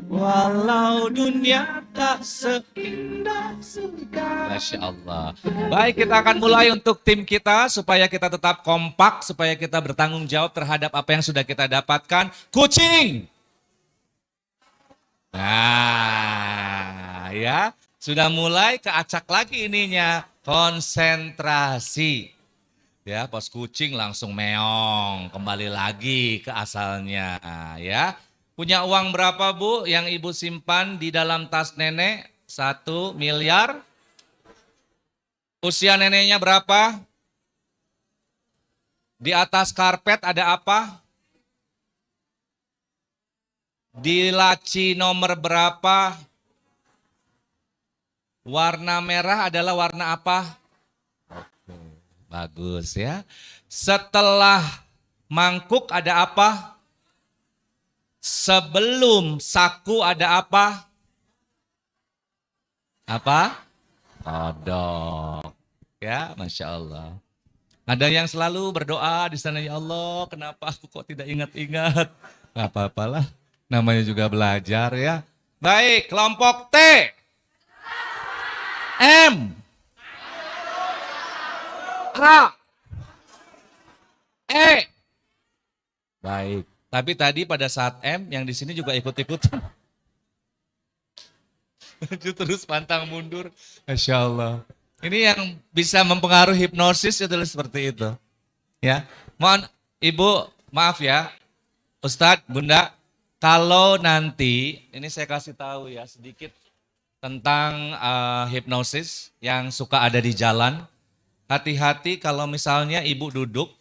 Walau dunia tak seindah surga. Masya Allah. Baik, kita akan mulai untuk tim kita supaya kita tetap kompak, supaya kita bertanggung jawab terhadap apa yang sudah kita dapatkan. Kucing. Nah, ya. Sudah mulai keacak lagi ininya. Konsentrasi. Ya, pos kucing langsung meong, kembali lagi ke asalnya, ya. Punya uang berapa Bu yang Ibu simpan di dalam tas nenek? 1 miliar. Usia neneknya berapa? Di atas karpet ada apa? Di laci nomor berapa? Warna merah adalah warna apa? Oke, bagus ya. Setelah mangkuk ada apa? Sebelum saku ada apa? Apa? Kodok. Ya, Masya Allah. Ada yang selalu berdoa di sana, ya Allah, kenapa aku kok tidak ingat-ingat? Gak apa-apalah, namanya juga belajar ya. Baik, kelompok T. M, A, E. Baik, tapi tadi pada saat M yang di sini juga ikut-ikutan. Maju terus pantang mundur. Masya Allah. Ini yang bisa mempengaruhi hipnosis itu seperti itu. Ya, mohon Ibu, maaf ya, Ustadz, Bunda, kalau nanti ini saya kasih tahu ya sedikit tentang hipnosis yang suka ada di jalan. Hati-hati kalau misalnya ibu duduk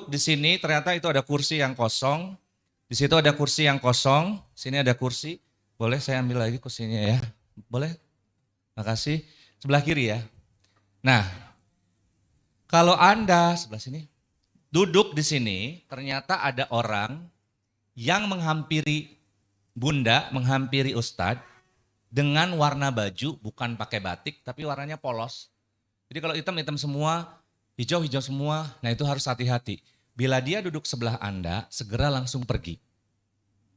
di sini ternyata itu ada kursi yang kosong. Di situ ada kursi yang kosong, sini ada kursi. Boleh saya ambil lagi kursinya ya? Boleh? Makasih. Sebelah kiri ya. Nah, kalau Anda sebelah sini duduk di sini, ternyata ada orang yang menghampiri Bunda, menghampiri Ustadz dengan warna baju, bukan pakai batik, tapi warnanya polos. Jadi kalau hitam-hitam semua, hijau-hijau semua, nah itu harus hati-hati. Bila dia duduk sebelah Anda, segera langsung pergi.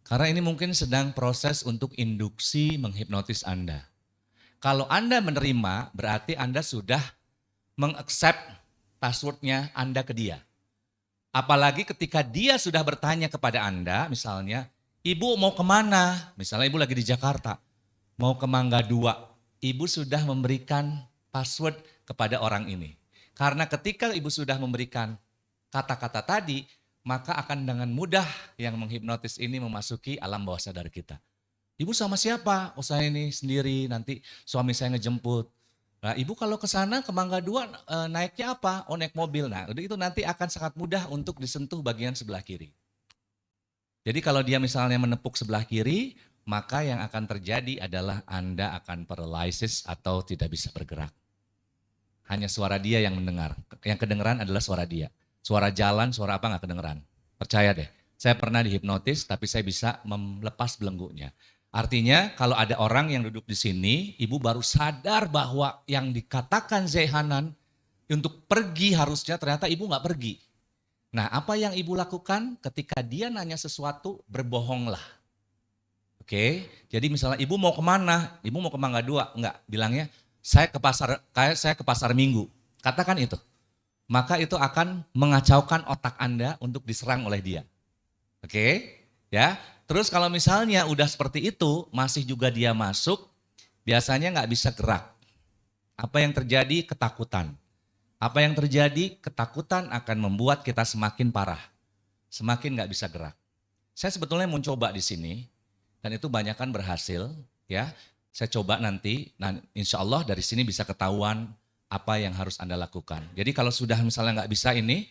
Karena ini mungkin sedang proses untuk induksi menghipnotis Anda. Kalau Anda menerima, berarti Anda sudah mengaccept passwordnya Anda ke dia. Apalagi ketika dia sudah bertanya kepada Anda, misalnya, Ibu mau kemana? Misalnya Ibu lagi di Jakarta. Mau ke Mangga 2, Ibu sudah memberikan password kepada orang ini. Karena ketika Ibu sudah memberikan kata-kata tadi, maka akan dengan mudah yang menghipnotis ini memasuki alam bawah sadar kita. Ibu sama siapa? Oh saya ini sendiri, nanti suami saya ngejemput. Nah Ibu kalau ke sana ke Mangga 2 naiknya apa? Oh naik mobil. Nah itu nanti akan sangat mudah untuk disentuh bagian sebelah kiri. Jadi kalau dia misalnya menepuk sebelah kiri, maka yang akan terjadi adalah Anda akan paralysis atau tidak bisa bergerak. Hanya suara dia yang mendengar. Yang kedengeran adalah suara dia. Suara jalan, suara apa nggak kedengeran. Percaya deh, saya pernah dihipnotis tapi saya bisa melepas belenggunya. Artinya kalau ada orang yang duduk di sini, Ibu baru sadar bahwa yang dikatakan Zehanan untuk pergi harusnya ternyata Ibu nggak pergi. Nah apa yang Ibu lakukan ketika dia nanya sesuatu, berbohonglah. Oke, jadi misalnya Ibu mau kemana? Ibu mau ke Mangga 2? Enggak, bilangnya saya ke pasar Minggu. Katakan itu. Maka itu akan mengacaukan otak Anda untuk diserang oleh dia. Oke, ya. Terus kalau misalnya udah seperti itu, masih juga dia masuk, biasanya nggak bisa gerak. Apa yang terjadi? Ketakutan. Apa yang terjadi? Ketakutan akan membuat kita semakin parah. Semakin nggak bisa gerak. Saya sebetulnya mau coba di sini, dan itu banyak kan berhasil. Ya, saya coba nanti, nah insya Allah dari sini bisa ketahuan apa yang harus Anda lakukan. Jadi kalau sudah misalnya nggak bisa ini,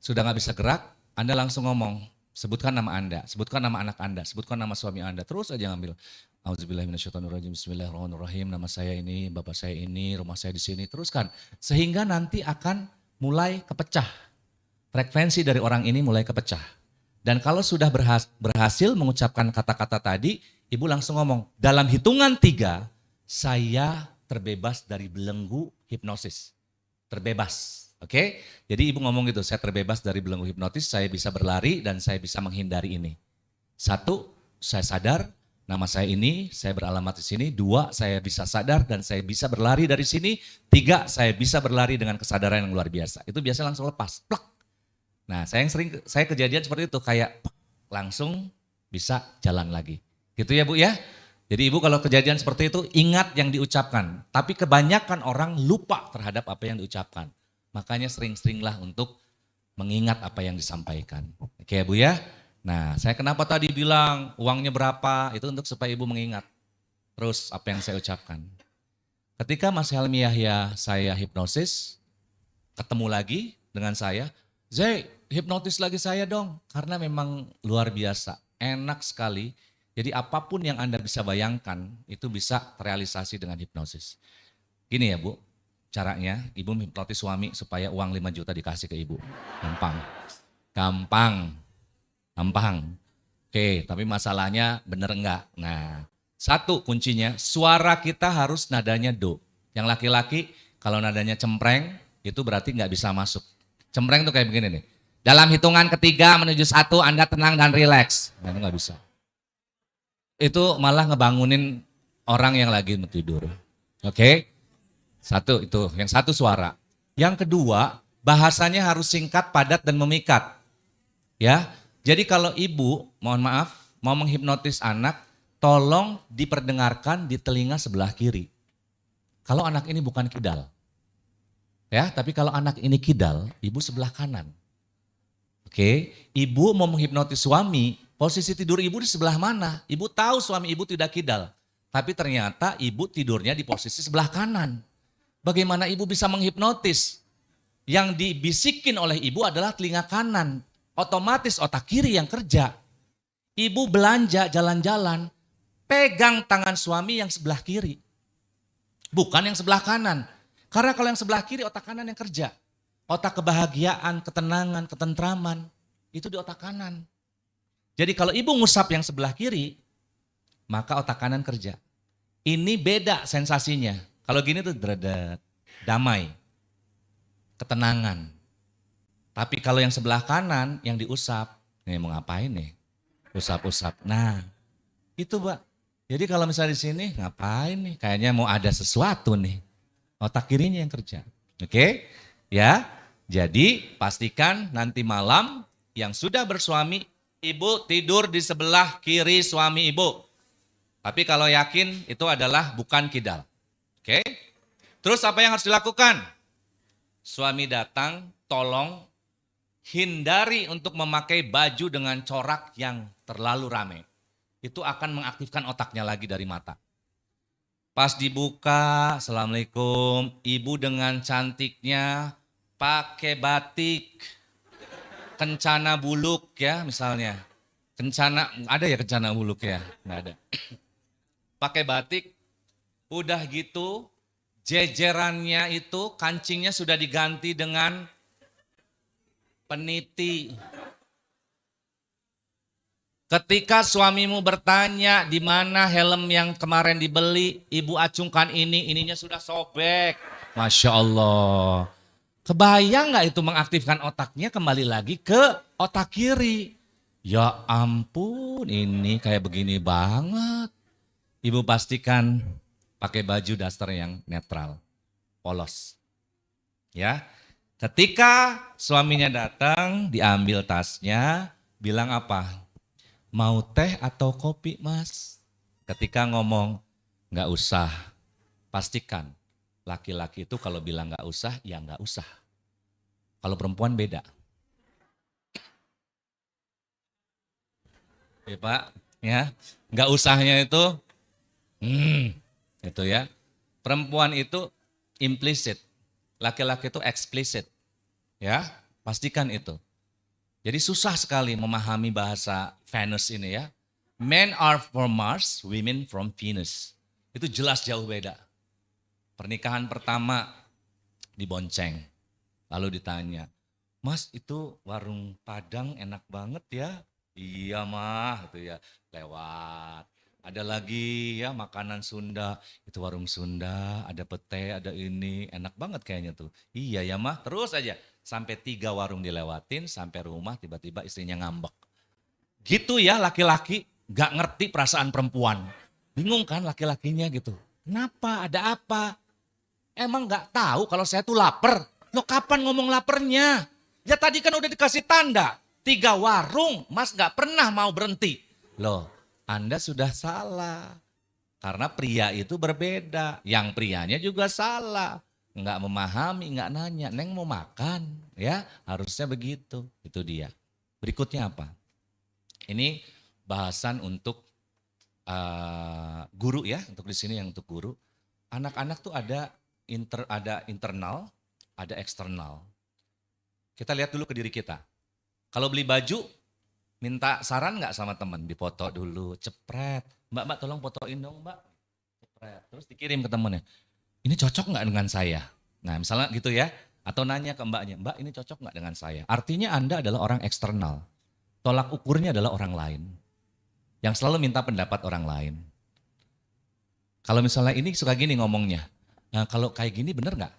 sudah nggak bisa gerak, Anda langsung ngomong, sebutkan nama Anda, sebutkan nama anak Anda, sebutkan nama suami Anda, terus aja ngambil. Auzubillahiminasyaitonirrajim, bismillahirrahmanirrahim, nama saya ini, bapak saya ini, rumah saya di sini, teruskan. Sehingga nanti akan mulai kepecah. Frekuensi dari orang ini mulai kepecah. Dan kalau sudah berhasil mengucapkan kata-kata tadi, ibu langsung ngomong, dalam hitungan 3, saya terbebas dari belenggu hipnosis. Terbebas. Oke? Jadi ibu ngomong gitu, saya terbebas dari belenggu hipnotis, saya bisa berlari dan saya bisa menghindari ini. 1, saya sadar nama saya ini, saya beralamat di sini. 2, saya bisa sadar dan saya bisa berlari dari sini. 3, saya bisa berlari dengan kesadaran yang luar biasa. Itu biasa langsung lepas, plak. Nah, saya kejadian seperti itu, kayak langsung bisa jalan lagi. Gitu ya Bu ya? Jadi ibu kalau kejadian seperti itu ingat yang diucapkan. Tapi kebanyakan orang lupa terhadap apa yang diucapkan. Makanya sering-seringlah untuk mengingat apa yang disampaikan. Oke ya Bu ya? Nah saya kenapa tadi bilang uangnya berapa, itu untuk supaya ibu mengingat. Terus apa yang saya ucapkan. Ketika Mas Helmi Yahya saya hipnosis, ketemu lagi dengan saya, Zai hipnotis lagi saya dong. Karena memang luar biasa, enak sekali. Jadi apapun yang Anda bisa bayangkan itu bisa terrealisasi dengan hipnosis. Gini ya Bu, caranya ibu hipnotis suami supaya uang 5 juta dikasih ke ibu. Gampang. Oke, tapi masalahnya bener enggak? Nah, 1 kuncinya suara kita harus nadanya do. Yang laki-laki kalau nadanya cempreng itu berarti nggak bisa masuk. Cempreng tuh kayak begini nih. Dalam hitungan 3 menuju 1 Anda tenang dan rileks. Nah, itu nggak bisa. Itu malah ngebangunin orang yang lagi tidur. Oke? 1 itu, yang 1 suara. Yang kedua, bahasanya harus singkat, padat dan memikat. Ya. Jadi kalau ibu, mohon maaf, mau menghipnotis anak, tolong diperdengarkan di telinga sebelah kiri. Kalau anak ini bukan kidal. Ya, tapi kalau anak ini kidal, ibu sebelah kanan. Oke, ibu mau menghipnotis suami, posisi tidur ibu di sebelah mana? Ibu tahu suami ibu tidak kidal. Tapi ternyata ibu tidurnya di posisi sebelah kanan. Bagaimana ibu bisa menghipnotis? Yang dibisikin oleh ibu adalah telinga kanan. Otomatis otak kiri yang kerja. Ibu belanja jalan-jalan, pegang tangan suami yang sebelah kiri. Bukan yang sebelah kanan. Karena kalau yang sebelah kiri otak kanan yang kerja. Otak kebahagiaan, ketenangan, ketentraman, itu di otak kanan. Jadi kalau ibu ngusap yang sebelah kiri, maka otak kanan kerja. Ini beda sensasinya. Kalau gini tuh dredet, damai, ketenangan. Tapi kalau yang sebelah kanan yang diusap, nih mau ngapain nih? Usap-usap. Nah, itu Mbak. Jadi kalau misalnya di sini ngapain nih? Kayaknya mau ada sesuatu nih. Otak kirinya yang kerja. Oke? Ya. Jadi pastikan nanti malam yang sudah bersuami, ibu tidur di sebelah kiri suami ibu. Tapi kalau yakin itu adalah bukan kidal. Oke? Terus apa yang harus dilakukan? Suami datang, tolong hindari untuk memakai baju dengan corak yang terlalu rame. Itu akan mengaktifkan otaknya lagi dari mata. Pas dibuka, Assalamualaikum, ibu dengan cantiknya pakai batik, kencana buluk ya misalnya. Kencana, ada ya kencana buluk ya? Nggak ada. Pakai batik, udah gitu jejerannya itu kancingnya sudah diganti dengan peniti. Ketika suamimu bertanya di mana helm yang kemarin dibeli, ibu acungkan ininya sudah sobek. Masya Allah. Kebayang nggak itu mengaktifkan otaknya kembali lagi ke otak kiri. Ya ampun, ini kayak begini banget. Ibu pastikan pakai baju daster yang netral, polos. Ya, ketika suaminya datang, diambil tasnya, bilang apa? Mau teh atau kopi mas? Ketika ngomong nggak usah, pastikan laki-laki itu kalau bilang nggak usah, ya nggak usah. Kalau perempuan beda. Ya Pak, ya nggak usahnya itu, itu ya. Perempuan itu implicit, laki-laki itu explicit, ya pastikan itu. Jadi susah sekali memahami bahasa Venus ini ya. Men are from Mars, women from Venus. Itu jelas jauh beda. Pernikahan pertama dibonceng, lalu ditanya, Mas itu warung Padang enak banget ya? Iya mah, itu ya lewat. Ada lagi ya makanan Sunda, itu warung Sunda, ada pete, ada ini, enak banget kayaknya tuh. Iya ya mah, terus aja. Sampai 3 warung dilewatin, sampai rumah tiba-tiba istrinya ngambek. Gitu ya laki-laki, gak ngerti perasaan perempuan. Bingung kan laki-lakinya gitu. Kenapa, ada apa? Emang gak tahu kalau saya tuh lapar? Loh kapan ngomong laparnya? Ya tadi kan udah dikasih tanda. 3 warung, mas gak pernah mau berhenti. Loh, Anda sudah salah. Karena pria itu berbeda. Yang prianya juga salah. Nggak memahami, nggak nanya, Neng mau makan, ya harusnya begitu, itu dia. Berikutnya apa? Ini bahasan untuk guru ya, untuk di sini yang untuk guru. Anak-anak tuh ada internal, ada eksternal. Kita lihat dulu ke diri kita. Kalau beli baju, minta saran nggak sama teman? Dipoto dulu, cepret. Mbak tolong fotoin dong mbak. Cepret. Terus dikirim ke temennya. Ini cocok nggak dengan saya? Nah misalnya gitu ya, atau nanya ke mbaknya, mbak ini cocok nggak dengan saya? Artinya Anda adalah orang eksternal, tolak ukurnya adalah orang lain, yang selalu minta pendapat orang lain. Kalau misalnya ini suka gini ngomongnya, nah kalau kayak gini bener nggak?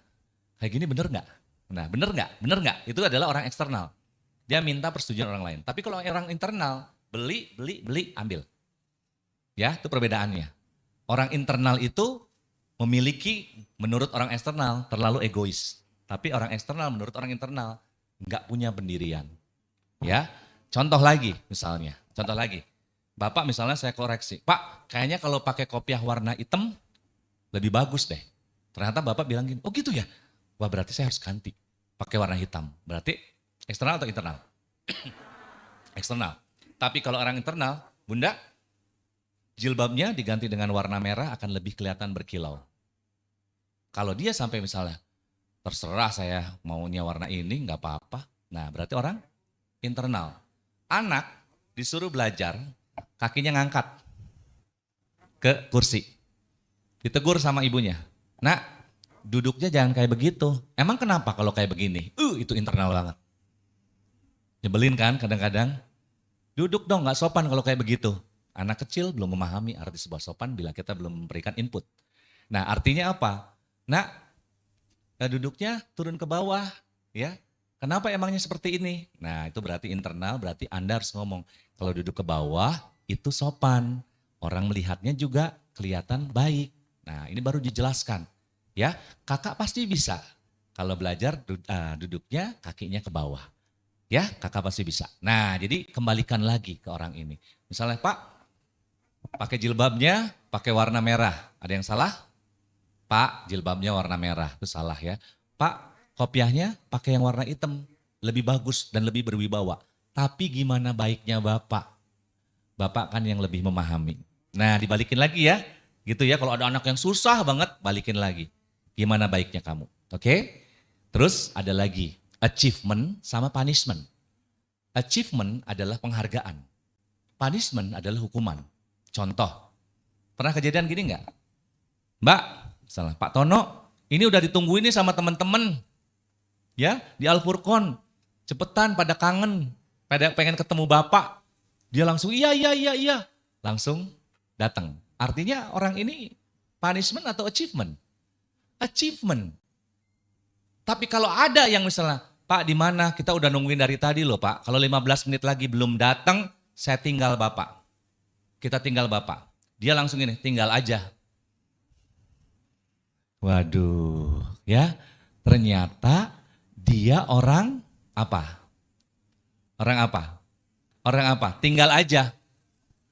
Kayak gini bener nggak? Nah bener nggak? Bener nggak? Itu adalah orang eksternal, dia minta persetujuan orang lain. Tapi kalau orang internal, beli, ambil. Ya itu perbedaannya. Orang internal itu memiliki menurut orang eksternal terlalu egois. Tapi orang eksternal menurut orang internal nggak punya pendirian. Ya, contoh lagi misalnya, Bapak misalnya saya koreksi, Pak kayaknya kalau pakai kopiah warna hitam lebih bagus deh. Ternyata Bapak bilang gini, oh gitu ya? Wah berarti saya harus ganti, pakai warna hitam. Berarti eksternal atau internal? Eksternal. Tapi kalau orang internal, Bunda, jilbabnya diganti dengan warna merah akan lebih kelihatan berkilau. Kalau dia sampai misalnya, terserah saya maunya warna ini, nggak apa-apa. Nah berarti orang internal. Anak disuruh belajar, kakinya ngangkat ke kursi. Ditegur sama ibunya, nak duduknya jangan kayak begitu. Emang kenapa kalau kayak begini? Itu internal banget. Nyebelin kan kadang-kadang. Duduk dong nggak sopan kalau kayak begitu. Anak kecil belum memahami arti sebuah sopan bila kita belum memberikan input. Nah artinya apa? Nah duduknya turun ke bawah ya. Kenapa emangnya seperti ini? Nah itu berarti internal, berarti Anda harus ngomong. Kalau duduk ke bawah itu sopan. Orang melihatnya juga kelihatan baik. Nah ini baru dijelaskan. Ya kakak pasti bisa. Kalau belajar duduknya kakinya ke bawah. Ya kakak pasti bisa. Nah jadi kembalikan lagi ke orang ini. Misalnya Pak, pakai jilbabnya pakai warna merah. Ada yang salah? Pak, jilbabnya warna merah. Itu salah ya. Pak, kopiahnya pakai yang warna hitam. Lebih bagus dan lebih berwibawa. Tapi gimana baiknya Bapak? Bapak kan yang lebih memahami. Nah, dibalikin lagi ya. Gitu ya, kalau ada anak yang susah banget, balikin lagi. Gimana baiknya kamu? Oke? Terus ada lagi, achievement sama punishment. Achievement adalah penghargaan. Punishment adalah hukuman. Contoh, pernah kejadian gini enggak? Mbak, salah Pak Tono, ini udah ditungguin nih sama teman-teman. Ya, di Al-Furqon. Cepetan pada kangen, pada pengen ketemu Bapak. Dia langsung iya. Langsung datang. Artinya orang ini punishment atau achievement? Achievement. Tapi kalau ada yang misalnya, Pak di mana? Kita udah nungguin dari tadi loh Pak. Kalau 15 menit lagi belum datang, saya tinggal Bapak. Kita tinggal Bapak. Dia langsung ini, tinggal aja. Waduh, ya. Ternyata dia orang apa? Orang apa? Orang apa? Tinggal aja.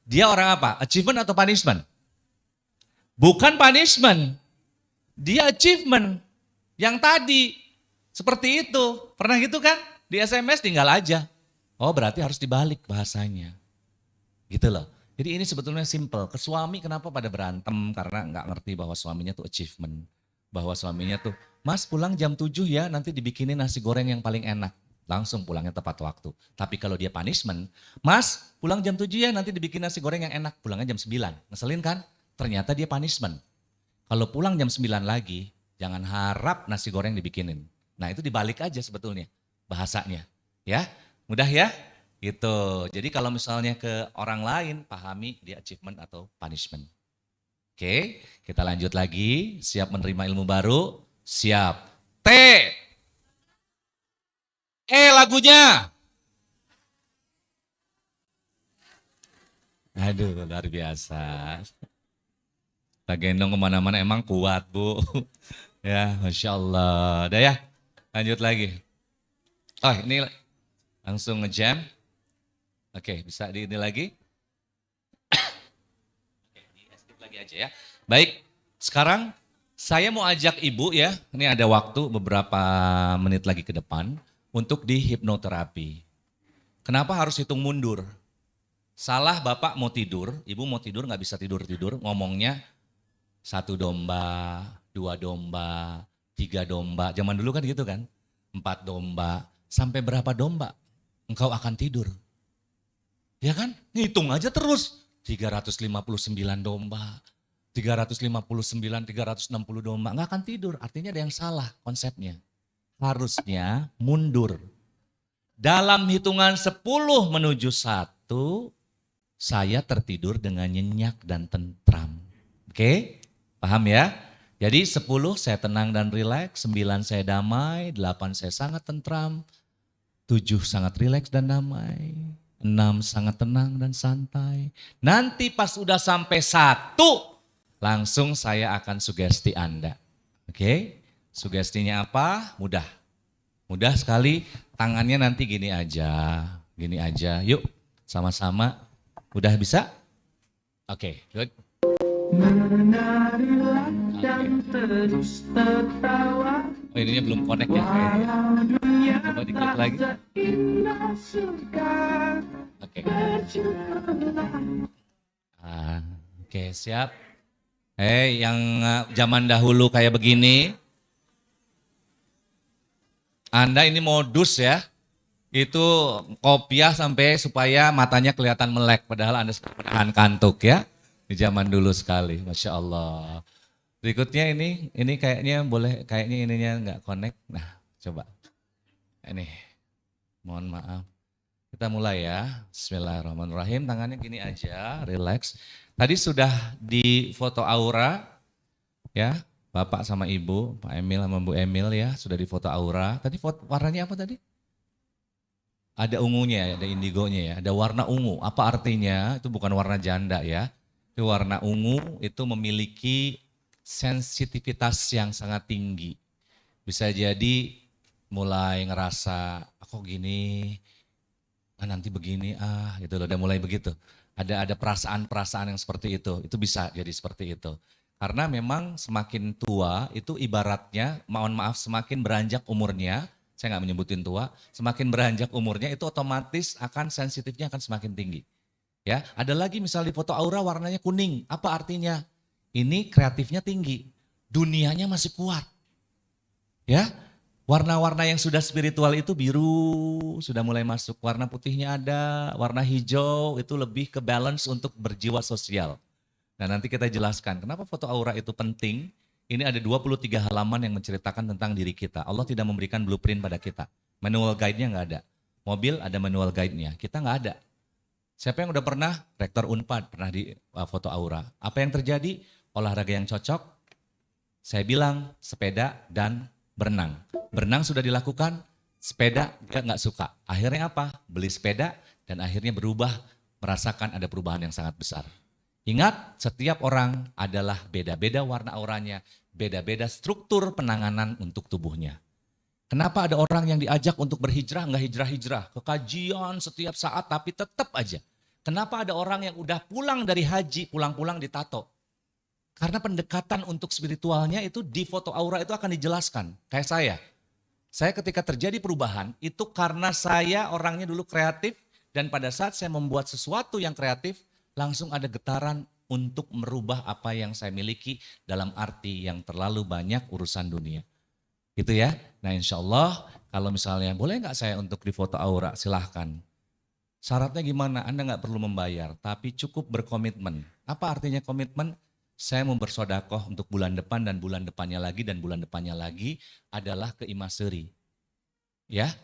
Dia orang apa? Achievement atau punishment? Bukan punishment. Dia achievement. Yang tadi. Seperti itu. Pernah gitu kan? Di SMS tinggal aja. Oh berarti harus dibalik bahasanya. Gitu loh. Jadi ini sebetulnya simple. Ke suami kenapa pada berantem? Karena nggak ngerti bahwa suaminya tuh achievement. Bahwa suaminya tuh, Mas pulang jam 7 ya, nanti dibikinin nasi goreng yang paling enak. Langsung pulangnya tepat waktu. Tapi kalau dia punishment, Mas pulang jam 7 ya, nanti dibikin nasi goreng yang enak. Pulangnya jam 9. Ngeselin kan? Ternyata dia punishment. Kalau pulang jam 9 lagi, jangan harap nasi goreng dibikinin. Nah itu dibalik aja sebetulnya bahasanya. Ya, mudah ya? Gitu. Jadi kalau misalnya ke orang lain, pahami dia achievement atau punishment. Oke, kita lanjut lagi. Siap menerima ilmu baru? Siap. T. Lagunya. Aduh, luar biasa. Kita gendong kemana-mana emang kuat, Bu. Ya, Masya Allah. Udah ya, lanjut lagi. Oh, ini langsung ngejam. Oke, bisa di ini lagi. Oke, di skip lagi aja ya. Baik, sekarang saya mau ajak Ibu ya, ini ada waktu beberapa menit lagi ke depan untuk di hipnoterapi. Kenapa harus hitung mundur? Salah Bapak mau tidur, Ibu mau tidur nggak bisa tidur-tidur, ngomongnya 1 domba, 2 domba, 3 domba. Zaman dulu kan gitu kan, 4 domba, sampai berapa domba engkau akan tidur. Ya kan, ngitung aja terus, 359 domba, 359, 360 domba, nggak akan tidur. Artinya ada yang salah konsepnya. Harusnya mundur. Dalam hitungan 10 menuju 1, saya tertidur dengan nyenyak dan tentram. Oke, paham ya? Jadi 10 saya tenang dan rileks, 9 saya damai, 8 saya sangat tentram, 7 sangat rileks dan damai, 6 sangat tenang dan santai. Nanti pas udah sampai 1, langsung saya akan sugesti Anda. Oke, sugestinya apa? Mudah. Mudah sekali, tangannya nanti gini aja. Gini aja, yuk sama-sama. Udah bisa? Oke, good. Menarilah dan terus tertawa. Oh ininya belum connect ya? Walau dunia Coba diklik lagi. tak seindah surga. Oke. Berjuanglah. Oke, siap. Yang zaman dahulu kayak begini, Anda ini modus ya, itu kopiah sampai supaya matanya kelihatan melek, padahal Anda sedang menahan kantuk ya, di zaman dulu sekali, Masya Allah. Berikutnya ini kayaknya boleh, kayaknya ininya nggak connect, nah coba, ini, mohon maaf. Kita mulai ya, bismillahirrahmanirrahim, tangannya gini aja, relax. Tadi sudah di foto aura, ya, Bapak sama Ibu, Pak Emil sama Bu Emil ya, sudah di foto aura. Tadi warnanya apa tadi? Ada ungunya, ada indigonya ya, ada warna ungu. Apa artinya? Itu bukan warna janda ya. Itu warna ungu itu memiliki sensitivitas yang sangat tinggi. Bisa jadi mulai ngerasa, aku gini, nanti begini, gitu loh, udah mulai begitu. Ada perasaan-perasaan yang seperti itu bisa jadi seperti itu. Karena memang semakin tua itu ibaratnya, mohon maaf, semakin beranjak umurnya, saya nggak menyebutin tua, semakin beranjak umurnya itu otomatis akan sensitifnya akan semakin tinggi. Ya, ada lagi misalnya di foto aura warnanya kuning, apa artinya? Ini kreatifnya tinggi, dunianya masih kuat. Ya, warna-warna yang sudah spiritual itu biru, sudah mulai masuk, warna putihnya ada, warna hijau itu lebih ke balance untuk berjiwa sosial. Nah nanti kita jelaskan kenapa foto aura itu penting. Ini ada 23 halaman yang menceritakan tentang diri kita. Allah tidak memberikan blueprint pada kita. Manual guide-nya nggak ada. Mobil ada manual guide-nya, kita nggak ada. Siapa yang udah pernah? Rektor Unpad pernah di foto aura. Apa yang terjadi? Olahraga yang cocok. Saya bilang sepeda dan berenang. Berenang sudah dilakukan, sepeda dia nggak suka. Akhirnya apa? Beli sepeda dan akhirnya berubah, merasakan ada perubahan yang sangat besar. Ingat, setiap orang adalah beda-beda warna auranya, beda-beda struktur penanganan untuk tubuhnya. Kenapa ada orang yang diajak untuk berhijrah, nggak hijrah-hijrah, ke kajian setiap saat tapi tetap aja Kenapa ada orang yang udah pulang dari haji, pulang-pulang ditato? Karena pendekatan untuk spiritualnya itu di foto aura itu akan dijelaskan. Kayak saya ketika terjadi perubahan itu karena saya orangnya dulu kreatif dan pada saat saya membuat sesuatu yang kreatif langsung ada getaran untuk merubah apa yang saya miliki dalam arti yang terlalu banyak urusan dunia. Gitu ya. Nah insya Allah kalau misalnya boleh nggak saya untuk di foto aura silahkan. Syaratnya gimana? Anda nggak perlu membayar tapi cukup berkomitmen. Apa artinya komitmen? Saya mau bersodakoh untuk bulan depan dan bulan depannya lagi dan bulan depannya lagi adalah ke Imaseri. Ya.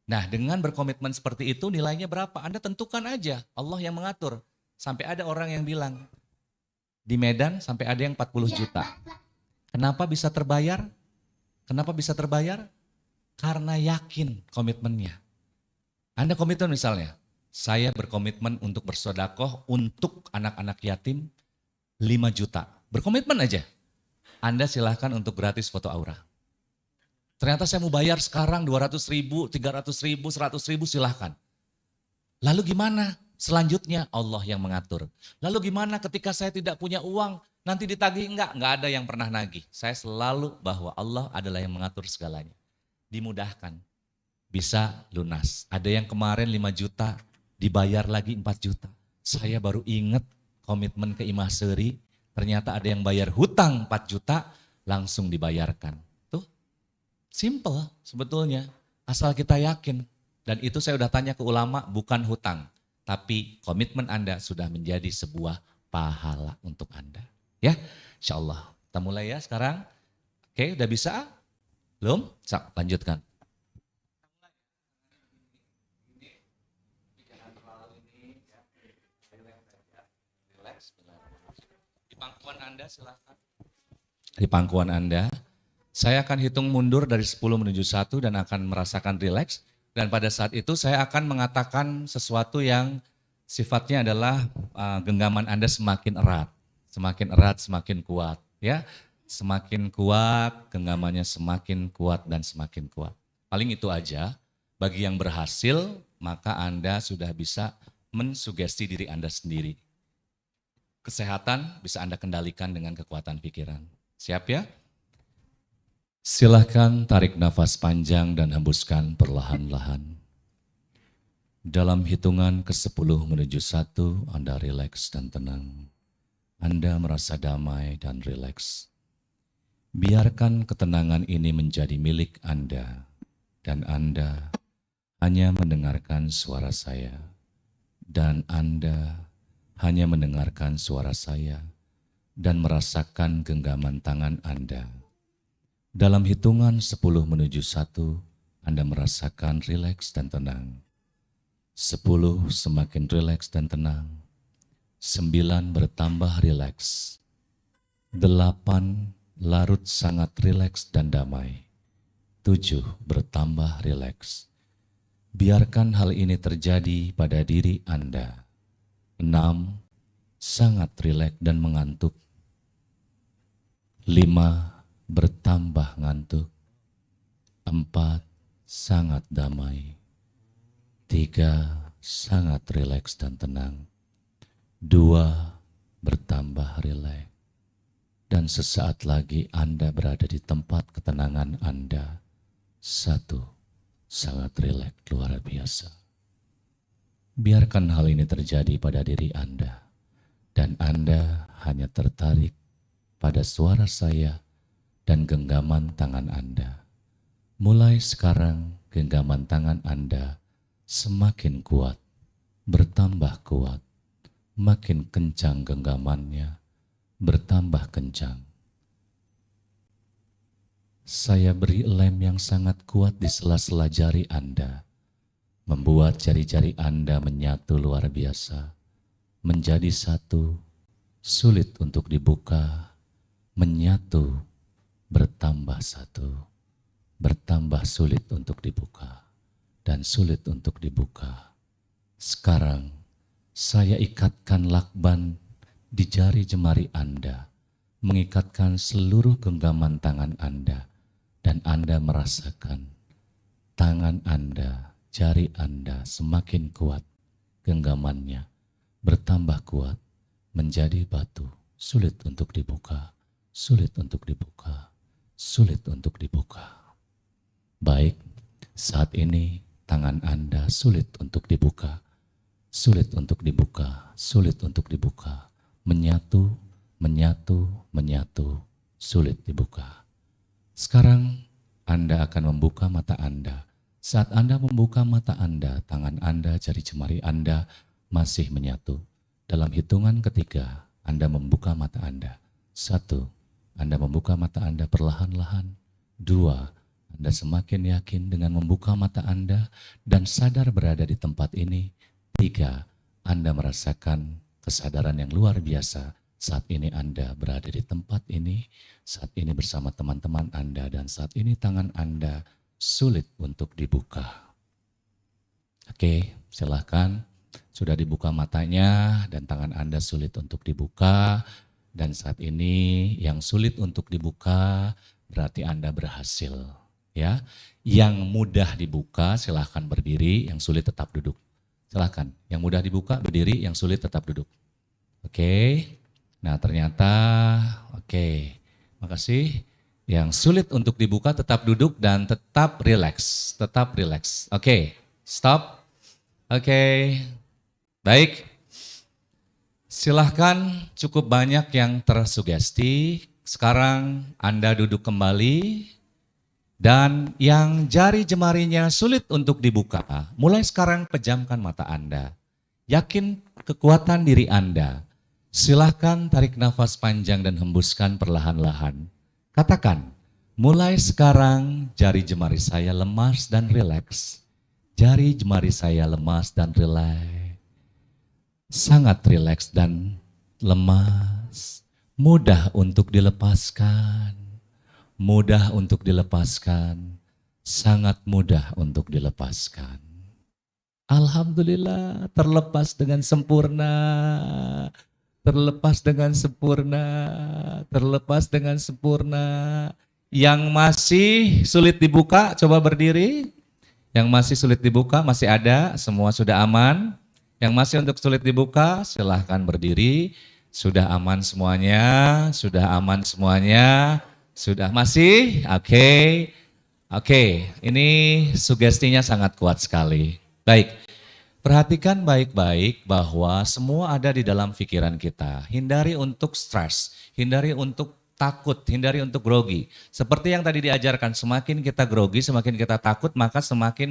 Nah dengan berkomitmen seperti itu nilainya berapa? Anda tentukan aja. Allah yang mengatur. Sampai ada orang yang bilang di Medan sampai ada yang 40 juta. Kenapa bisa terbayar? Kenapa bisa terbayar? Karena yakin komitmennya. Anda komitmen misalnya, saya berkomitmen untuk bersodakoh untuk anak-anak yatim 5 juta. Berkomitmen aja. Anda silahkan untuk gratis foto aura. Ternyata saya mau bayar sekarang 200 ribu, 300 ribu, 100 ribu silahkan. Lalu gimana? Selanjutnya Allah yang mengatur. Lalu gimana ketika saya tidak punya uang, nanti ditagih? Enggak ada yang pernah nagih. Saya selalu bahwa Allah adalah yang mengatur segalanya. Dimudahkan, bisa lunas. Ada yang kemarin 5 juta, dibayar lagi 4 juta. Saya baru ingat komitmen ke Imaseri, ternyata ada yang bayar hutang 4 juta, langsung dibayarkan. Tuh, simple sebetulnya, asal kita yakin. Dan itu saya udah tanya ke ulama, bukan hutang. Tapi komitmen Anda sudah menjadi sebuah pahala untuk Anda. Ya, insya Allah. Kita mulai ya sekarang. Oke, udah bisa? Belum? Lanjutkan. Di pangkuan Anda silahkan. Di pangkuan Anda, saya akan hitung mundur dari 10 menuju 1 dan akan merasakan rileks. Dan pada saat itu saya akan mengatakan sesuatu yang sifatnya adalah genggaman Anda semakin erat. Semakin erat, semakin kuat. Ya, semakin kuat, genggamannya semakin kuat dan semakin kuat. Paling itu aja. Bagi yang berhasil, maka Anda sudah bisa mensugesti diri Anda sendiri. Kesehatan bisa Anda kendalikan dengan kekuatan pikiran. Siap ya? Silahkan tarik nafas panjang dan hembuskan perlahan-lahan. Dalam hitungan ke-10 menuju 1, Anda rileks dan tenang. Anda merasa damai dan rileks. Biarkan ketenangan ini menjadi milik Anda. Dan Anda hanya mendengarkan suara saya. Dan Anda hanya mendengarkan suara saya. Dan merasakan genggaman tangan Anda. Dalam hitungan 10 menuju 1, Anda merasakan rileks dan tenang. 10 semakin rileks dan tenang. 9 bertambah rileks. 8 larut sangat rileks dan damai. 7 bertambah rileks. Biarkan hal ini terjadi pada diri Anda. 6 sangat rileks dan mengantuk. 5 bertambah ngantuk. 4 sangat damai. 3 sangat rileks dan tenang. 2 bertambah rileks. Dan sesaat lagi Anda berada di tempat ketenangan Anda. 1 sangat rileks luar biasa. Biarkan hal ini terjadi pada diri Anda. Dan Anda hanya tertarik pada suara saya dan genggaman tangan Anda. Mulai sekarang genggaman tangan Anda semakin kuat, bertambah kuat, makin kencang genggamannya, bertambah kencang. Saya beri lem yang sangat kuat di sela-sela jari Anda, membuat jari-jari Anda menyatu luar biasa, menjadi satu, sulit untuk dibuka, menyatu, bertambah satu, bertambah sulit untuk dibuka, dan sulit untuk dibuka. Sekarang saya ikatkan lakban di jari jemari Anda, mengikatkan seluruh genggaman tangan Anda, dan Anda merasakan tangan Anda, jari Anda semakin kuat genggamannya, bertambah kuat, menjadi batu, sulit untuk dibuka, sulit untuk dibuka, sulit untuk dibuka. Baik, saat ini tangan Anda sulit untuk dibuka, sulit untuk dibuka, sulit untuk dibuka, menyatu, menyatu, menyatu, sulit dibuka. Sekarang Anda akan membuka mata Anda. Saat Anda membuka mata Anda, tangan Anda, jari jemari Anda masih menyatu. Dalam hitungan ketiga, Anda membuka mata Anda. 1, Anda membuka mata Anda perlahan-lahan. 2, Anda semakin yakin dengan membuka mata Anda dan sadar berada di tempat ini. 3, Anda merasakan kesadaran yang luar biasa. Saat ini Anda berada di tempat ini, saat ini bersama teman-teman Anda, dan saat ini tangan Anda sulit untuk dibuka. Oke, silahkan. Sudah dibuka matanya dan tangan Anda sulit untuk dibuka. Dan saat ini yang sulit untuk dibuka berarti Anda berhasil. Ya, yang mudah dibuka silahkan berdiri, yang sulit tetap duduk. Silahkan, yang mudah dibuka berdiri, yang sulit tetap duduk. Oke, nah ternyata oke, makasih. Yang sulit untuk dibuka tetap duduk dan tetap rileks, tetap rileks. Oke, stop. Oke, baik. Silahkan, cukup banyak yang tersugesti. Sekarang Anda duduk kembali. Dan yang jari jemarinya sulit untuk dibuka, mulai sekarang pejamkan mata Anda. Yakin kekuatan diri Anda. Silahkan tarik nafas panjang dan hembuskan perlahan-lahan. Katakan, mulai sekarang jari jemari saya lemas dan rileks. Jari jemari saya lemas dan rileks. Sangat rileks dan lemas. Mudah untuk dilepaskan. Mudah untuk dilepaskan. Sangat mudah untuk dilepaskan. Alhamdulillah, terlepas dengan sempurna. Terlepas dengan sempurna, terlepas dengan sempurna. Yang masih sulit dibuka, coba berdiri. Yang masih sulit dibuka, masih ada, semua sudah aman. Yang masih untuk sulit dibuka, silahkan berdiri. Sudah aman semuanya, sudah aman semuanya. Sudah masih? Oke. Oke, ini sugestinya sangat kuat sekali. Baik. Perhatikan baik-baik bahwa semua ada di dalam pikiran kita. Hindari untuk stres, hindari untuk takut, hindari untuk grogi. Seperti yang tadi diajarkan, semakin kita grogi, semakin kita takut, maka semakin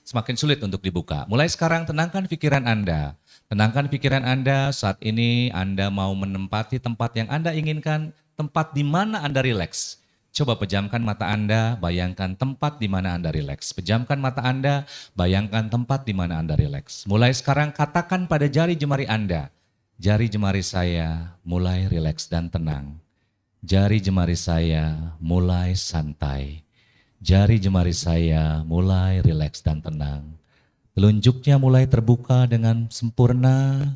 semakin sulit untuk dibuka. Mulai sekarang tenangkan pikiran Anda. Tenangkan pikiran Anda, saat ini Anda mau menempati tempat yang Anda inginkan, tempat di mana Anda rileks. Coba pejamkan mata Anda, bayangkan tempat di mana Anda rileks. Pejamkan mata Anda, bayangkan tempat di mana Anda rileks. Mulai sekarang katakan pada jari jemari Anda, jari jemari saya mulai rileks dan tenang. Jari jemari saya mulai santai. Jari jemari saya mulai rileks dan tenang. Telunjuknya mulai terbuka dengan sempurna,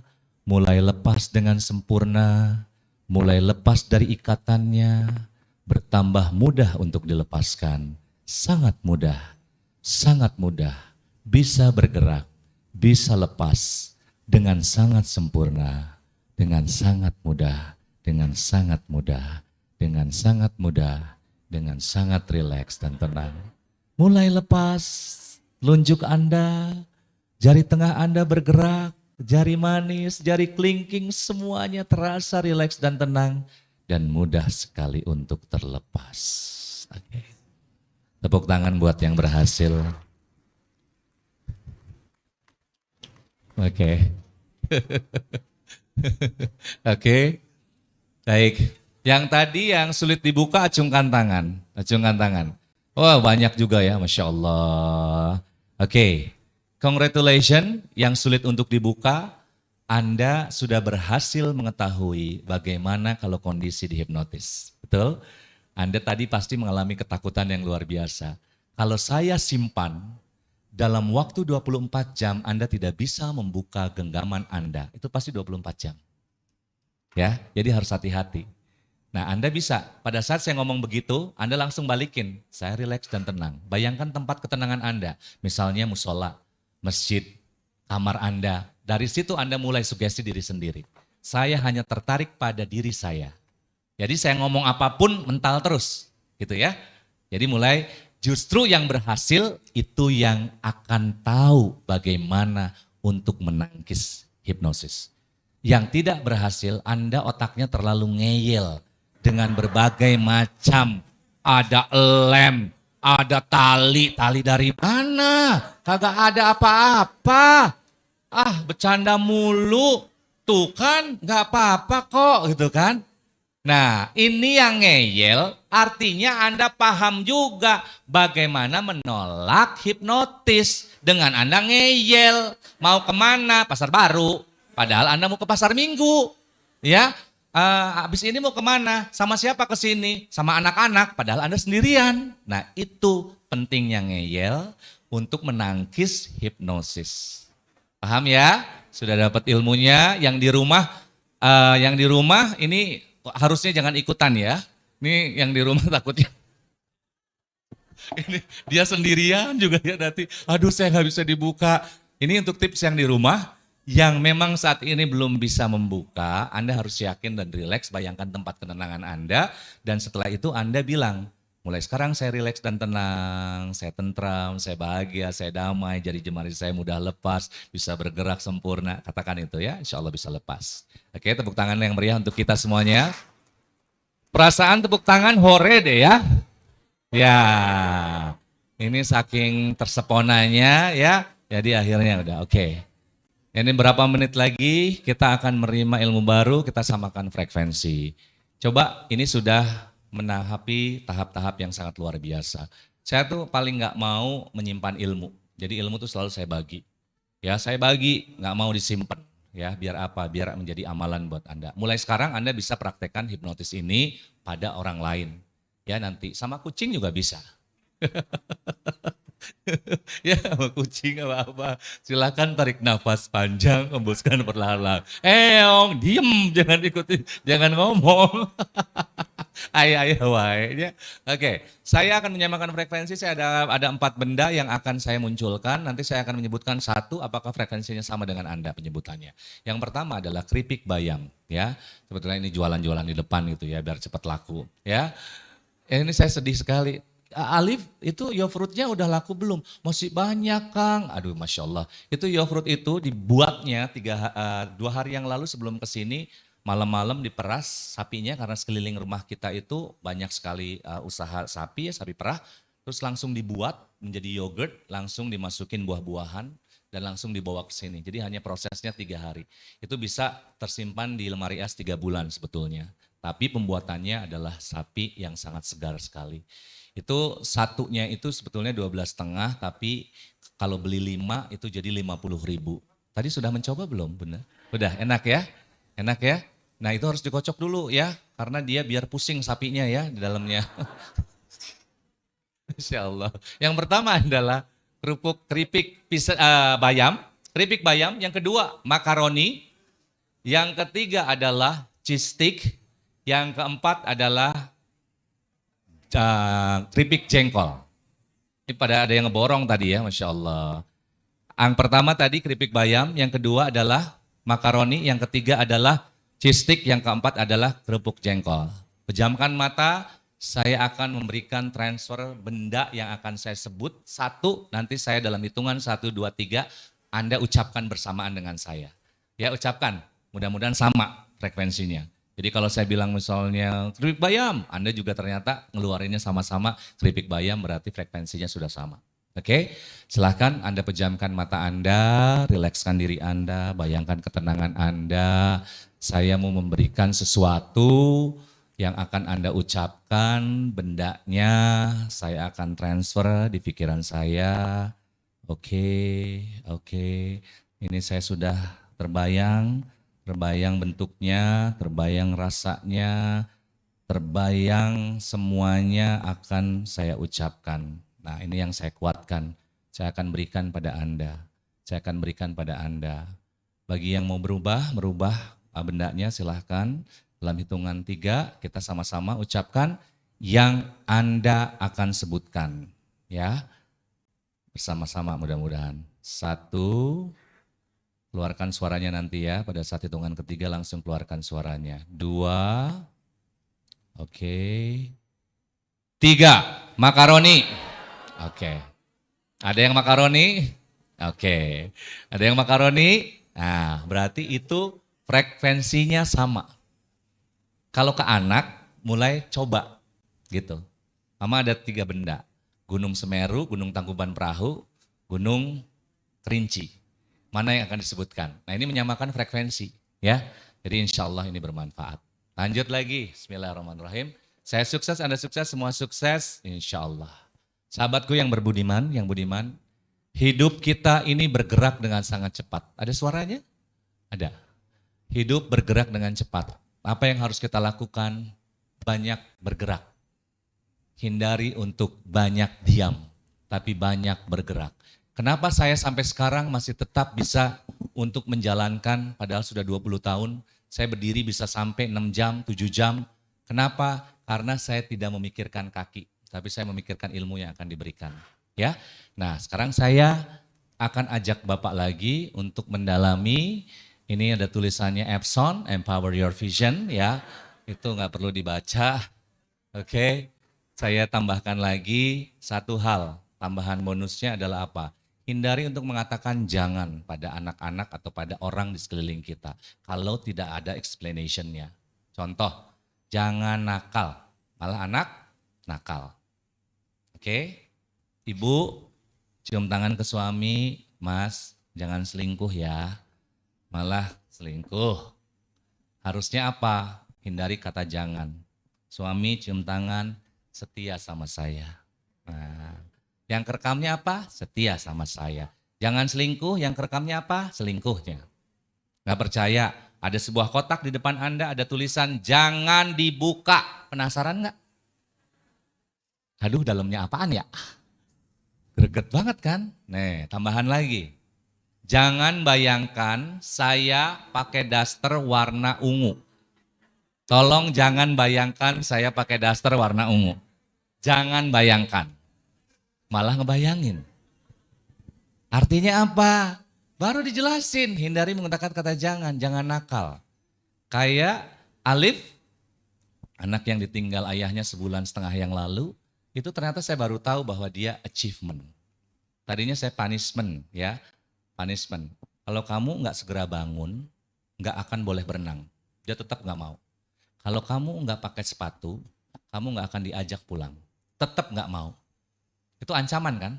mulai lepas dengan sempurna, mulai lepas dari ikatannya. Bertambah mudah untuk dilepaskan, sangat mudah, bisa bergerak, bisa lepas dengan sangat sempurna, dengan sangat mudah, dengan sangat mudah, dengan sangat mudah, dengan sangat rileks dan tenang. Mulai lepas, telunjuk Anda, jari tengah Anda bergerak, jari manis, jari kelingking, semuanya terasa rileks dan tenang. Dan mudah sekali untuk terlepas. Oke. Tepuk tangan buat yang berhasil. Oke. Oke. Baik. Yang tadi yang sulit dibuka, acungkan tangan. Acungkan tangan. Wah, banyak juga ya, Masya Allah. Oke. Congratulations, yang sulit untuk dibuka. Anda sudah berhasil mengetahui bagaimana kalau kondisi dihipnotis. Betul? Anda tadi pasti mengalami ketakutan yang luar biasa. Kalau saya simpan, dalam waktu 24 jam Anda tidak bisa membuka genggaman Anda. Itu pasti 24 jam. Ya, jadi harus hati-hati. Nah, Anda bisa, pada saat saya ngomong begitu, Anda langsung balikin. Saya rileks dan tenang. Bayangkan tempat ketenangan Anda. Misalnya musola, masjid, kamar Anda. Dari situ Anda mulai sugesti diri sendiri. Saya hanya tertarik pada diri saya. Jadi saya ngomong apapun mental terus, gitu ya. Jadi mulai justru yang berhasil itu yang akan tahu bagaimana untuk menangkis hipnosis. Yang tidak berhasil, Anda otaknya terlalu ngeyel dengan berbagai macam, ada lem, ada tali dari mana? Kagak ada apa-apa. Ah, bercanda mulu. Tuh kan, nggak apa-apa kok, gitu kan. Nah, ini yang ngeyel, artinya Anda paham juga bagaimana menolak hipnotis. Dengan Anda ngeyel, mau kemana? Pasar Baru. Padahal Anda mau ke Pasar Minggu. Ya, habis ini mau kemana? Sama siapa ke sini? Sama anak-anak, padahal Anda sendirian. Nah, itu pentingnya ngeyel untuk menangkis hipnosis. Paham ya? Sudah dapat ilmunya. Yang di rumah ini harusnya jangan ikutan ya. Ini yang di rumah takutnya. Ini dia sendirian juga ya nanti. Aduh, saya nggak bisa dibuka. Ini untuk tips yang di rumah. Yang memang saat ini belum bisa membuka, Anda harus yakin dan rileks, bayangkan tempat ketenangan Anda, dan setelah itu Anda bilang, mulai sekarang saya rileks dan tenang, saya tentram, saya bahagia, saya damai, jari jemari saya mudah lepas, bisa bergerak sempurna, katakan itu ya, insya Allah bisa lepas. Oke, tepuk tangan yang meriah untuk kita semuanya. Perasaan tepuk tangan hore deh ya. Ya, ini saking terseponanya ya, jadi akhirnya udah oke. Ini berapa menit lagi kita akan menerima ilmu baru, kita samakan frekuensi. Coba ini sudah menahapi tahap-tahap yang sangat luar biasa. Saya tuh paling nggak mau menyimpan ilmu. Jadi ilmu tuh selalu saya bagi. Ya saya bagi, nggak mau disimpan. Ya biar apa? Biar menjadi amalan buat Anda. Mulai sekarang Anda bisa praktekkan hipnotis ini pada orang lain. Ya nanti sama kucing juga bisa. Ya sama kucing apa-apa. Silakan tarik nafas panjang, hembuskan perlahan-lahan. Diem, jangan ikuti, jangan ngomong. Ayo, wae. Oke, saya akan menyamakan frekuensi. Saya ada 4 benda yang akan saya munculkan. Nanti saya akan menyebutkan satu, apakah frekuensinya sama dengan Anda penyebutannya. Yang pertama adalah keripik bayam. Ya, sebetulnya ini jualan-jualan di depan gitu ya, biar cepat laku. Ya, ini saya sedih sekali. Alif, itu yogurtnya udah laku belum? Masih banyak Kang. Aduh Masya Allah. Itu yogurt itu dibuatnya 2 hari yang lalu sebelum kesini. Malam-malam diperas sapinya karena sekeliling rumah kita itu banyak sekali usaha sapi perah. Terus langsung dibuat menjadi yogurt, langsung dimasukin buah-buahan dan langsung dibawa ke sini. Jadi hanya prosesnya 3 hari. Itu bisa tersimpan di lemari es 3 bulan sebetulnya. Tapi pembuatannya adalah sapi yang sangat segar sekali. Itu satunya itu sebetulnya 12,5, tapi kalau beli 5 itu jadi 50.000. Tadi sudah mencoba belum? Benar? Udah, enak ya? Enak ya? Nah itu harus dikocok dulu ya, karena dia biar pusing sapinya ya di dalamnya. Insya Allah. Yang pertama adalah keripik bayam. Keripik bayam, yang kedua makaroni. Yang ketiga adalah cheese stick. Yang keempat adalah keripik jengkol. Ini pada ada yang ngeborong tadi ya, Masya Allah. Yang pertama tadi keripik bayam, yang kedua adalah makaroni, yang ketiga adalah cheese stick, yang keempat adalah kerupuk jengkol. Pejamkan mata, saya akan memberikan transfer benda yang akan saya sebut. 1, nanti saya dalam hitungan 1, 2, 3, Anda ucapkan bersamaan dengan saya. Ya ucapkan, mudah-mudahan sama frekuensinya. Jadi kalau saya bilang misalnya keripik bayam, Anda juga ternyata ngeluarinnya sama-sama keripik bayam, berarti frekuensinya sudah sama. Oke, silahkan Anda pejamkan mata Anda, rilekskan diri Anda, bayangkan ketenangan Anda. Saya mau memberikan sesuatu yang akan Anda ucapkan, bendanya saya akan transfer di pikiran saya. Oke. Ini saya sudah terbayang bentuknya, terbayang rasanya, terbayang semuanya akan saya ucapkan. Nah ini yang saya kuatkan, saya akan berikan pada Anda. Bagi yang mau merubah bendanya silahkan. Dalam hitungan 3 kita sama-sama ucapkan yang Anda akan sebutkan. Ya, bersama-sama mudah-mudahan. 1, Keluarkan suaranya nanti ya, pada saat hitungan ketiga langsung keluarkan suaranya. 2, oke. 3, makaroni. Oke. Ada yang makaroni? Oke. Ada yang makaroni? Nah, berarti itu frekuensinya sama. Kalau ke anak, mulai coba gitu. Mama ada 3 benda. Gunung Semeru, Gunung Tangkuban Perahu, Gunung Kerinci. Mana yang akan disebutkan? Nah, ini menyamakan frekuensi ya. Jadi insya Allah ini bermanfaat. Lanjut lagi, bismillahirrahmanirrahim. Saya sukses, Anda sukses, semua sukses, insya Allah. Sahabatku yang berbudiman, hidup kita ini bergerak dengan sangat cepat. Ada suaranya? Ada. Hidup bergerak dengan cepat. Apa yang harus kita lakukan? Banyak bergerak. Hindari untuk banyak diam, tapi banyak bergerak. Kenapa saya sampai sekarang masih tetap bisa untuk menjalankan, padahal sudah 20 tahun, saya berdiri bisa sampai 6 jam, 7 jam. Kenapa? Karena saya tidak memikirkan kaki, tapi saya memikirkan ilmu yang akan diberikan. Ya, nah sekarang saya akan ajak Bapak lagi untuk mendalami, ini ada tulisannya Epson, Empower Your Vision, ya, itu nggak perlu dibaca. Oke, saya tambahkan lagi satu hal, tambahan bonusnya adalah apa? Hindari untuk mengatakan jangan pada anak-anak atau pada orang di sekeliling kita kalau tidak ada explanation-nya. Contoh, jangan nakal, malah anak nakal. Oke, Ibu cium tangan ke suami, Mas jangan selingkuh ya, malah selingkuh. Harusnya apa? Hindari kata jangan. Suami cium tangan, setia sama saya. Nah, yang kerekamnya apa? Setia sama saya. Jangan selingkuh, yang kerekamnya apa? Selingkuhnya. Nggak percaya, ada sebuah kotak di depan Anda, ada tulisan jangan dibuka. Penasaran nggak? Aduh, dalamnya apaan ya? Greget banget kan? Nih, tambahan lagi. Jangan bayangkan saya pakai daster warna ungu. Tolong jangan bayangkan saya pakai daster warna ungu. Jangan bayangkan. Malah ngebayangin. Artinya apa? Baru dijelasin, hindari menggunakan kata jangan nakal. Kayak Alif, anak yang ditinggal ayahnya 1,5 bulan yang lalu, itu ternyata saya baru tahu bahwa dia achievement. Tadinya saya punishment ya, punishment. Kalau kamu nggak segera bangun, nggak akan boleh berenang. Dia tetap nggak mau. Kalau kamu nggak pakai sepatu, kamu nggak akan diajak pulang. Tetap nggak mau. Itu ancaman kan?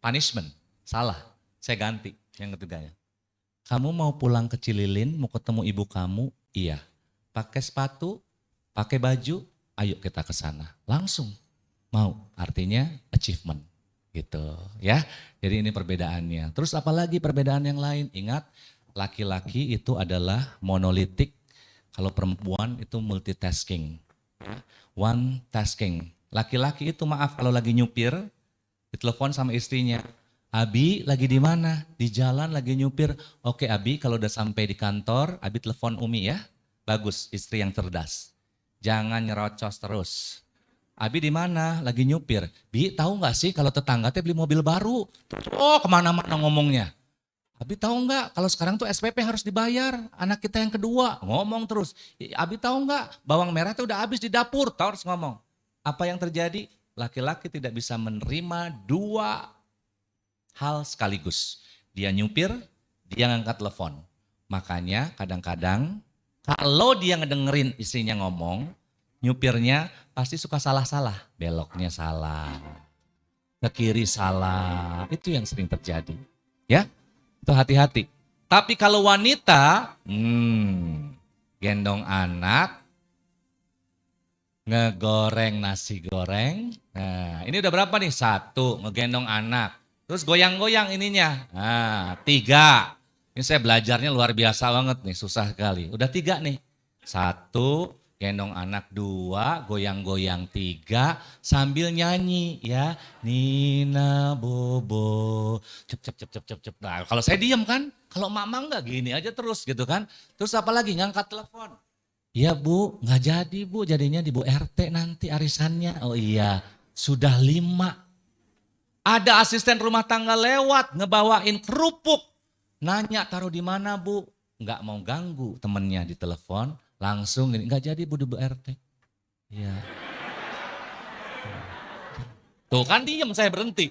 Punishment. Salah. Saya ganti yang ketiganya. Kamu mau pulang ke Cililin, mau ketemu ibu kamu? Iya. Pakai sepatu, pakai baju, ayo kita ke sana. Langsung. Mau. Artinya achievement. Gitu ya. Jadi ini perbedaannya. Terus apalagi perbedaan yang lain? Ingat, laki-laki itu adalah monolitik. Kalau perempuan itu multitasking. One tasking. Laki-laki itu maaf kalau lagi nyupir, ditelepon sama istrinya, Abi lagi di mana? Di jalan lagi nyupir. Oke Abi, kalau udah sampai di kantor, Abi telepon Umi ya. Bagus, istri yang cerdas. Jangan nyerocos terus. Abi di mana? Lagi nyupir. Bi, tahu nggak sih kalau tetangga teh beli mobil baru? Oh, kemana-mana ngomongnya. Abi tahu nggak kalau sekarang tuh SPP harus dibayar? Anak kita yang kedua ngomong terus. Abi tahu nggak bawang merah tuh udah habis di dapur? Terus ngomong. Apa yang terjadi? Laki-laki tidak bisa menerima dua hal sekaligus. Dia nyupir, dia ngangkat telepon. Makanya kadang-kadang kalau dia ngedengerin istrinya ngomong, nyupirnya pasti suka salah-salah. Beloknya salah, ke kiri salah. Itu yang sering terjadi. Ya, itu hati-hati. Tapi kalau wanita, gendong anak, ngegoreng nasi goreng. Nah, ini udah berapa nih? 1, ngegendong anak. Terus goyang-goyang ininya. Nah, 3. Ini saya belajarnya luar biasa banget nih, susah sekali. Udah 3 nih. 1, gendong anak. 2, goyang-goyang. 3, sambil nyanyi ya. Nina Bobo. Cep cep cep cep cep cep. Nah, kalau saya diem kan, kalau mama enggak gini aja terus gitu kan. Terus apa lagi? Ngangkat telepon. Iya Bu, nggak jadi Bu, jadinya di Bu RT nanti arisannya. Oh iya, sudah 5. Ada asisten rumah tangga lewat ngebawain kerupuk. Nanya taruh di mana Bu? Nggak mau ganggu temennya di telepon, langsung gini, nggak jadi Bu di BRT. Iya. Tuh kan diem saya berhenti.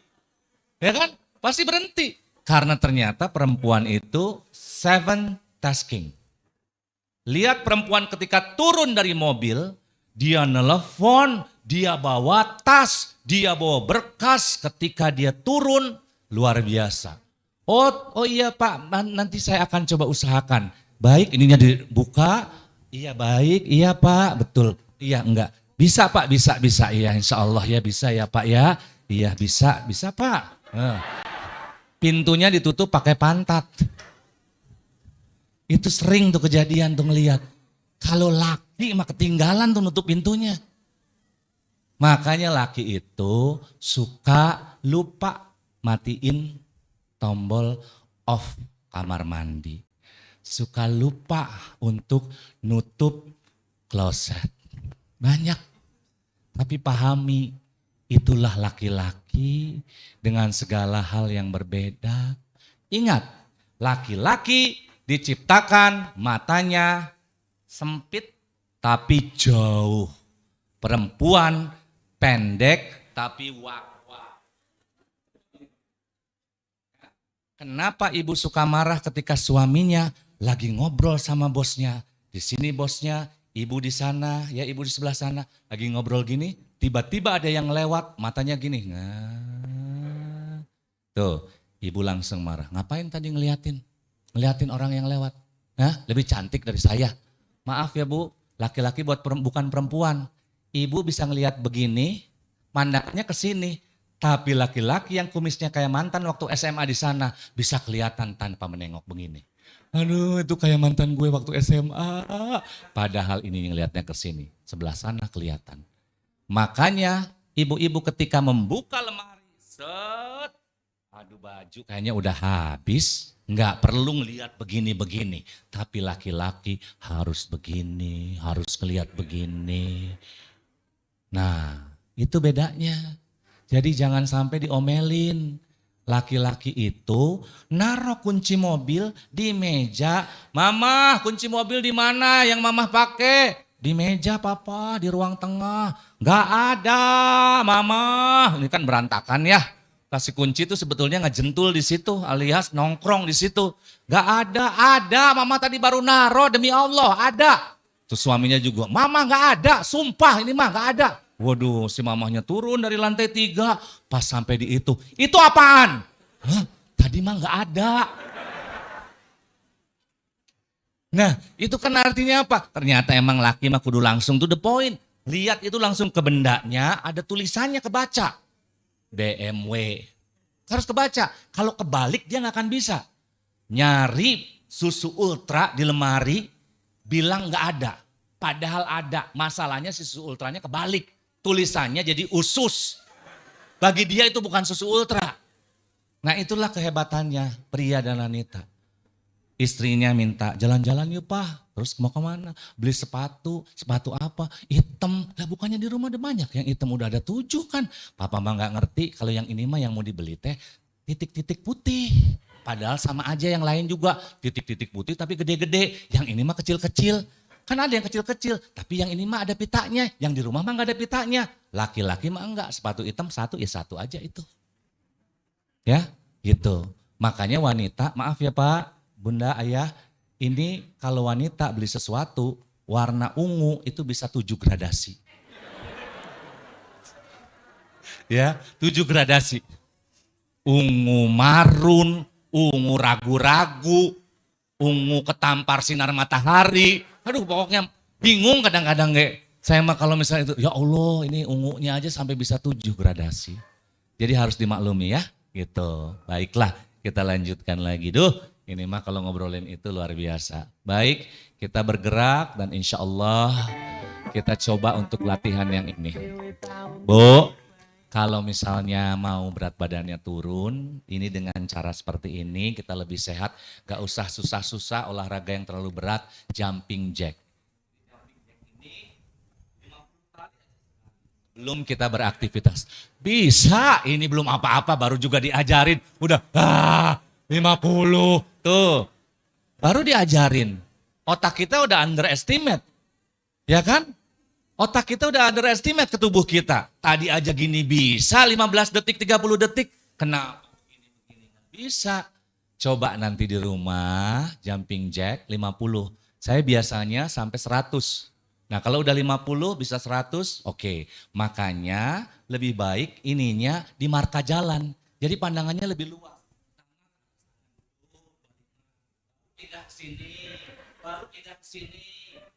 Ya kan? Pasti berhenti. Karena ternyata perempuan itu 7 tasking. Lihat perempuan ketika turun dari mobil, dia nelpon, dia bawa tas, dia bawa berkas ketika dia turun, luar biasa. Oh iya Pak, nanti saya akan coba usahakan. Baik, ininya dibuka. Iya baik, iya Pak, betul. Iya enggak. Bisa Pak, bisa. Iya insya Allah ya bisa ya Pak ya. Iya bisa Pak. Pintunya ditutup pakai pantat. Itu sering tuh kejadian tuh ngelihat. Kalau laki mah ketinggalan tuh nutup pintunya. Makanya laki itu suka lupa matiin tombol off kamar mandi. Suka lupa untuk nutup kloset. Banyak. Tapi pahami, itulah laki-laki dengan segala hal yang berbeda. Ingat, laki-laki diciptakan matanya sempit tapi jauh. Perempuan pendek tapi wak-wak. Kenapa ibu suka marah ketika suaminya lagi ngobrol sama bosnya? Di sini bosnya, ibu di sana, ya ibu di sebelah sana. Lagi ngobrol gini, tiba-tiba ada yang lewat, matanya gini. Nah. Tuh, ibu langsung marah. Ngapain tadi ngeliatin orang yang lewat? Hah? Lebih cantik dari saya. Maaf ya Bu, laki-laki bukan perempuan. Ibu bisa ngelihat begini, mandangnya ke sini. Tapi laki-laki yang kumisnya kayak mantan waktu SMA di sana bisa kelihatan tanpa menengok begini. Aduh, itu kayak mantan gue waktu SMA. Padahal ini ngelihatnya ke sini, sebelah sana kelihatan. Makanya ibu-ibu ketika membuka lemari, set, aduh baju kayaknya udah habis. Nggak perlu ngelihat begini-begini. Tapi laki-laki harus begini, harus ngelihat begini. Nah, itu bedanya. Jadi jangan sampai diomelin. Laki-laki itu naruh kunci mobil di meja. Mama, kunci mobil di mana yang mama pakai? Di meja papa, di ruang tengah. Nggak ada, mama. Ini kan berantakan ya. Kasih kunci itu sebetulnya ngejentul di situ alias nongkrong di situ. Nggak ada, mama tadi baru naruh demi Allah, ada. Terus suaminya juga, mama nggak ada, sumpah ini mah nggak ada. Waduh, si mamahnya turun dari lantai 3, pas sampai di itu apaan? Hah, tadi mah nggak ada. Nah, itu kan artinya apa? Ternyata emang laki mah kudu langsung to the point. Lihat itu langsung ke bendanya, ada tulisannya kebaca. BMW. Harus kebaca. Kalau kebalik dia nggak akan bisa. Nyari susu ultra di lemari, bilang nggak ada. Padahal ada. Masalahnya si susu ultranya kebalik. Tulisannya jadi usus. Bagi dia itu bukan susu ultra. Nah itulah kehebatannya pria dan wanita. Istrinya minta jalan-jalan yuk Pak. Terus mau kemana? Beli sepatu apa? Hitam. Lah bukannya di rumah ada banyak yang hitam udah ada 7 kan. Papa mah gak ngerti kalau yang ini mah yang mau dibeli teh titik-titik putih. Padahal sama aja yang lain juga titik-titik putih tapi gede-gede. Yang ini mah kecil-kecil. Kan ada yang kecil-kecil, tapi yang ini mah ada pitanya. Yang di rumah mah gak ada pitanya. Laki-laki mah enggak, sepatu hitam satu ya satu aja itu. Ya gitu. Makanya wanita, maaf ya Pak, Bunda, Ayah, ini kalau wanita beli sesuatu warna ungu itu bisa 7 gradasi. Ya, 7 gradasi. Ungu marun, ungu ragu-ragu, ungu ketampar sinar matahari. Aduh pokoknya bingung kadang-kadang saya mah kalau misalnya itu, ya Allah ini ungunya aja sampai bisa 7 gradasi. Jadi harus dimaklumi ya gitu. Baiklah kita lanjutkan lagi. Duh ini mah kalau ngobrolin itu luar biasa. Baik kita bergerak dan insya Allah kita coba untuk latihan yang ini. Bu, kalau misalnya mau berat badannya turun, ini dengan cara seperti ini kita lebih sehat. Gak usah susah-susah olahraga yang terlalu berat, jumping jack. Belum kita beraktivitas. Bisa, ini belum apa-apa baru juga diajarin. Udah, 50. Tuh. Baru diajarin. Otak kita udah underestimate. Ya kan? Otak kita udah underestimate ke tubuh kita. Tadi aja gini bisa 15 detik, 30 detik. Kenapa begini nggak bisa? Coba nanti di rumah jumping jack 50. Saya biasanya sampai 100. Nah kalau udah 50 bisa 100, oke. Makanya lebih baik ininya di marka jalan. Jadi pandangannya lebih luas. Pindah ke sini, baru pindah ke sini,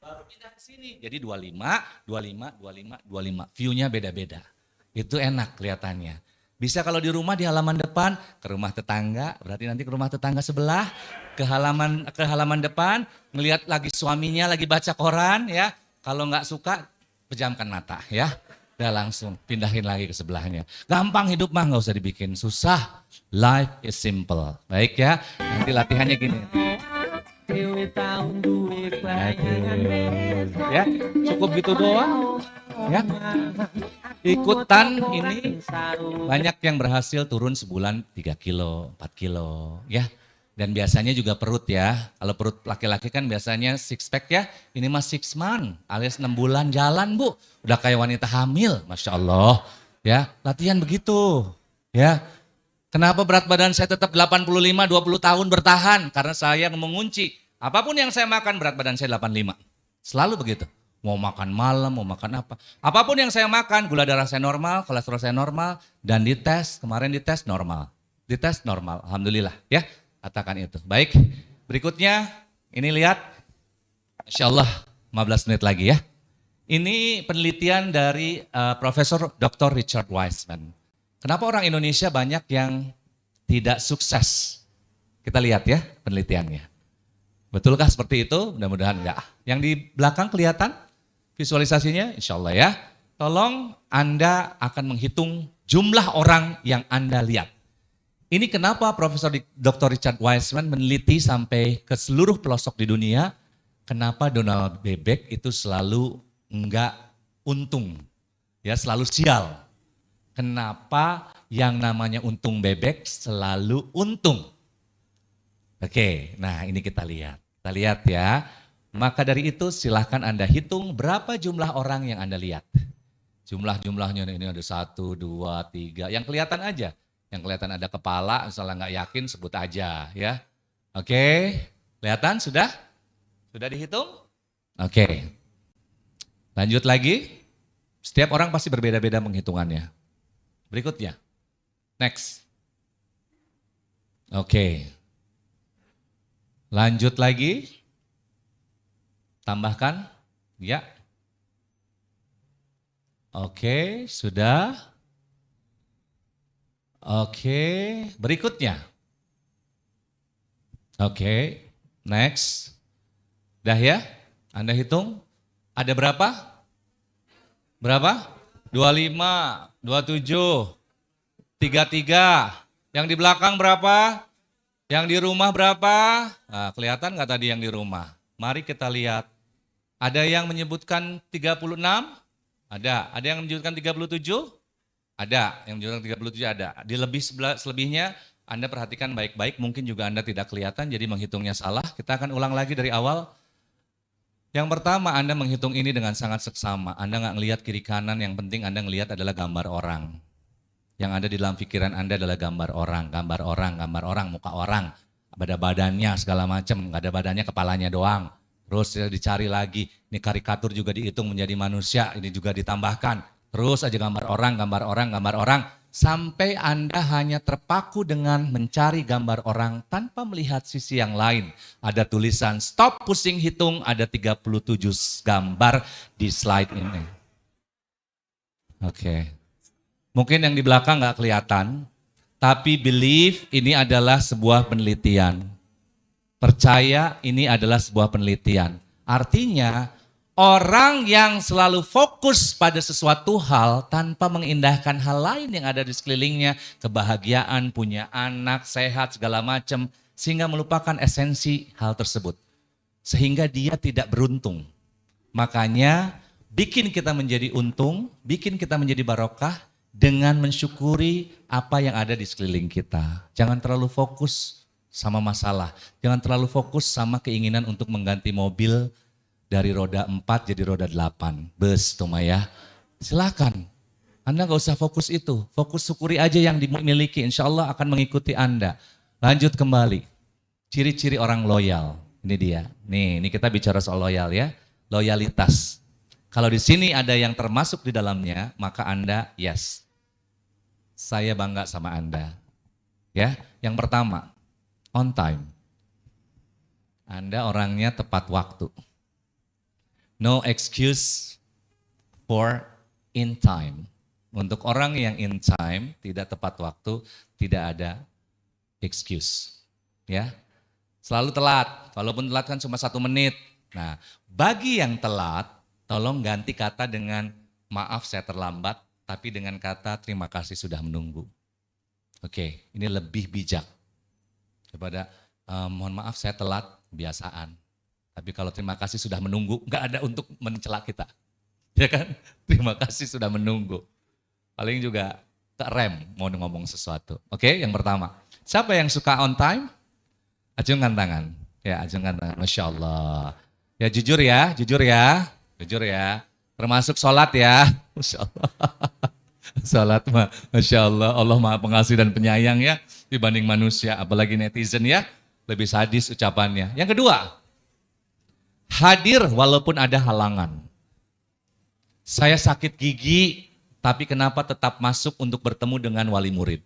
baru pindah ke sini. Jadi 25, 25, 25, 25. View-nya beda-beda. Itu enak kelihatannya. Bisa kalau di rumah di halaman depan, ke rumah tetangga, berarti nanti ke rumah tetangga sebelah, ke halaman depan, ngelihat lagi suaminya lagi baca koran ya. Kalau nggak suka, pejamkan mata ya. Udah langsung pindahin lagi ke sebelahnya. Gampang hidup mah nggak usah dibikin susah. Life is simple. Baik ya, nanti latihannya gini. Ya, cukup gitu doang. Ya, ikutan ini banyak yang berhasil turun sebulan 3 kilo, 4 kilo. Ya, dan biasanya juga perut ya. Kalau perut laki-laki kan biasanya six pack ya. Ini mah 6 month alias 6 bulan jalan bu. Udah kayak wanita hamil, Masya Allah. Ya, latihan begitu. Ya, kenapa berat badan saya tetap 85, 20 tahun bertahan? Karena saya mengunci. Apapun yang saya makan berat badan saya 85. Selalu begitu. Mau makan malam, mau makan apa. Apapun yang saya makan, gula darah saya normal, kolesterol saya normal. Dan dites, kemarin dites normal. Dites normal, Alhamdulillah ya. Katakan itu. Baik, berikutnya ini lihat. Insya Allah 15 menit lagi ya. Ini penelitian dari Profesor Dr. Richard Wiseman. Kenapa orang Indonesia banyak yang tidak sukses? Kita lihat ya penelitiannya. Betulkah seperti itu? Mudah-mudahan enggak. Yang di belakang kelihatan visualisasinya? Insya Allah ya. Tolong Anda akan menghitung jumlah orang yang Anda lihat. Ini kenapa Profesor Dr. Richard Wiseman meneliti sampai ke seluruh pelosok di dunia. Kenapa Donald Bebek itu selalu enggak untung. Ya, selalu sial. Kenapa yang namanya untung bebek selalu untung? Oke, nah ini kita lihat. Kita lihat ya. Maka dari itu silahkan Anda hitung berapa jumlah orang yang Anda lihat. Jumlah-jumlahnya ini ada 1, 2, 3. Yang kelihatan aja. Yang kelihatan ada kepala, misalnya nggak yakin sebut aja ya. Oke, kelihatan sudah? Sudah dihitung? Oke. Lanjut lagi. Setiap orang pasti berbeda-beda menghitungannya. Berikutnya. Next. Oke. Lanjut lagi. Tambahkan. Ya. Oke, sudah. Oke, berikutnya. Oke, next. Dah ya? Anda hitung. Ada berapa? Berapa? 25, 27, 33. Yang di belakang berapa? Yang di rumah berapa? Nah, kelihatan nggak tadi yang di rumah? Mari kita lihat. Ada yang menyebutkan 36? Ada. Ada yang menyebutkan 37? Ada. Yang menyebutkan 37 ada. Di selebihnya Anda perhatikan baik-baik. Mungkin juga Anda tidak kelihatan jadi menghitungnya salah. Kita akan ulang lagi dari awal. Yang pertama Anda menghitung ini dengan sangat seksama. Anda nggak ngelihat kiri kanan. Yang penting Anda ngelihat adalah gambar orang. Yang ada di dalam pikiran Anda adalah gambar orang, muka orang. Ada badannya segala macam, nggak ada badannya, kepalanya doang. Terus dicari lagi, ini karikatur juga dihitung menjadi manusia, ini juga ditambahkan. Terus aja gambar orang. Sampai Anda hanya terpaku dengan mencari gambar orang tanpa melihat sisi yang lain. Ada tulisan stop pusing hitung, ada 37 gambar di slide ini. Oke. Mungkin yang di belakang nggak kelihatan, tapi believe ini adalah sebuah penelitian. Percaya ini adalah sebuah penelitian. Artinya orang yang selalu fokus pada sesuatu hal tanpa mengindahkan hal lain yang ada di sekelilingnya, kebahagiaan, punya anak, sehat, segala macam, sehingga melupakan esensi hal tersebut. Sehingga dia tidak beruntung. Makanya bikin kita menjadi untung, bikin kita menjadi barokah, dengan mensyukuri apa yang ada di sekeliling kita. Jangan terlalu fokus sama masalah. Jangan terlalu fokus sama keinginan untuk mengganti mobil dari roda 4 jadi roda 8. Bus tuh ya. Silakan. Anda gak usah fokus itu. Fokus syukuri aja yang dimiliki. Insya Allah akan mengikuti Anda. Lanjut kembali. Ciri-ciri orang loyal. Ini dia. Nih, ini kita bicara soal loyal ya. Loyalitas. Kalau di sini ada yang termasuk di dalamnya, maka Anda yes. Saya bangga sama Anda. Ya, yang pertama, on time. Anda orangnya tepat waktu. No excuse for in time. Untuk orang yang in time, tidak tepat waktu, tidak ada excuse. Ya, selalu telat. Walaupun telat kan cuma 1 menit. Nah, bagi yang telat, tolong ganti kata dengan maaf saya terlambat, tapi dengan kata terima kasih sudah menunggu. Oke, ini lebih bijak daripada mohon maaf saya telat, kebiasaan. Tapi kalau terima kasih sudah menunggu, nggak ada untuk mencela kita. Ya kan? Terima kasih sudah menunggu. Paling juga rem mau ngomong sesuatu. Oke, yang pertama. Siapa yang suka on time? Acungkan tangan. Ya, acungkan tangan. Masya Allah. Ya jujur ya, jujur ya. Jujur ya. Termasuk sholat ya. Masya Allah. Sholat mah, Masya Allah. Allah maha pengasih dan penyayang ya. Dibanding manusia, apalagi netizen ya. Lebih sadis ucapannya. Yang kedua, hadir walaupun ada halangan. Saya sakit gigi, tapi kenapa tetap masuk untuk bertemu dengan wali murid?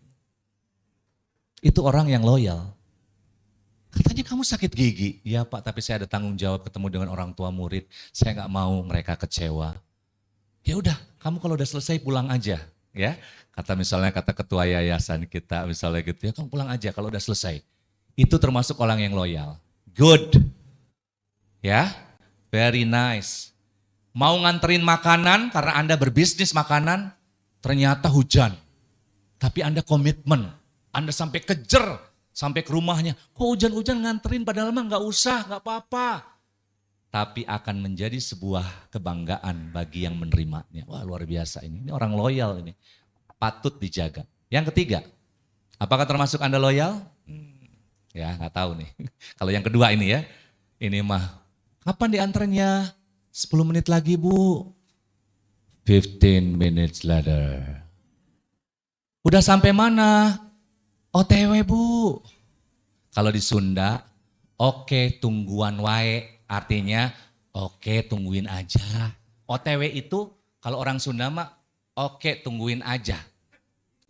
Itu orang yang loyal. Katanya kamu sakit gigi. Ya Pak, tapi saya ada tanggung jawab ketemu dengan orang tua murid. Saya nggak mau mereka kecewa. Ya udah, kamu kalau udah selesai pulang aja. Ya, kata ketua yayasan kita misalnya gitu ya, kamu pulang aja kalau udah selesai. Itu termasuk orang yang loyal. Good. Ya, very nice. Mau nganterin makanan karena Anda berbisnis makanan, ternyata hujan. Tapi Anda komitmen, Anda sampai kejer, sampai ke rumahnya. Kok hujan-hujan nganterin padahal mah nggak usah, nggak apa-apa. Tapi akan menjadi sebuah kebanggaan bagi yang menerimanya. Wah luar biasa ini orang loyal ini. Patut dijaga. Yang ketiga, apakah termasuk Anda loyal? Ya nggak tahu nih. Kalau yang kedua ini ya, ini mah kapan diantarnya? 10 menit lagi Bu. 15 minutes later. Udah sampai mana? OTW Bu. Kalau di Sunda, oke tungguan wae. Artinya oke tungguin aja. OTW itu kalau orang Sunda mah oke tungguin aja.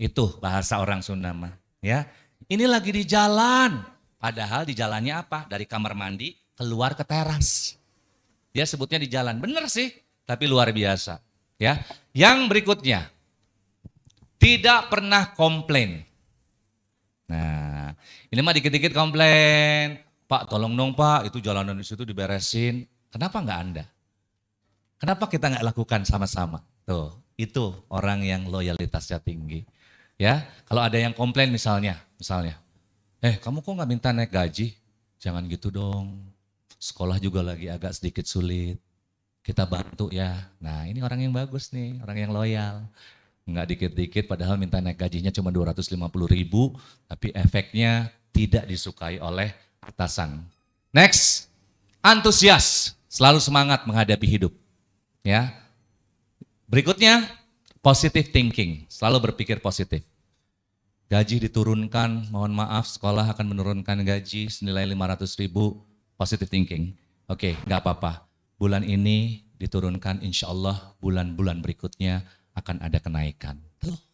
Itu bahasa orang Sunda mah. Ya. Ini lagi di jalan. Padahal di jalannya apa? Dari kamar mandi keluar ke teras. Dia sebutnya di jalan. Bener sih, tapi luar biasa. Ya. Yang berikutnya, tidak pernah komplain. Nah, ini mah dikit-dikit komplain. Pak tolong dong Pak, itu jalanan di situ diberesin. Kenapa enggak Anda? Kenapa kita enggak lakukan sama-sama? Tuh, itu orang yang loyalitasnya tinggi. Ya, kalau ada yang komplain misalnya, kamu kok enggak minta naik gaji? Jangan gitu dong. Sekolah juga lagi agak sedikit sulit. Kita bantu ya. Nah, ini orang yang bagus nih, orang yang loyal. Enggak dikit-dikit padahal minta naik gajinya cuma 250.000, tapi efeknya tidak disukai oleh atasan. Next, antusias, selalu semangat menghadapi hidup. Ya. Berikutnya, positive thinking, selalu berpikir positif. Gaji diturunkan, mohon maaf sekolah akan menurunkan gaji senilai 500.000, positive thinking. Oke, nggak apa-apa. Bulan ini diturunkan, insya Allah bulan-bulan berikutnya akan ada kenaikan.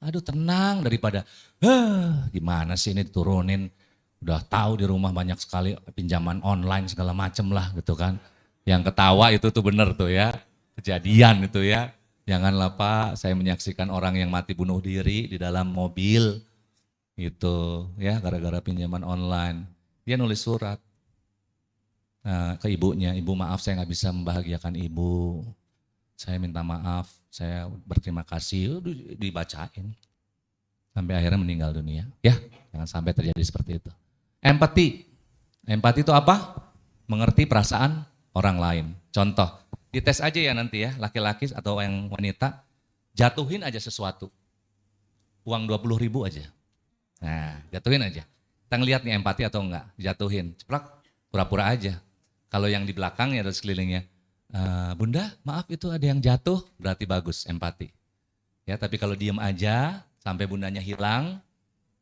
Aduh tenang daripada, gimana sih ini diturunin. Udah tahu di rumah banyak sekali pinjaman online segala macem lah gitu kan. Yang ketawa itu tuh bener tuh ya, kejadian itu ya. Janganlah Pak, saya menyaksikan orang yang mati bunuh diri di dalam mobil gitu ya, gara-gara pinjaman online. Dia nulis surat ke ibunya, ibu maaf saya nggak bisa membahagiakan ibu. Saya minta maaf, saya berterima kasih, dibacain. Sampai akhirnya meninggal dunia. Ya, jangan sampai terjadi seperti itu. Empati. Empati itu apa? Mengerti perasaan orang lain. Contoh, dites aja ya nanti ya, laki-laki atau yang wanita, jatuhin aja sesuatu. Uang 20.000 aja. Nah, jatuhin aja. Kita ngeliat nih empati atau enggak, jatuhin, ceplak, pura-pura aja. Kalau yang di belakangnya atau sekelilingnya, Bunda maaf itu ada yang jatuh, berarti bagus empati. Ya, tapi kalau diem aja sampai bundanya hilang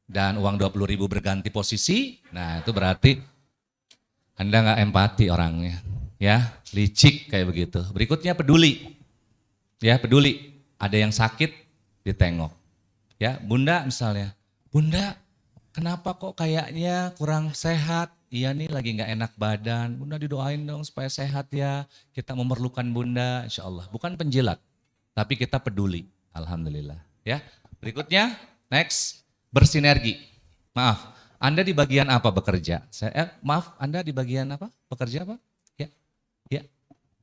dan uang 20.000 berganti posisi, nah itu berarti Anda nggak empati orangnya. Ya, licik kayak begitu. Berikutnya peduli. Ya, peduli. Ada yang sakit, ditengok. Ya, Bunda misalnya, Bunda kenapa kok kayaknya kurang sehat? Iya nih lagi nggak enak badan, Bunda didoain dong supaya sehat ya. Kita memerlukan Bunda, insya Allah. Bukan penjilat, tapi kita peduli. Alhamdulillah. Ya, berikutnya, next, bersinergi. Maaf, Anda di bagian apa bekerja? Maaf, Anda di bagian apa? Bekerja apa? Ya, ya.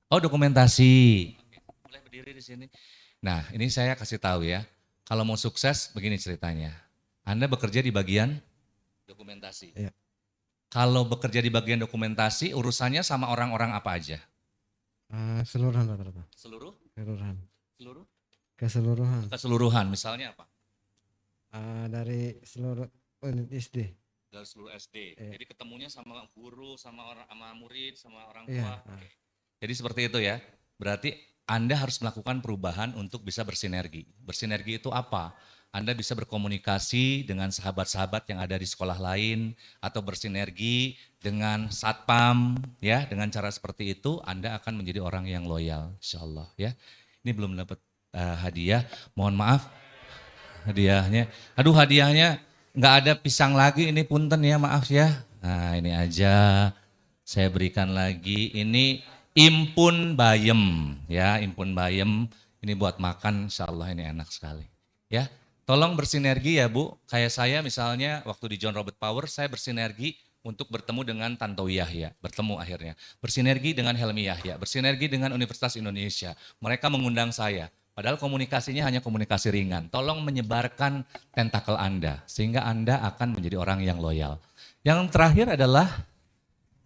Oh, dokumentasi. Oke, boleh berdiri di sini. Nah, ini saya kasih tahu ya. Kalau mau sukses, begini ceritanya. Anda bekerja di bagian dokumentasi. Iya. Kalau bekerja di bagian dokumentasi, urusannya sama orang-orang apa aja? Keseluruhan rata-rata. Seluruh? Keseluruhan. Seluruh? Keseluruhan. Keseluruhan, misalnya apa? Dari seluruh unit SD. Dari seluruh SD. Iya. Jadi ketemunya sama guru, sama orang, sama murid, sama orang Iya. tua. Oke. Jadi seperti itu ya. Berarti Anda harus melakukan perubahan untuk bisa bersinergi. Bersinergi itu apa? Anda bisa berkomunikasi dengan sahabat-sahabat yang ada di sekolah lain atau bersinergi dengan satpam ya, dengan cara seperti itu Anda akan menjadi orang yang loyal insyaallah ya. Ini belum dapat hadiah, mohon maaf hadiahnya. Aduh hadiahnya nggak ada pisang lagi ini punten ya maaf ya. Nah ini aja saya berikan lagi, ini impun bayem ya, impun bayem ini buat makan insyaallah ini enak sekali ya. Tolong bersinergi ya Bu, kayak saya misalnya waktu di John Robert Power saya bersinergi untuk bertemu dengan Tanto Yahya, bertemu akhirnya. Bersinergi dengan Helmi Yahya, bersinergi dengan Universitas Indonesia. Mereka mengundang saya, padahal komunikasinya hanya komunikasi ringan. Tolong menyebarkan tentakel Anda, sehingga Anda akan menjadi orang yang loyal. Yang terakhir adalah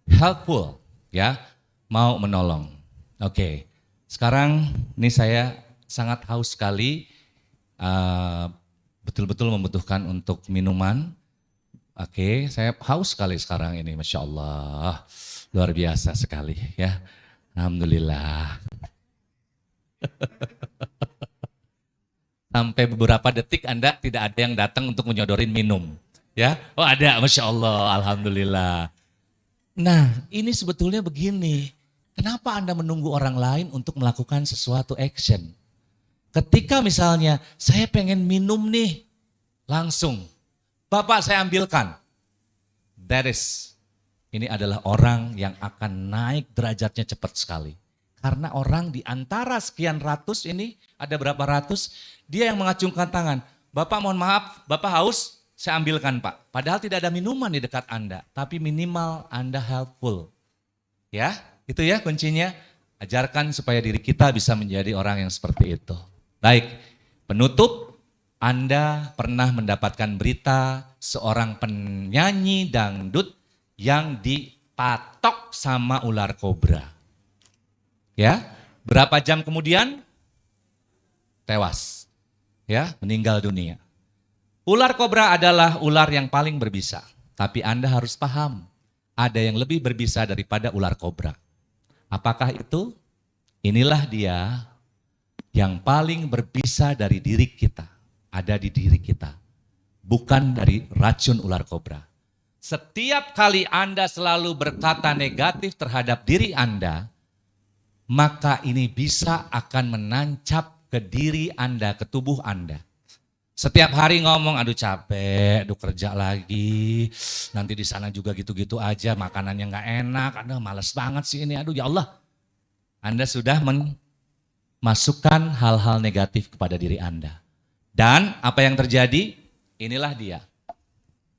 helpful, ya, mau menolong. Oke, sekarang ini saya sangat haus sekali, betul-betul membutuhkan untuk minuman. Oke, saya haus sekali sekarang ini, Masya Allah. Luar biasa sekali ya. Alhamdulillah. Sampai beberapa detik Anda tidak ada yang datang untuk menyodorin minum. Ya, oh ada, Masya Allah, Alhamdulillah. Nah, ini sebetulnya begini. Kenapa Anda menunggu orang lain untuk melakukan sesuatu action? Ketika misalnya saya pengen minum nih, langsung, Bapak saya ambilkan. Ini adalah orang yang akan naik derajatnya cepat sekali. Karena orang di antara sekian ratus ini, ada berapa ratus, dia yang mengacungkan tangan. Bapak mohon maaf, Bapak haus, saya ambilkan Pak. Padahal tidak ada minuman di dekat Anda, tapi minimal Anda helpful. Ya, itu ya kuncinya. Ajarkan supaya diri kita bisa menjadi orang yang seperti itu. Baik, penutup, Anda pernah mendapatkan berita seorang penyanyi dangdut yang dipatok sama ular kobra. Ya, berapa jam kemudian? Tewas. Ya, meninggal dunia. Ular kobra adalah ular yang paling berbisa. Tapi Anda harus paham, ada yang lebih berbisa daripada ular kobra. Apakah itu? Inilah dia yang paling berbisa dari diri kita, ada di diri kita, bukan dari racun ular kobra. Setiap kali Anda selalu berkata negatif terhadap diri Anda, maka ini bisa akan menancap ke diri Anda, ke tubuh Anda. Setiap hari ngomong, aduh capek, aduh kerja lagi, nanti di sana juga gitu-gitu aja, makanannya nggak enak, aduh males banget sih ini, aduh ya Allah. Anda sudah masukkan hal-hal negatif kepada diri Anda. Dan apa yang terjadi? Inilah dia.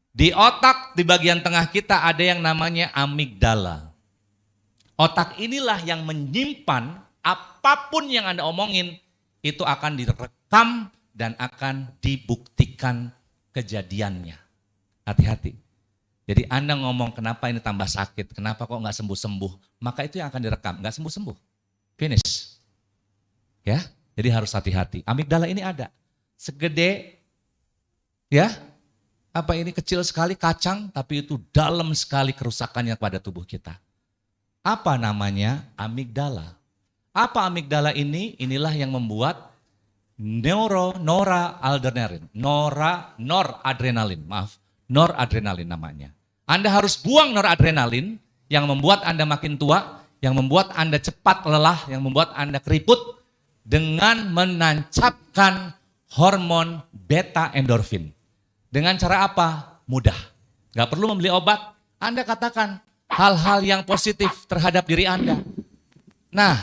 Di otak di bagian tengah kita ada yang namanya amigdala. Otak inilah yang menyimpan apapun yang Anda omongin, itu akan direkam dan akan dibuktikan kejadiannya. Hati-hati. Jadi Anda ngomong kenapa ini tambah sakit, kenapa kok nggak sembuh-sembuh, maka itu yang akan direkam, nggak sembuh-sembuh. Finish. Ya, jadi harus hati-hati. Amigdala ini ada segede ya Apa ini kecil sekali kacang, tapi itu dalam sekali kerusakannya pada tubuh kita. Apa namanya? Amigdala. Apa amigdala ini? Inilah yang membuat noradrenalin namanya. Anda harus buang noradrenalin yang membuat Anda makin tua, yang membuat Anda cepat lelah, yang membuat Anda keriput dengan menancapkan hormon beta endorfin. Dengan cara apa? Mudah. Gak perlu membeli obat. Anda katakan hal-hal yang positif terhadap diri Anda. Nah,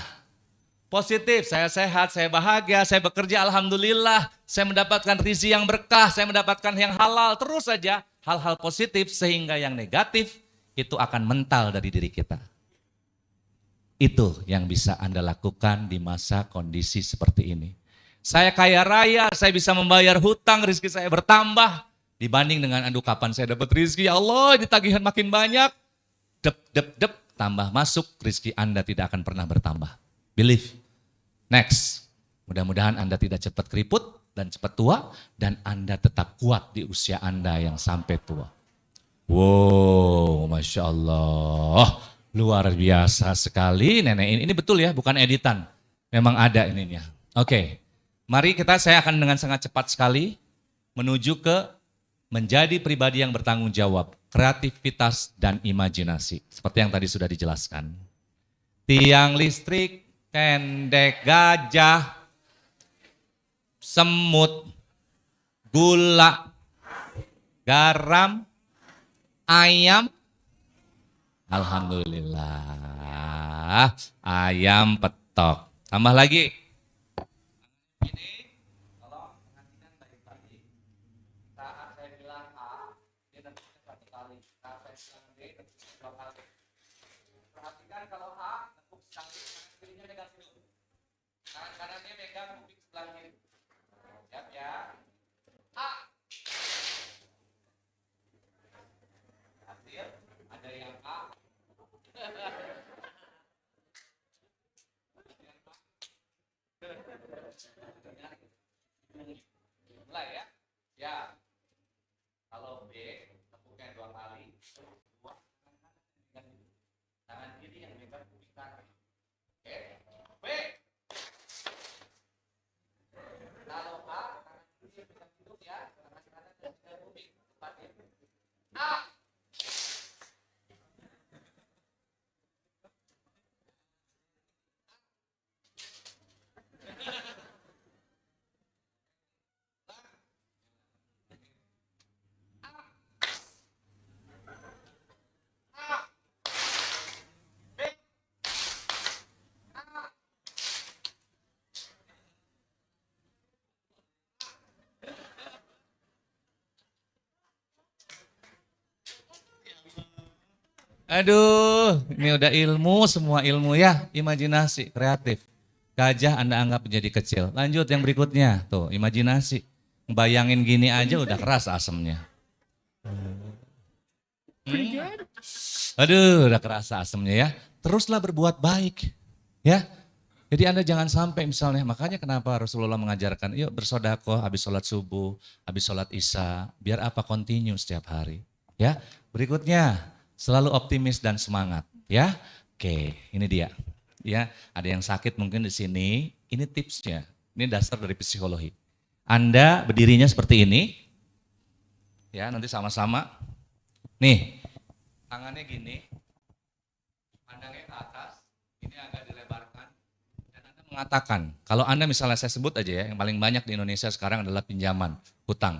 positif, saya sehat, saya bahagia, saya bekerja alhamdulillah, saya mendapatkan rezeki yang berkah, saya mendapatkan yang halal, terus saja hal-hal positif sehingga yang negatif itu akan mental dari diri kita. Itu yang bisa Anda lakukan di masa kondisi seperti ini. Saya kaya raya, saya bisa membayar hutang, rezeki saya bertambah. Dibanding dengan aduh kapan saya dapat rezeki, ya Allah ditagihan makin banyak. Dep, tambah masuk, rezeki Anda tidak akan pernah bertambah. Believe. Next. Mudah-mudahan Anda tidak cepat keriput dan cepat tua. Dan Anda tetap kuat di usia Anda yang sampai tua. Wow, Masya Allah. Luar biasa sekali nenek ini betul ya, bukan editan. Memang ada ininya. Oke, mari saya akan dengan sangat cepat sekali menuju ke menjadi pribadi yang bertanggung jawab, kreativitas dan imajinasi. Seperti yang tadi sudah dijelaskan. Tiang listrik, pendek, gajah, semut, gula, garam, ayam. Alhamdulillah, ayam petok. Tambah lagi. Ini, kalau perhatikan baik-baik. Saat saya bilang A, dia nebusnya 1 kali. Saat saya bilang B, nebusnya 2 kali. Perhatikan kalau A, nebuk sekali, tangan kirinya megang sini. Tangan kanannya megang kuping sebelah kiri. Siap ya. A. Hasil, ada yang A. Mulai ya. Ya. Kalau B, tepuknya 2 kali. 2 tangan kiri yang megang kuping kanan. Oke. B. Kalau A, tangan kiri yang megang hidung ya. Tangan kanan yang megang kuping. Tepatin. A. Aduh, ini udah ilmu, semua ilmu ya, imajinasi, kreatif. Gajah Anda anggap menjadi kecil. Lanjut yang berikutnya, tuh imajinasi. Bayangin gini aja udah keras asemnya. Aduh, udah keras asemnya ya. Teruslah berbuat baik, ya. Jadi Anda jangan sampai misalnya, makanya kenapa Rasulullah mengajarkan, yuk bersodakoh habis sholat subuh, habis sholat isya, biar apa continue setiap hari. Ya, berikutnya. Selalu optimis dan semangat, ya. Oke, ini dia. Ya, ada yang sakit mungkin di sini. Ini tipsnya. Ini dasar dari psikologi. Anda berdirinya seperti ini. Ya, nanti sama-sama. Nih, tangannya gini. Pandangnya ke atas. Ini agak dilebarkan. Dan Anda mengatakan, kalau Anda misalnya saya sebut aja ya, yang paling banyak di Indonesia sekarang adalah pinjaman, hutang.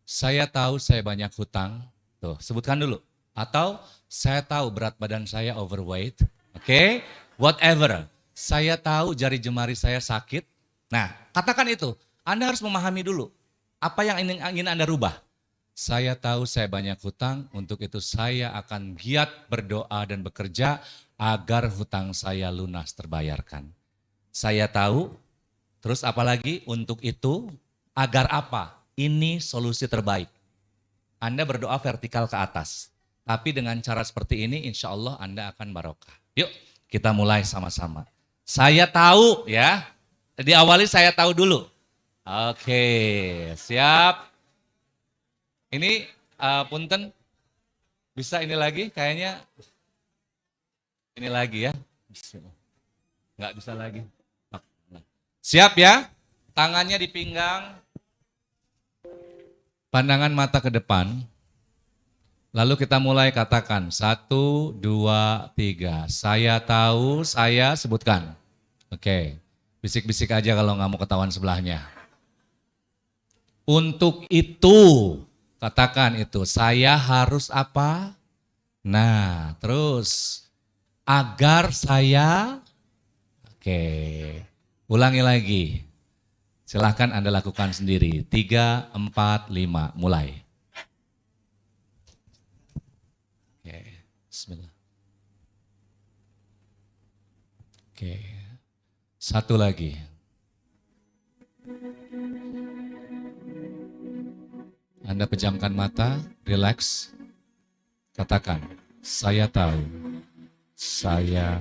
Saya tahu saya banyak hutang. Tuh, sebutkan dulu. Atau saya tahu berat badan saya overweight, oke, whatever. Saya tahu jari jemari saya sakit. Nah, katakan itu. Anda harus memahami dulu apa yang ingin Anda rubah. Saya tahu saya banyak hutang, untuk itu saya akan giat berdoa dan bekerja agar hutang saya lunas terbayarkan. Saya tahu, terus apalagi untuk itu, agar apa? Ini solusi terbaik. Anda berdoa vertikal ke atas. Tapi dengan cara seperti ini insya Allah Anda akan barokah. Yuk kita mulai sama-sama. Saya tahu ya, diawali saya tahu dulu. Oke, siap. Ini Punten, bisa ini lagi kayaknya. Ini lagi ya. Bismillah. Nggak bisa lagi. Siap ya? Tangannya di pinggang. Pandangan mata ke depan. Lalu kita mulai katakan 1, 2, 3. Saya tahu, saya sebutkan. Oke, bisik-bisik aja kalau nggak mau ketahuan sebelahnya. Untuk itu, katakan itu, saya harus apa? Nah, terus agar saya, oke, ulangi lagi. Silahkan Anda lakukan sendiri. 3, 4, 5, mulai. Oke, bismillah. Oke, satu lagi. Anda pejamkan mata, relax. Katakan, saya tahu, saya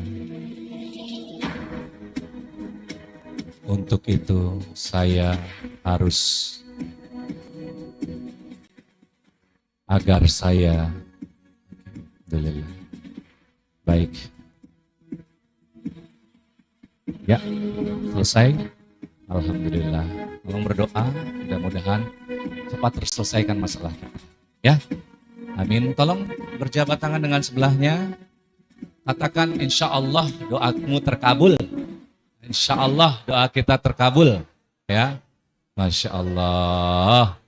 untuk itu saya harus, agar saya, alhamdulillah, baik. Ya, selesai. Alhamdulillah. Tolong berdoa, mudah-mudahan cepat terselesaikan masalah kita. Ya, amin. Tolong berjabat tangan dengan sebelahnya. Katakan insya Allah doamu terkabul. Insya Allah doa kita terkabul. Ya, Masya Allah.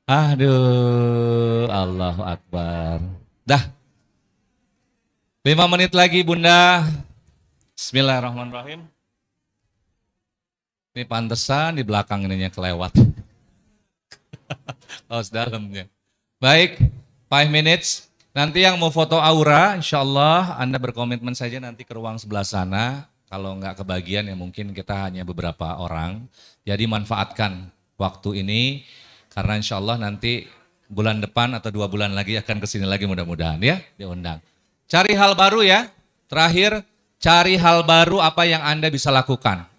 Aduh, Allahu Akbar. Dah. 5 menit lagi Bunda. Bismillahirrahmanirrahim. Ini pantesan di belakang ininya kelewat. Kaos dalamnya. Baik, 5 minutes. Nanti yang mau foto aura, insya Allah Anda berkomitmen saja nanti ke ruang sebelah sana. Kalau nggak kebagian ya mungkin kita hanya beberapa orang. Jadi manfaatkan waktu ini. Karena insya Allah nanti bulan depan atau 2 bulan lagi akan kesini lagi mudah-mudahan ya, diundang. Cari hal baru ya. Terakhir, cari hal baru apa yang Anda bisa lakukan.